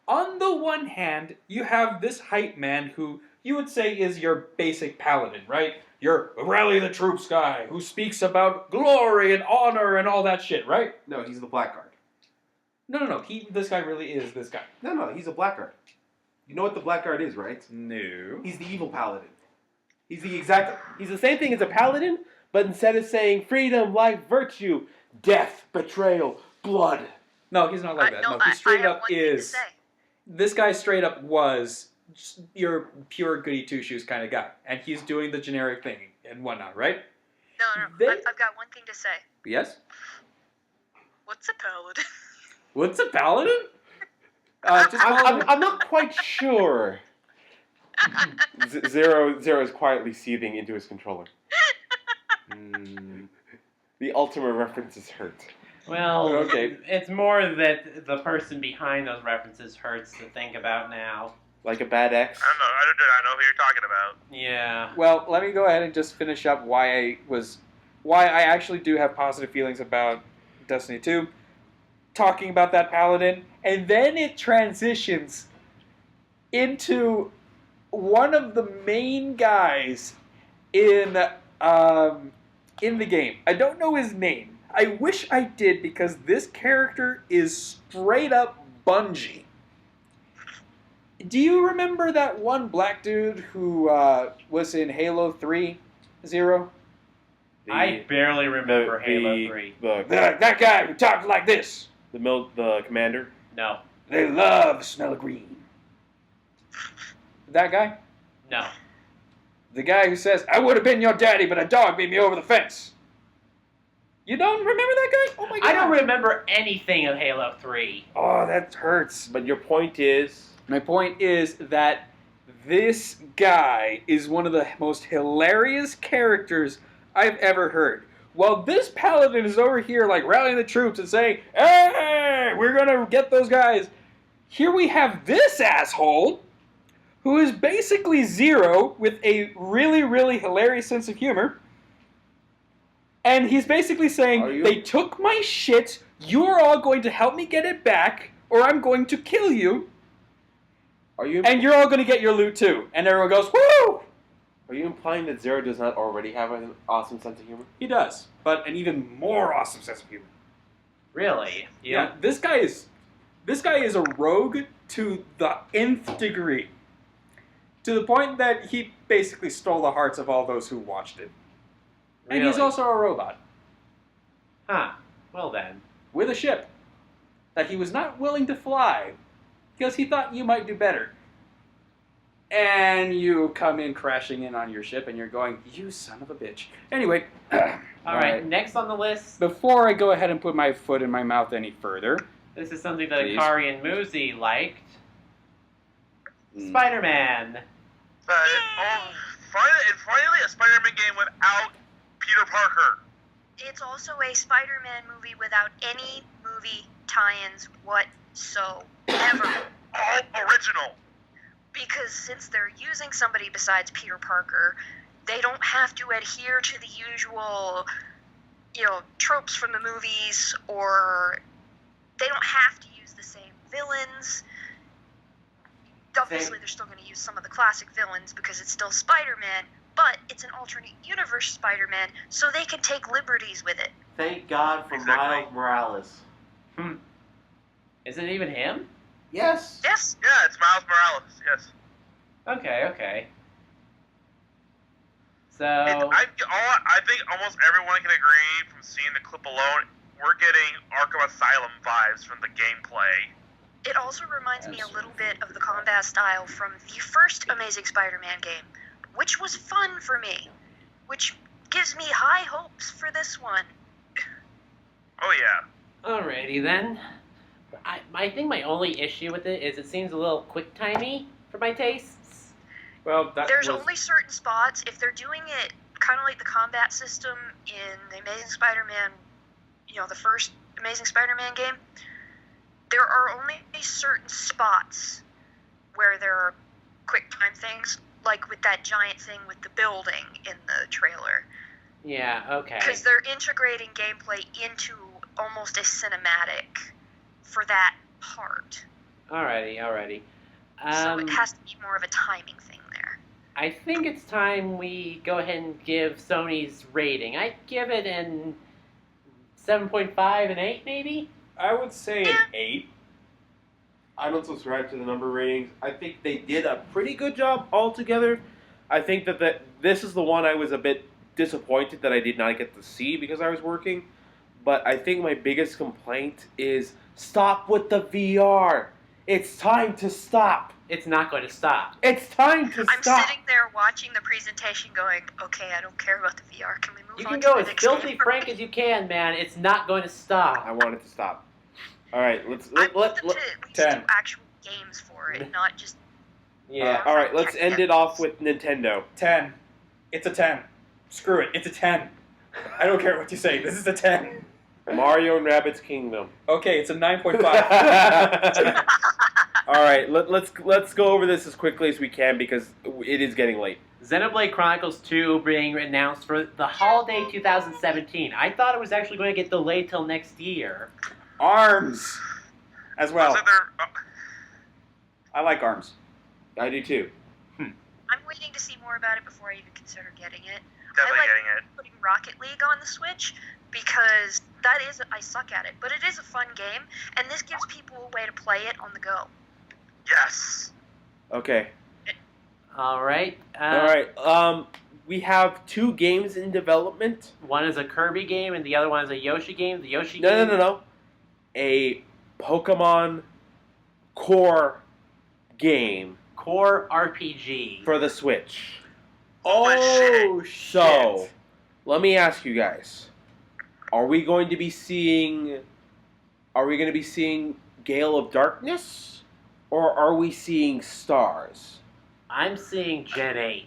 On the one hand, you have this hype man who you would say is your basic paladin, right? Your rally the troops guy who speaks about glory and honor and all that shit, right? No, he's the Blackguard. No. This guy really is this guy. No, he's a Blackguard. You know what the Blackguard is, right? No. He's the evil paladin. He's the same thing as a paladin, but instead of saying freedom, life, virtue, death, betrayal, blood. No, he's not like that. No, he I straight have up one thing to is... say. This guy straight up was just your pure goody two shoes kind of guy, and he's doing the generic thing and whatnot, right? No. They- I've got one thing to say. Yes. What's a paladin? What's a paladin? Just call him- I'm not quite sure. Zero is quietly seething into his controller. The Ultima references hurt. Well, Okay. it's more that the person behind those references hurts to think about now. Like a bad ex. I know who you're talking about. Yeah. Well, let me go ahead and just finish up why I actually do have positive feelings about Destiny 2. Talking about that paladin, and then it transitions into one of the main guys in the game. I don't know his name. I wish I did because this character is straight up Bungie. Do you remember that one black dude who was in Halo 3, Zero? I barely remember Halo 3. That guy who talked like this. The commander. No. They love the smell of green. That guy? No. The guy who says, I would have been your daddy, but a dog beat me over the fence. You don't remember that guy? Oh my god. I don't remember anything of Halo 3. Oh, that hurts. But your point is... My point is that this guy is one of the most hilarious characters I've ever heard. While this paladin is over here like rallying the troops and saying, hey, we're gonna get those guys. Here we have this asshole who is basically Zero with a really, really hilarious sense of humor. And he's basically saying, they took my shit, you're all going to help me get it back, or I'm going to kill you. And you're all going to get your loot too. And everyone goes, woo! Are you implying that Zero does not already have an awesome sense of humor? He does, but an even more awesome sense of humor. Really? Yeah, this guy is a rogue to the nth degree. To the point that he basically stole the hearts of all those who watched it. And he's Really? also a robot. Huh. Well then. with a ship that he was not willing to fly because he thought you might do better. And you come in crashing in on your ship and you're going, you son of a bitch. Anyway. All right, next on the list. Before I go ahead and put my foot in my mouth any further. This is something that Please. Akari and Muzi liked. Mm. Spider-Man. Finally a Spider-Man game without Peter Parker. It's also a Spider-Man movie without any movie tie-ins whatsoever. All original. Because since they're using somebody besides Peter Parker, they don't have to adhere to the usual, tropes from the movies, or they don't have to use the same villains. Obviously, they're still going to use some of the classic villains because it's still Spider-Man, but it's an alternate universe Spider-Man, so they can take liberties with it. Thank God for Exactly. Miles Morales. Is it even him? Yes. Yes. Yeah, it's Miles Morales. Yes. Okay. So I think almost everyone can agree from seeing the clip alone, we're getting Arkham Asylum vibes from the gameplay. It also reminds me a little bit of the combat style from the first Amazing Spider-Man game, which was fun for me, which gives me high hopes for this one. Oh yeah. alrighty then. I think my only issue with it is it seems a little quick-timey for my tastes. Well, There's only certain spots, if they're doing it kind of like the combat system in the Amazing Spider-Man, the first Amazing Spider-Man game, there are only certain spots where there are quick time things, like with that giant thing with the building in the trailer. Yeah, okay. Because they're integrating gameplay into almost a cinematic for that part. Alrighty. So it has to be more of a timing thing there. I think it's time we go ahead and give Sony's rating. I give it an 7.5 and 8, maybe? I would say an 8. I don't subscribe to the number ratings. I think they did a pretty good job altogether. I think that this is the one I was a bit disappointed that I did not get to see because I was working. But I think my biggest complaint is stop with the VR. It's time to stop. It's not going to stop. It's time to I'm stop. sitting there watching the presentation going, okay, I don't care about the VR. Can we move You on can to go the as next filthy game? frank as you can, man. It's not going to stop. I want it to stop. All right, I want them to at least 10. do actual games for it, not just... Yeah. All right, let's end it off with Nintendo. 10. It's a 10. Screw it. It's a 10. I don't care what you say. This is a 10. Mario and Rabbids Kingdom. Okay, it's a 9.5. All right, let's go over this as quickly as we can because it is getting late. Xenoblade Chronicles 2 being announced for the holiday 2017. I thought it was actually going to get delayed till next year. ARMS. As well. Looks like they're, I like ARMS. I do too. I'm waiting to see more about it before I even consider getting it. definitely I like getting it. putting Rocket League on the Switch because I suck at it, but it is a fun game, and this gives people a way to play it on the go. Yes. Okay. All right. All right. We have 2 games in development. One is a Kirby game, and the other one is a Yoshi game. The Yoshi No, game. no. A Pokemon Core game Core RPG. for the Switch. Oh, shit. So, let me ask you guys: Are we going to be seeing Gale of Darkness, or are we seeing Stars? I'm seeing Gen 8.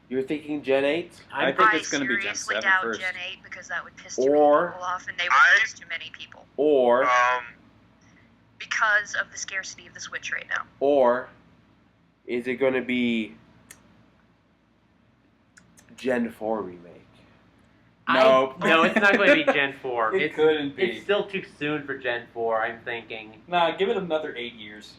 You're thinking Gen 8? I think it's going to be Gen seriously 7 doubt first. Gen 8 because that would piss too many Or- people off, and they would I- piss too many people Or because of the scarcity of the Switch right now. or is it going to be Gen 4 remake? Nope. No, it's not going to be Gen 4. It couldn't be. It's still too soon for Gen 4, I'm thinking. Nah, give it another 8 years.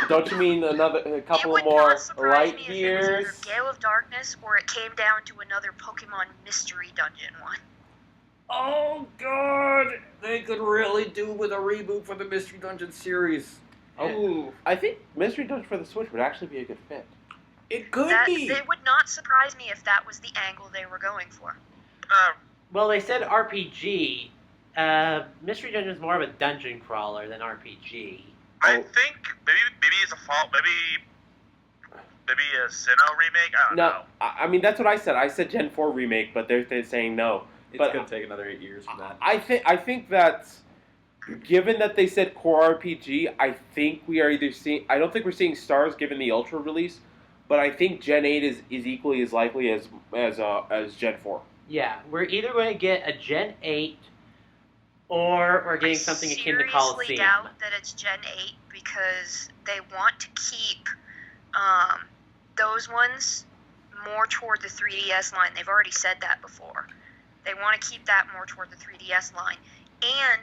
Don't you mean a couple It would more not surprise light me if it was years? either Gale of Darkness or it came down to another Pokemon Mystery Dungeon one. Oh, God. They could really do with a reboot for the Mystery Dungeon series. Oh, I think Mystery Dungeon for the Switch would actually be a good fit. it could be. It would not surprise me if that was the angle they were going for. Well, they said RPG. Mystery Dungeon is more of a dungeon crawler than RPG. I think maybe it's a fault. Maybe a Sinnoh remake. I don't know. I mean that's what I said. I said Gen 4 remake, but they're saying no. It's But going to take another 8 years for that. I think that given that they said core RPG, I think we are either seeing. I don't think we're seeing stars given the Ultra release, but I think Gen 8 is equally as likely as Gen 4. Yeah, we're either going to get a Gen 8 or we're getting something akin to I Coliseum. seriously doubt that it's Gen 8 because they want to keep those ones more toward the 3DS line. They've already said that before. They want to keep that more toward the 3DS line. And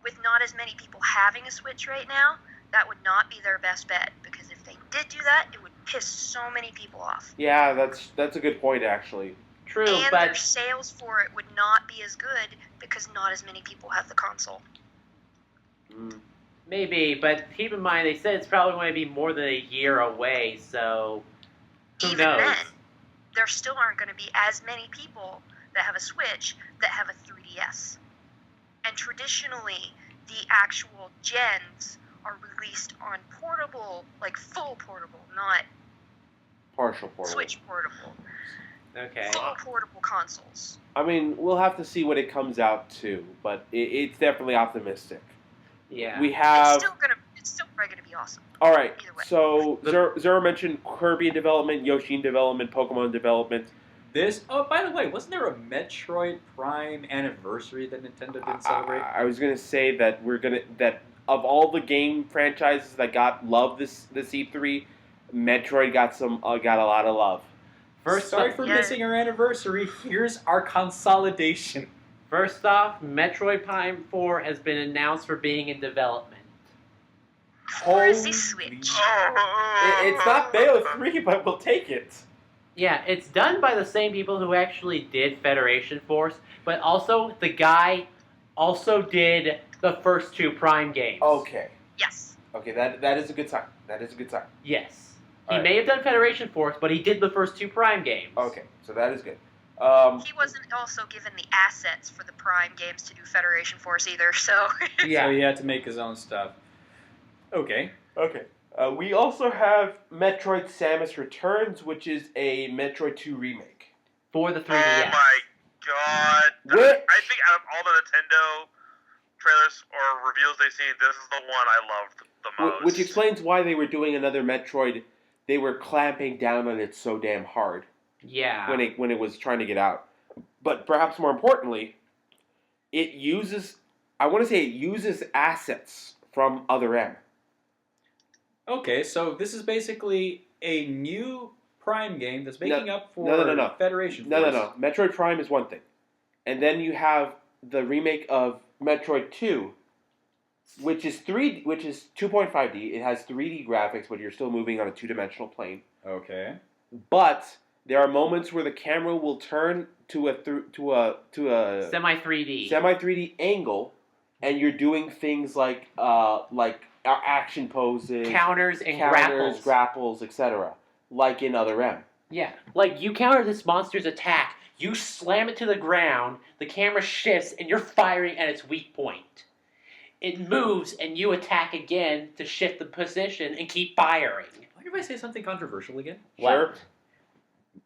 with not as many people having a Switch right now, that would not be their best bet. Because if they did do that, it would piss so many people off. Yeah, that's a good point actually. True, And but their sales for it would not be as good because not as many people have the console. maybe. But keep in mind, they said it's probably going to be more than a year away. So who Even knows? then, there still aren't going to be as many people that have a Switch that have a 3DS. And traditionally, the actual gens are released on portable, like full portable, not Partial portable. Switch portable. Okay. Full portable consoles. I mean, we'll have to see what it comes out to, but it's definitely optimistic. Yeah. We have. It's still probably gonna be awesome. All right. Either way. So Zero mentioned Kirby in development, Yoshi in development, Pokemon in development. By the way, wasn't there a Metroid Prime anniversary that Nintendo didn't celebrate? I was gonna say that that of all the game franchises that got love this E3, Metroid got a lot of love. Sorry for missing our anniversary. Here's our consolidation. First off, Metroid Prime 4 has been announced for being in development. For the Switch. It's not Bayo 3, but we'll take it. Yeah, it's done by the same people who actually did Federation Force, but also the guy also did the first 2 Prime games. Okay. Yes. Okay, that is a good sign. That is a good sign. Yes. He All right. may have done Federation Force, but he did the first 2 Prime games. Okay, so that is good. He wasn't also given the assets for the Prime games to do Federation Force either, so... Yeah. So he had to make his own stuff. Okay. Okay. We also have Metroid Samus Returns, which is a Metroid 2 remake. For the 3DS. Oh my god. Which- I think out of all the Nintendo trailers or reveals they've seen, this is the one I loved the most. Which explains why they were doing another Metroid. They were clamping down on it so damn hard Yeah. when it was trying to get out. But perhaps more importantly, it uses assets from Other M. Okay, so this is basically a new Prime game that's making up for No. Federation Force. No. Metroid Prime is one thing. And then you have the remake of Metroid 2, which is 2.5D. It has 3D graphics, but you're still moving on a two-dimensional plane. Okay. But there are moments where the camera will turn to a Semi 3D. semi 3D angle, and you're doing things like action poses, counters and grapples. grapples, etc. Like in Other M. Yeah. Like, you counter this monster's attack, you slam it to the ground, the camera shifts, and you're firing at its weak point. It moves, and you attack again to shift the position and keep firing. What if I say something controversial again? Sure.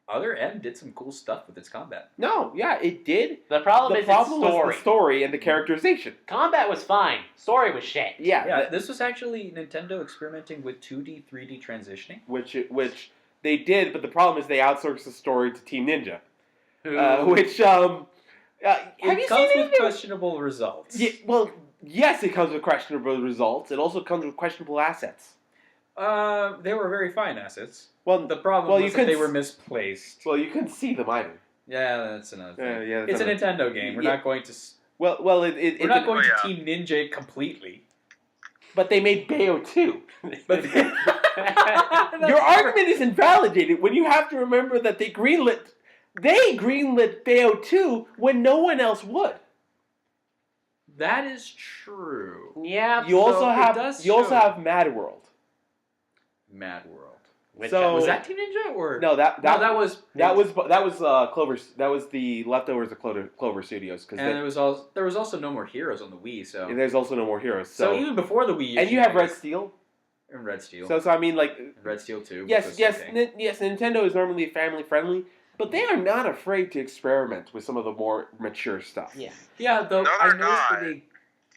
Other M did some cool stuff with its combat. No, yeah, it did. The problem is its was story. the story and the characterization. Combat was fine. Story was shit. Yeah, this was actually Nintendo experimenting with 2D, 3D transitioning. Which they did, but the problem is they outsourced the story to Team Ninja, Who, have you It seen comes with anything? questionable results. Yeah, well, yes, it comes with questionable results. It also comes with questionable assets. They were very fine assets. Well, The problem Well, was you that could they were s- misplaced. well, you couldn't see them either. Yeah, that's another thing. Yeah, It's a Nintendo game. We're Yeah. not going to. Well, We're not going to Oh, yeah. Team Ninja it completely. but they made Bayo too. But Your argument is invalidated when you have to remember that they greenlit Bayo 2 when no one else would. that is true. yeah, You also So it have does you also show- have Mad World. Mad World. Which So- Was that Team Ninja or No, that was Clover. That was the leftovers of Clover Studios because and there was also No More Heroes on the Wii. So there's also No More Heroes. so So, even before the Wii, and you have Red Steel. and Red Steel. So I mean, like, Red Steel 2. yes, which was yes, okay. yes. Nintendo is normally family friendly, but they are not afraid to experiment with some of the more mature stuff. Yeah. Yeah, though No, I they're noticed that not. they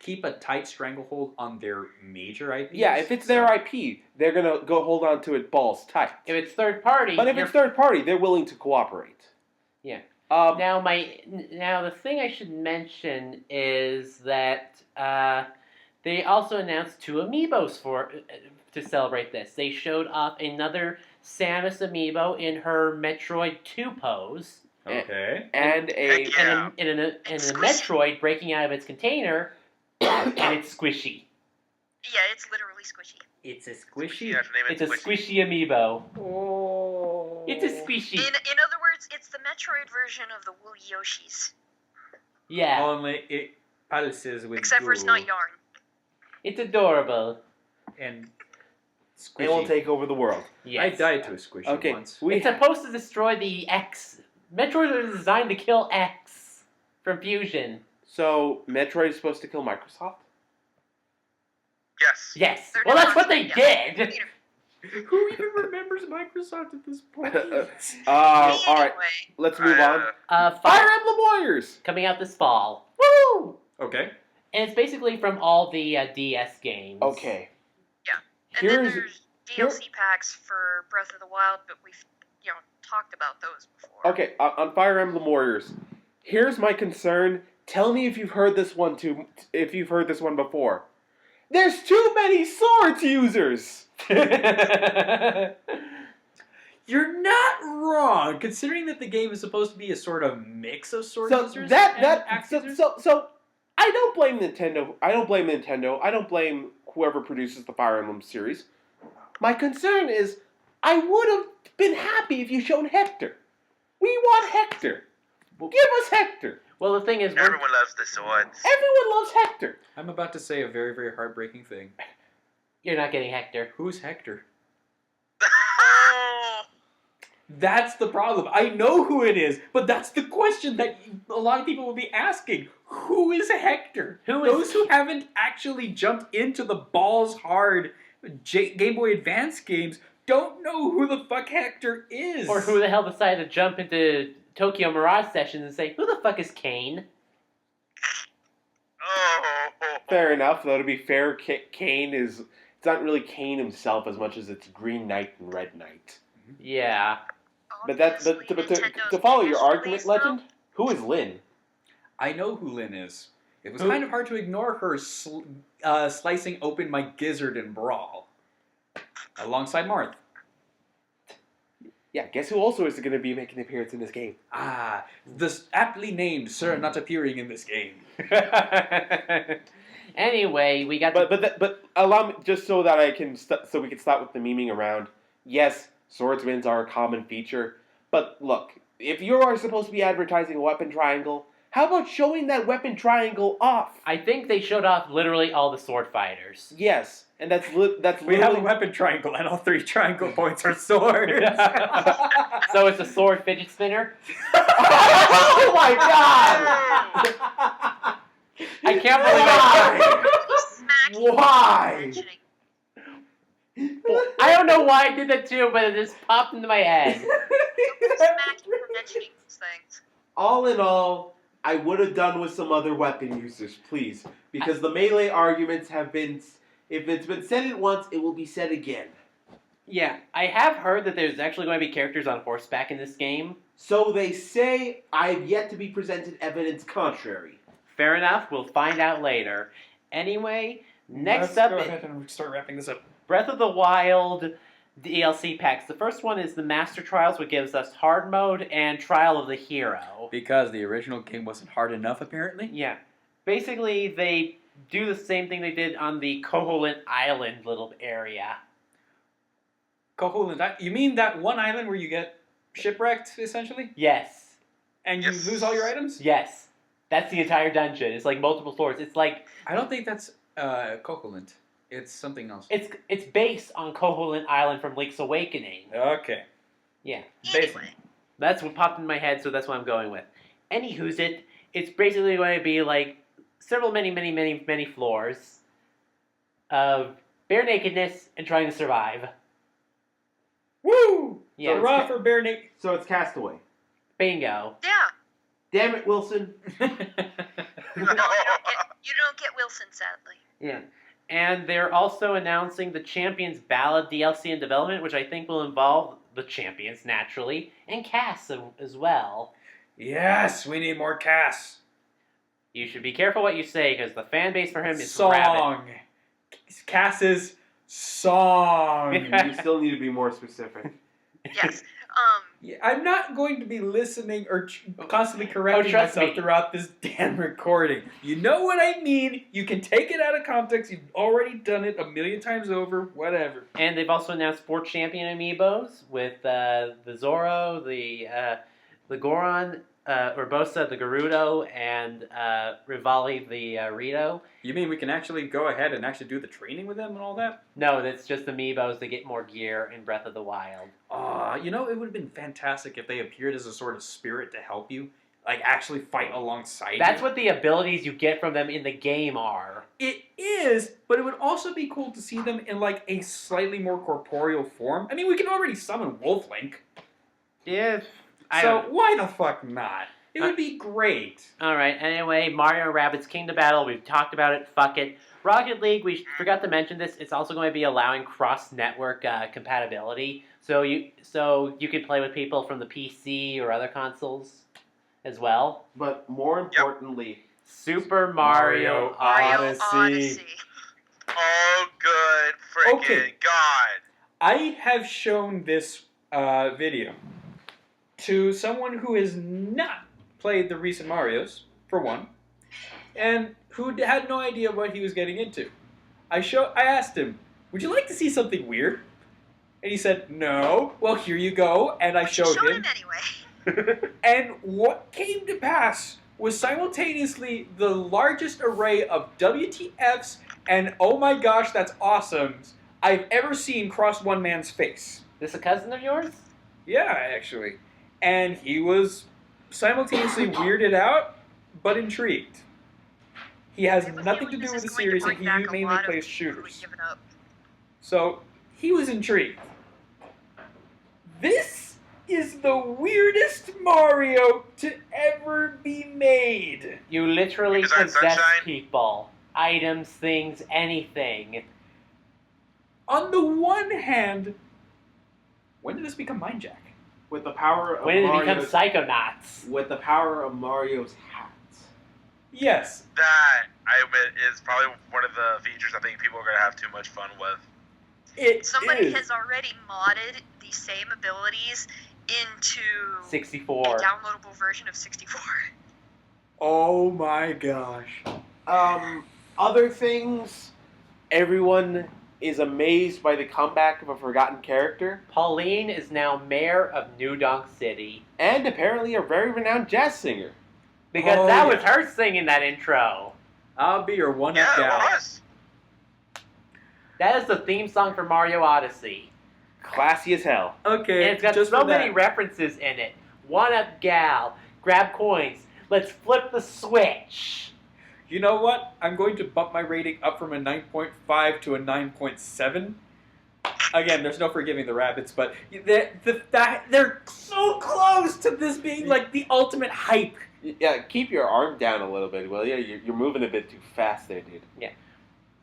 keep a tight stranglehold on their major IPs. Yeah, if it's their IP, they're gonna go hold on to it balls tight. If it's third party, But if it's third party, they're willing to cooperate. Yeah. Now, Now the thing I should mention is that they also announced 2 amiibos to celebrate this. They showed off another Samus amiibo in her Metroid 2 pose, Okay. and a Heck yeah. and a Metroid breaking out of its container, and it's squishy. Yeah, it's literally squishy. It's a You squishy. have to name it It's a squishy amiibo. Oh. It's a squishy. In other words, it's the Metroid version of the Woolly Yoshis. Yeah, Only it pulses with Except for it's not goo yarn. it's adorable. and it will squishy. take over the world. Yes. I died to a squishy Okay, once. It's supposed to destroy the X. Metroid was designed to kill X from Fusion. So Metroid is supposed to kill Microsoft. Yes. Yes. They're Well, that's not- what they yeah. did. Who even remembers Microsoft at this point? All right, Anyway, let's move on. Fire Fire Emblem Warriors. coming out this fall. Woo! Okay. And it's basically from all the DS games. Okay. and then Here's there's here- DLC packs for Breath of the Wild, but we've talked about those before. okay on Fire Emblem Warriors. Here's my concern. Tell me if you've heard this one before. There's too many swords users. You're not wrong, considering that the game is supposed to be a sort of mix of sword So users that and axe users. so I don't blame Nintendo. I don't blame whoever produces the Fire Emblem series. My concern is I would have been happy if you showed Hector. We want Hector. Give us Hector. Well, the thing is, Everyone loves the swords. Everyone loves Hector. I'm about to say a very, very heartbreaking thing. you're not getting Hector. Who's Hector? Oh, That's the problem. I know who it is, but that's the question that a lot of people will be asking. Who is Hector? Who is- Those who haven't actually jumped into the balls hard Game Boy Advance games don't know who the fuck Hector is. Or who the hell decided to jump into Tokyo Mirage Sessions and say, who the fuck is Kane? oh. Fair enough. Though to be fair, Kane is it's not really Kane himself as much as it's Green Knight and Red Knight. Yeah. But that's but Obviously, to Nintendo's follow your biggest argument, release, though. Legend. Who is Lynn? I know who Lynn is. It was Who? kind of hard to ignore her slicing open my gizzard in Brawl. Alongside Marth. Yeah, guess who also is going to be making an appearance in this game? Ah, the aptly named Sir not appearing in this game. Anyway, we got But allow me just so that I can so we can stop with the memeing around. Yes, swordsmans are a common feature, but look, if you are supposed to be advertising a weapon triangle, how about showing that weapon triangle off? I think they showed off literally all the sword fighters. Yes, and that's We have a literally weapon triangle, and all 3 triangle points are swords. So it's a sword fidget spinner. oh my god! I can't believe I. Smack you Why? for mentioning. I don't know why I did that too, but it just popped into my head. Smack you for mentioning these things. All in all, I would have done with some other weapon users, please, because the melee arguments have been. If it's been said it once, it will be said again. Yeah, I have heard that there's actually going to be characters on horseback in this game. So they say. I've yet to be presented evidence contrary. Fair enough, we'll find out later. Anyway, next Let's up, go ahead and start wrapping this up. Breath of the Wild DLC packs. The first one is the Master Trials, which gives us hard mode and Trial of the Hero. Because the original game wasn't hard enough, apparently. Yeah. Basically, they do the same thing they did on the Koholint Island little area. Koholint, you mean that one island where you get shipwrecked, essentially? Yes. And you Yes. lose all your items? Yes. That's the entire dungeon. It's like multiple floors. It's like, I don't think that's Koholint. It's something else. It's based on Koholint Island from Link's Awakening. Okay. Yeah. Anyway, That's what popped in my head, so that's what I'm going with. Anywho's it's basically going to be like several many floors of bare nakedness and trying to survive. Woo! Yeah. Hurrah for bare naked. So it's Castaway. Bingo. yeah. Damn it, Wilson. No, you don't get Wilson, sadly. Yeah. And they're also announcing the Champions Ballad DLC in development, which I think will involve the Champions, naturally, and Cass as well. Yes, we need more Cass. You should be careful what you say, because the fan base for him is Song. rabid. Cass's song. You still need to be more specific. Yes. Yeah, I'm not going to be listening or constantly correcting trust myself me. throughout this damn recording. You know what I mean. You can take it out of context. You've already done it a million times over. Whatever. And they've also announced 4 champion amiibos with the Zoro, the Goron, Urbosa, the Gerudo, and Rivali, the Rito. You mean we can actually go ahead and actually do the training with them and all that? No, that's just amiibos to get more gear in Breath of the Wild. You know, it would have been fantastic if they appeared as a sort of spirit to help you. Like, actually fight alongside That's you. what the abilities you get from them in the game are. It is, but it would also be cool to see them in, like, a slightly more corporeal form. I mean, we can already summon Wolf Link. Yeah. So why the fuck not? It would be great. Alright, anyway, Mario & Rabbids Kingdom Battle, we've talked about it, fuck it. Rocket League, we forgot to mention this, it's also going to be allowing cross-network compatibility. So you can play with people from the PC or other consoles as well. But more importantly, Super Mario Odyssey. Oh, good freaking Okay. God. I have shown this video to someone who has not played the recent Marios, for one, and who had no idea what he was getting into. I asked him, would you like to see something weird? And he said, no. Well, here you go. And I showed him. Anyway. And what came to pass was simultaneously the largest array of WTFs and oh my gosh, that's awesome I've ever seen cross one man's face. This a cousin of yours? Yeah, actually. And he was simultaneously weirded out, but intrigued. He has nothing to do with the series, and he mainly plays shooters. So, he was intrigued. This is the weirdest Mario to ever be made. You literally Because I'm possess Sunshine? people, items, things, anything. On the one hand, when did this become Mind Jack? with the power of When did it become Mario's, Psychonauts? with the power of Mario's hats. Yes. That, I admit, is probably one of the features I think people are going to have too much fun with. Somebody is. has already modded the same abilities into 64. a downloadable version of 64. Oh my gosh. Other things, everyone is amazed by the comeback of a forgotten character, Pauline is now mayor of New Donk City. and apparently a very renowned jazz singer. Because Oh, that yeah. was her singing that intro. I'll be your one-up Yeah, gal. it was. That is the theme song for Mario Odyssey. Classy as hell. Okay, And it's got just so for many that. references in it. One up gal, grab coins, let's flip the switch. You know what? I'm going to bump my rating up from a 9.5 to a 9.7. Again, there's no forgiving the rabbits, but they're so close to this being like the ultimate hype. Yeah, keep your arm down a little bit, will you? You're moving a bit too fast there, dude.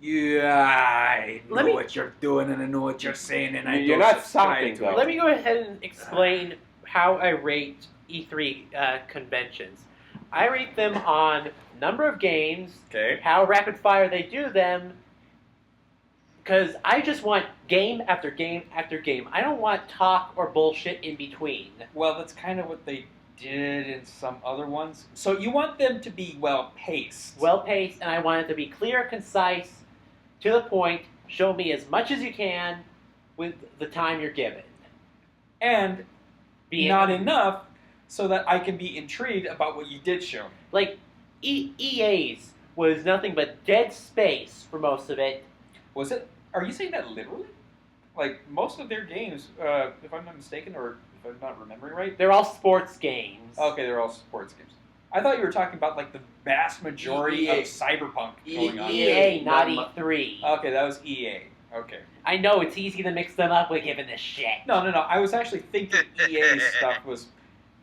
Yeah, I know Let me- what you're doing and I know what you're saying and I You're don't not subscribe stopping, to though. it. Let me go ahead and explain how I rate E3 conventions. I rate them on number of games, Okay. how rapid fire they do them, because I just want game after game after game. I don't want talk or bullshit in between. Well, that's kind of what they did in some other ones. So you want them to be well-paced. Well paced, and I want it to be clear, concise, to the point. Show me as much as you can with the time you're given. and Be not it- enough so that I can be intrigued about what you did show me. Like EA's was nothing but dead space for most of it. Was it? Are you saying that literally? Like most of their games, if I'm not mistaken, or if I'm not remembering right. They're all sports games. Okay, they're all sports games. I thought you were talking about like the vast majority EA. of Cyberpunk going on. EA, not E3. Okay, that was EA. Okay. I know it's easy to mix them up with given the shit. No. I was actually thinking EA stuff was.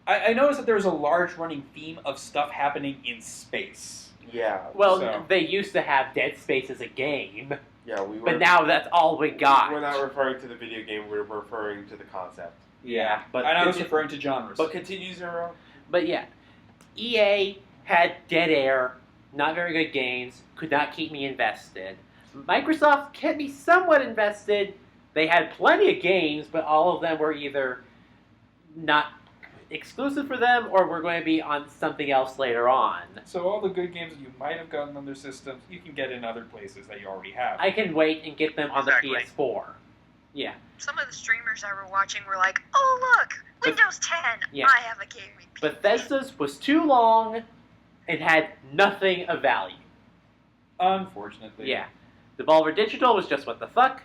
I noticed that there was a large running theme of stuff happening in space. Yeah. Well, So- they used to have Dead Space as a game, Yeah, we were. but now that's all we got. We're not referring to the video game. We're referring to the concept. Yeah, But and I was conti- referring to genres. But continue, Zero. But yeah, EA had dead air, not very good games, could not keep me invested. Microsoft kept me somewhat invested. They had plenty of games, but all of them were either not exclusive for them or were going to be on something else later on. So all the good games that you might have gotten on their systems, you can get in other places that you already have. I can wait and get them on Exactly. the PS4. Yeah. Some of the streamers I were watching were like, "Oh look, Windows 10. Yeah. I have a gaming PC." Bethesda's was too long and had nothing of value. Unfortunately. Yeah. Devolver Digital was just what the fuck.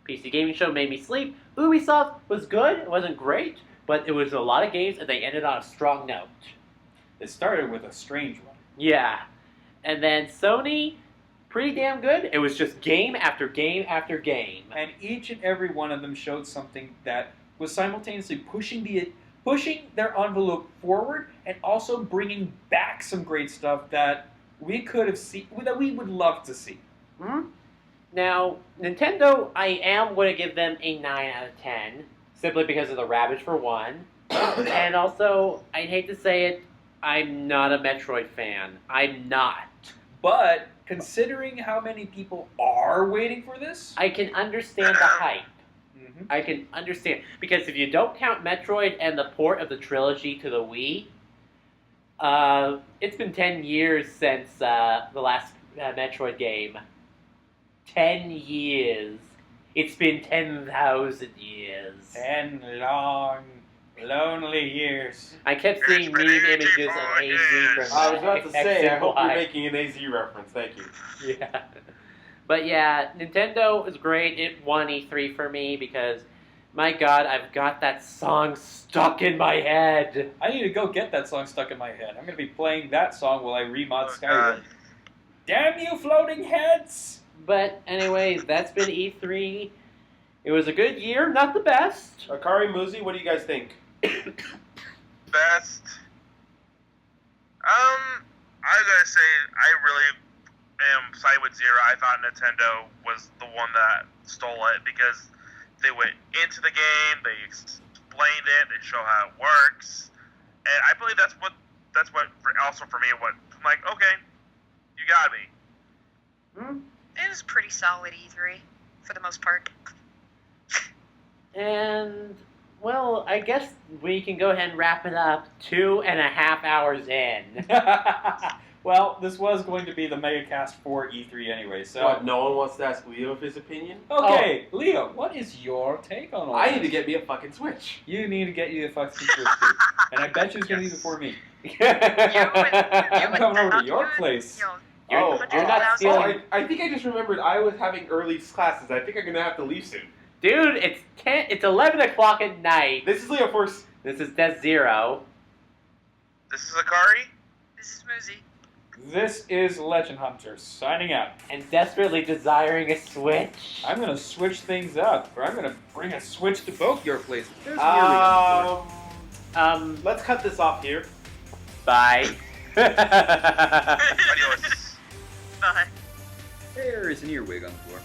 PC Gaming Show made me sleep. Ubisoft was good. It wasn't great, but it was a lot of games, and they ended on a strong note. It started with a strange one. Yeah. And then Sony, pretty damn good. It was just game after game after game. And each and every one of them showed something that was simultaneously pushing their envelope forward and also bringing back some great stuff that we could have seen, that we would love to see. Hmm? Now, Nintendo, I am going to give them a 9 out of 10, simply because of the Rabbids for one. And also, I'd hate to say it, I'm not a Metroid fan. I'm not. But considering how many people are waiting for this, I can understand the hype. Mhm. I can understand. Because if you don't count Metroid and the port of the trilogy to the Wii, it's been 10 years since the last Metroid game. 10 years. It's been 10,000 years. 10 long, lonely years. I kept seeing meme images of AZ from I was about to say, I hope you're XY. making an AZ reference. Thank you. Yeah. But yeah, Nintendo is great. It won E3 for me because, my god, I've got that song stuck in my head. I need to go get that song stuck in my head. I'm going to be playing that song while I remod Oh, Skyrim. God. Damn you, floating heads! But anyway, that's been E3. It was a good year, not the best. Akari Muzi, what do you guys think? Best. I gotta say, I really am side with Zero. I thought Nintendo was the one that stole it because they went into the game, they explained it, they show how it works, and I believe that's what also for me what I'm like. Okay, you got me. Hmm? It was pretty solid E3 for the most part. And, well, I guess we can go ahead and wrap it up 2.5 hours in. Well, this was going to be the MegaCast for E3 anyway, so... What, no one wants to ask Leo his opinion? Okay, Leo, what is your take on all I this? need to get me a fucking Switch. You need to get you a fucking Switch too. And I bet you it's going to be before me. I'm coming over to your place. You're not stealing. I think I just remembered I was having early classes. I think I'm going to have to leave soon. Dude, it's 11 o'clock at night. This is Leo first. This is Death Zero. This is Akari. This is Muzi. This is Legend Hunter signing out. And desperately desiring a Switch. I'm going to switch things up, or I'm going to bring a Switch to both your places. There's the earring on Let's cut this off here. Bye. Adios. Bye. the floor. There is an earwig on the floor.